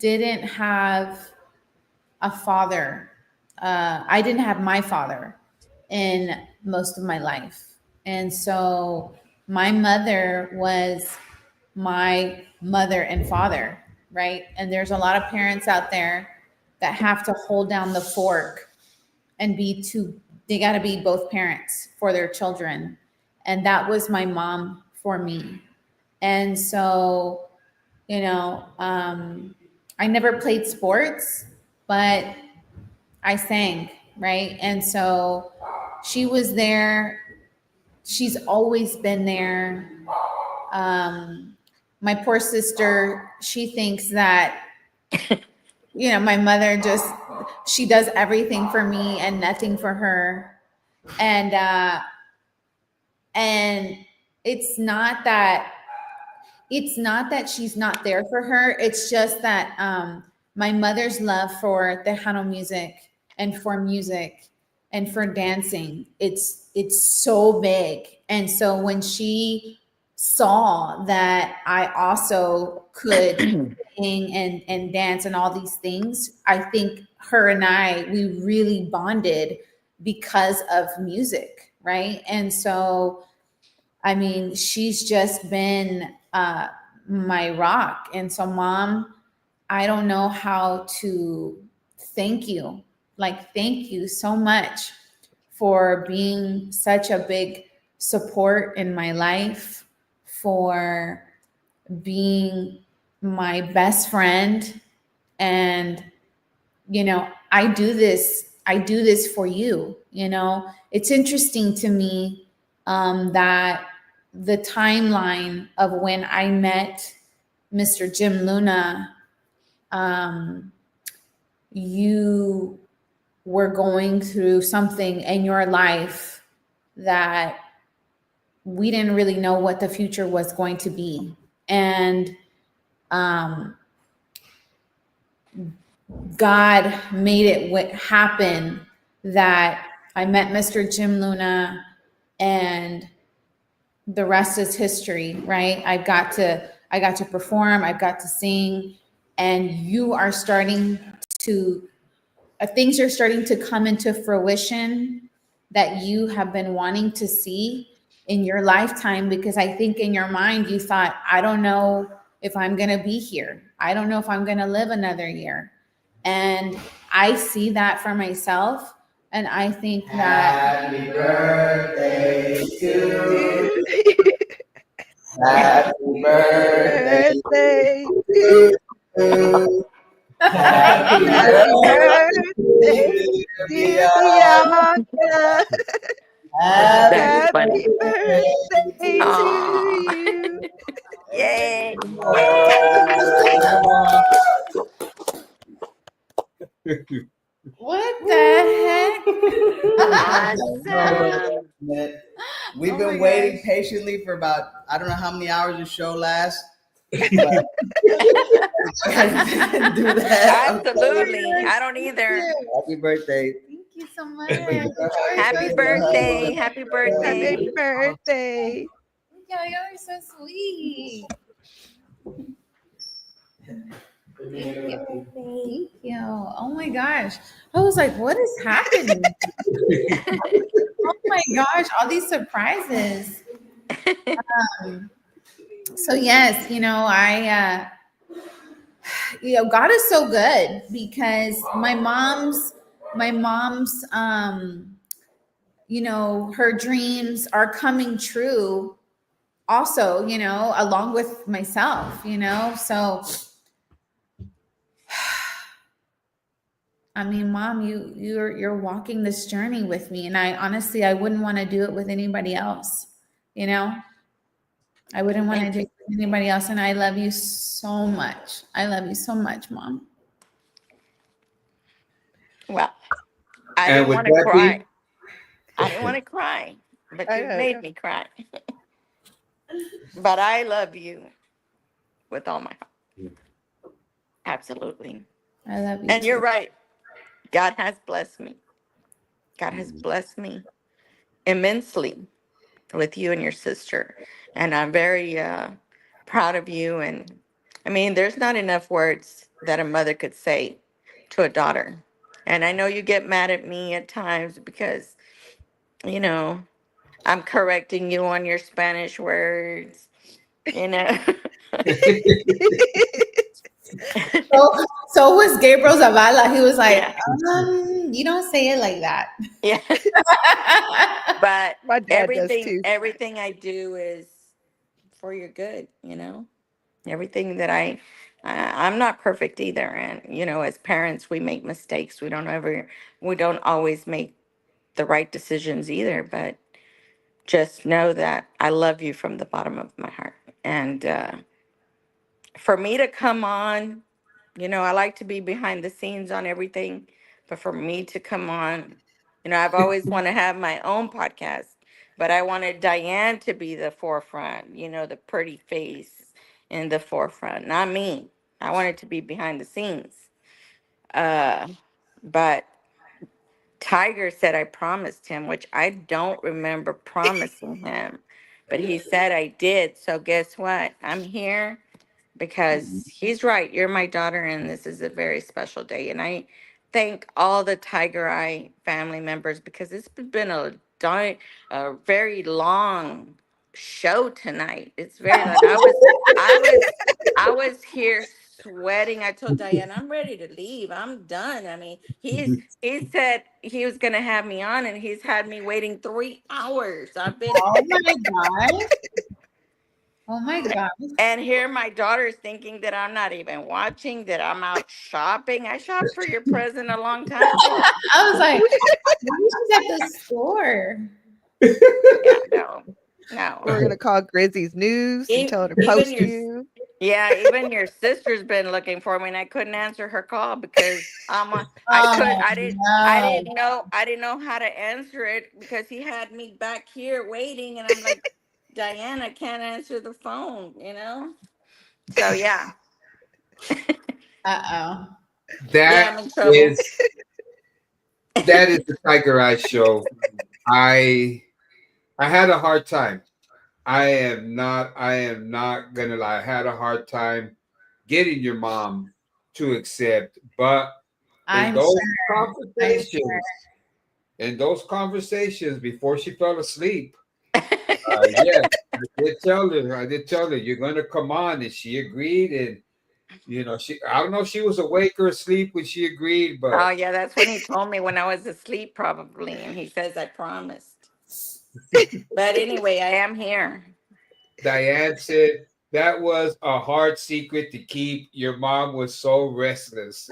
didn't have a father. I didn't have my father in most of my life. And so my mother was my mother and father, right? And there's a lot of parents out there that have to hold down the fork and they got to be both parents for their children. And that was my mom for me. And so, you know, I never played sports, but I sang, right? And so she was there. She's always been there. My poor sister, she thinks that, you know, my mother she does everything for me and nothing for her. And it's not that she's not there for her. It's just that my mother's love for Tejano music and for music and for dancing, it's so big. And so when she saw that I also could sing and dance and all these things, I think her and we really bonded because of music, right? And so I mean, she's just been my rock. And so, Mom, I don't know how to thank you. Like, thank you so much for being such a big support in my life, for being my best friend. And, you know, I do this for you. You know, it's interesting to me that the timeline of when I met Mr. Jim Luna, you were going through something in your life that we didn't really know what the future was going to be. And God made it happen that I met Mr. Jim Luna, and the rest is history, right? I got to perform, I got to sing, and you are starting to things are starting to come into fruition that you have been wanting to see in your lifetime, because I think in your mind you thought, I don't know if I'm going to be here. I don't know if I'm going to live another year. And I see that for myself. And I think that Happy birthday to you. Happy birthday Birthday to you. Happy Happy birthday, birthday, dear Bianca. Bianca. Happy That's funny. Happy birthday birthday to Aw. you. Yay. what the heck? Awesome. We've Oh been my waiting gosh. patiently for about, I don't know how many hours the show lasts. But do that. Absolutely. I don't either. Happy birthday. Thank you so much. Happy birthday. Happy Happy birthday. birthday. Yeah, you're so sweet. Thank you. Oh my gosh. I was like, what is happening? Oh my gosh, all these surprises. So yes, you know, God is so good, because my mom's you know, her dreams are coming true also, you know, along with myself, you know. So I mean, Mom, you're walking this journey with me, and I honestly I wouldn't want to do it with anybody else, you know. I wouldn't want to do it with anybody else, and I love you so much. I love you so much, Mom. Well, I And didn't with want to that cry. being, I didn't want to cry, but I you know. made me cry. But I love you with all my heart. Absolutely. I love you And you're too. right. God has blessed me. God has blessed me immensely with you and your sister. And I'm very proud of you. And I mean, there's not enough words that a mother could say to a daughter. And I know you get mad at me at times because, you know, I'm correcting you on your Spanish words, you know. So, so was Gabriel Zavala. He was like, Yeah. you don't say it like that. Yeah. But My dad does everything, too. everything I do is for your good, you know. Everything that I'm not perfect either, and as parents, we make mistakes. We don't always make the right decisions either. But just know that I love you from the bottom of my heart, and for me to come on, I like to be behind the scenes on everything, but for me to come on, I've always want to have my own podcast, but I wanted Diane to be the forefront, the pretty face in the forefront, not me. I wanted to be behind the scenes. Uh, but Tiger said I promised him, which I don't remember promising him, but he said I did. So guess what? I'm here because he's right. You're my daughter, and this is a very special day. And I thank all the Tiger Eye family members because it's been a very long show tonight. It's very long. I was here sweating. I told Diane, I'm ready to leave. I'm done. I mean, he said he was gonna have me on, and he's had me waiting 3 hours. I've been Oh my God. Oh my God. And here my daughter's thinking that I'm not even watching, that I'm out shopping. I shopped for your present a long time ago. I was like, she's at the store. Yeah, no, We're no. gonna call Grizzy's News and tell her to Even post your you. even your sister's been looking for me, and I couldn't answer her call because Oh no. I didn't know how to answer it because he had me back here waiting, and I'm like, Diane, I can't answer the phone. So yeah, Uh-oh. yeah, That I'm in trouble. is that is the Tiger Eye show. I had a hard time. I am not gonna lie. I had a hard time getting your mom to accept, but in I'm those sure. I'm sure. conversations, before she fell asleep, yes, I did tell her you're gonna come on, and she agreed. And I don't know if she was awake or asleep when she agreed, Oh but yeah, that's when he told me when I was asleep probably, and he says I promised. But anyway, I am here. Diane said that was a hard secret to keep. Your mom was so restless.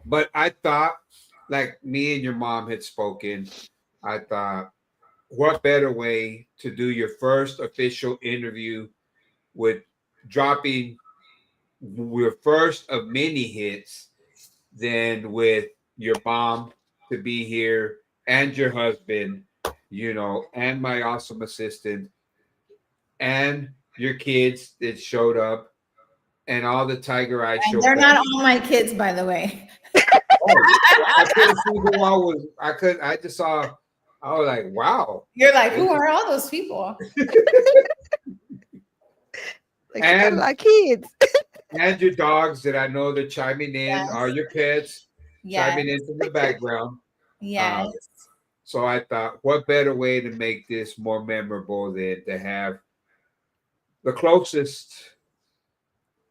But I thought, like me and your mom had spoken, I thought, what better way to do your first official interview with dropping your first of many hits than with your mom to be here and your husband, and my awesome assistant and your kids that showed up and all the Tiger Eye And show. they're not all my kids, by the way. Oh, I couldn't see who I was. I just saw. I was like, wow. You're like, who are all those people? Like, she got a And lot of kids. and your dogs that I know they're chiming in Yes. are your pets Yes. chiming in from the background. Yes. So I thought, what better way to make this more memorable than to have the closest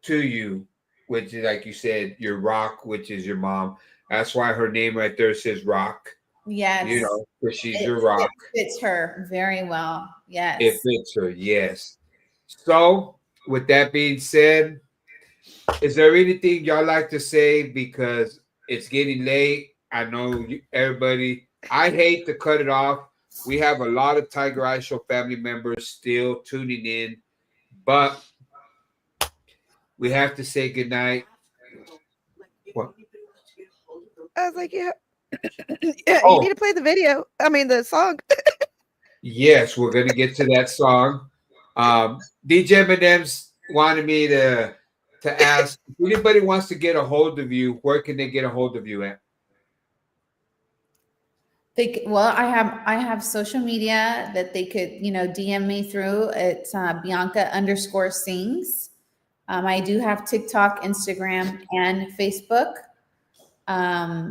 to you, which is, like you said, your rock, which is your mom. That's why her name right there says Rock. Yes. Because she's your rock. It fits her very well. Yes. It fits her, yes. So, with that being said, is there anything y'all like to say? Because it's getting late. I know everybody. I hate to cut it off. We have a lot of Tiger Eye Show family members still tuning in, but we have to say goodnight. What? I was like, yeah. Yeah, you Oh, need to play the video. I mean, the song. yes, we're gonna get to that song. DJ Eminem's wanted me to to ask if anybody wants to get a hold of you, where can they get a hold of you at? Well, I have social media that they could, DM me through. It's Bianca_sings. I do have TikTok, Instagram, and Facebook.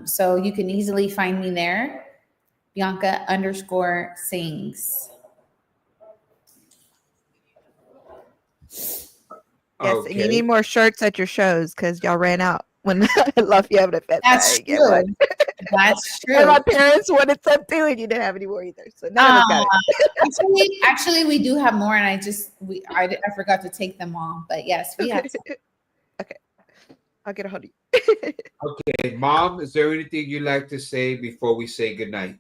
So you can easily find me there. Bianca_sings. Yes, and you Okay. need more shirts at your shows because y'all ran out when Lafayette Fest. I That's didn't get one. true. That's And true. my parents wanted some too, and you didn't have any more either. So none of us got it. Actually, we do have more, and I forgot to take them all. But yes, we have. Some. Okay. I'll get a hold of you. Okay, Mom, is there anything you'd like to say before we say goodnight?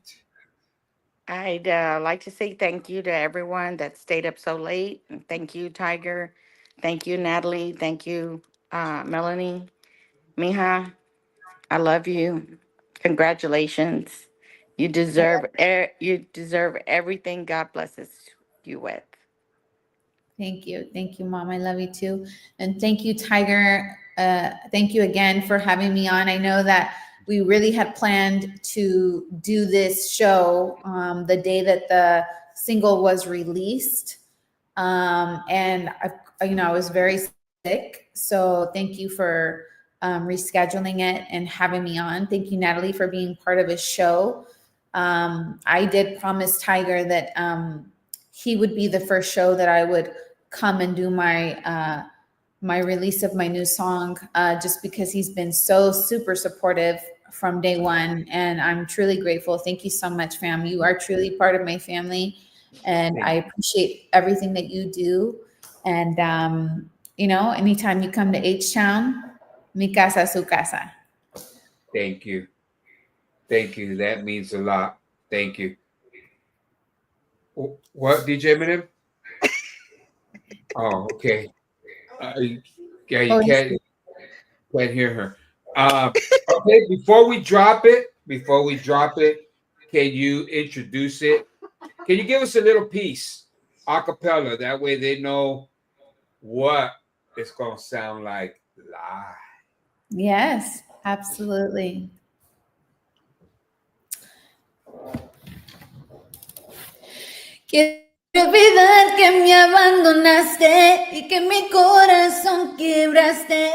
I'd like to say thank you to everyone that stayed up so late. And thank you, Tiger. Thank you, Natalie. Thank you, Melanie. Mija, I love you. Congratulations. You deserve everything God blesses you with. Thank you, Mom. I love you too, and thank you, Tiger. Thank you again for having me on. I know that we really had planned to do this show the day that the single was released, and I was very sick. So thank you for rescheduling it and having me on. Thank you, Natalie, for being part of his show. I did promise Tiger that he would be the first show that I would come and do my release of my new song, just because he's been so super supportive from day one, and I'm truly grateful. Thank you so much, fam. You are truly part of my family, and I appreciate everything that you do. And anytime you come to H Town, mi casa su casa. Thank you. Thank you. That means a lot. Thank you. What, DJ Eminem? Oh, okay. Yeah, you Oh, can't hear her. Okay, before we drop it, can you introduce it? Can you give us a little piece, a cappella? That way they know what it's gonna sound like live. yes, absolutely. Quiero olvidar que me abandonaste y que mi corazón quebraste.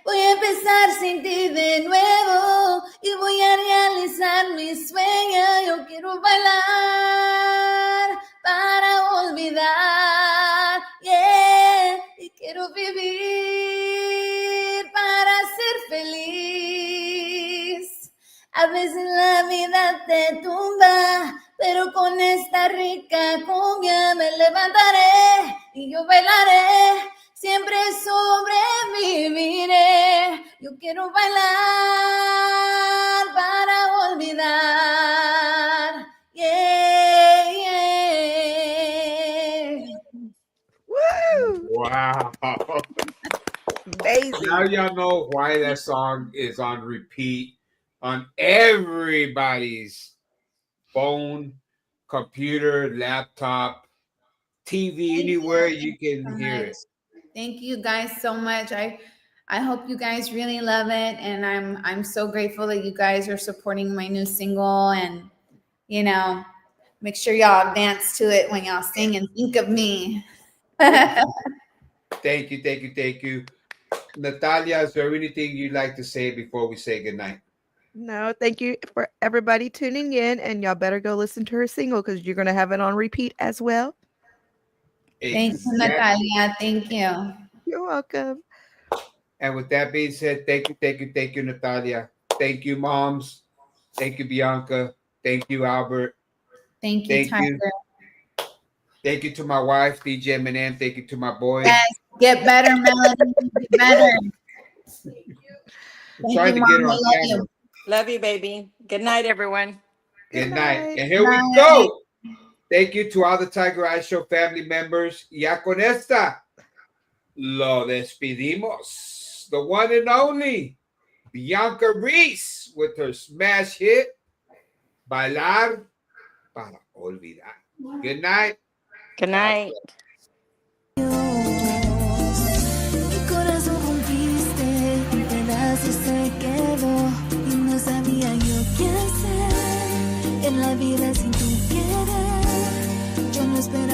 Voy a empezar sin ti de nuevo y voy a realizar mi sueño. Yo quiero bailar para olvidar, yeah, y quiero vivir para ser feliz. A veces la vida te tumba, pero con esta rica cumbia me levantaré y yo bailaré, siempre sobreviviré. Yo quiero bailar para olvidar. Yeah, yeah. Woo! Wow. Amazing. Now y'all know why that song is on repeat on everybody's phone, computer, laptop, TV, anywhere you can hear it. Thank you guys so much. I hope you guys really love it, and I'm so grateful that you guys are supporting my new single, and make sure y'all dance to it when y'all sing and think of me. Thank you, thank you, thank you. Natalia, is there anything you'd like to say before we say goodnight? No, thank you for everybody tuning in, and y'all better go listen to her single because you're gonna have it on repeat as well. Thank you, Exactly. Natalia. Thank you. You're welcome. And with that being said, thank you, Natalia. Thank you, moms. Thank you, Bianca. Thank you, Albert. Thank you, Thank Tiger. you. Thank you to my wife, DJ Eminem. Thank you to my boy. Yes, get better, Melody. Get better. I'm trying to Mom. get her I on love camera. you. Love you, baby. Good night, everyone. Good Good night. night. And here we go. Thank you to all the Tiger Eye Show family members. Ya con esta, lo despedimos. The one and only Bianca Reese with her smash hit, Bailar para Olvidar. Good night. Good night. Mi corazón contigo.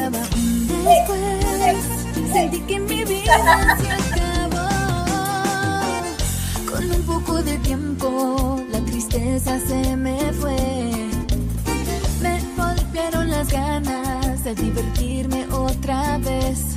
esperaba un después. Sentí que mi vida se acabó. Con un poco de tiempo la tristeza se me fue. Me volvieron las ganas de divertirme otra vez.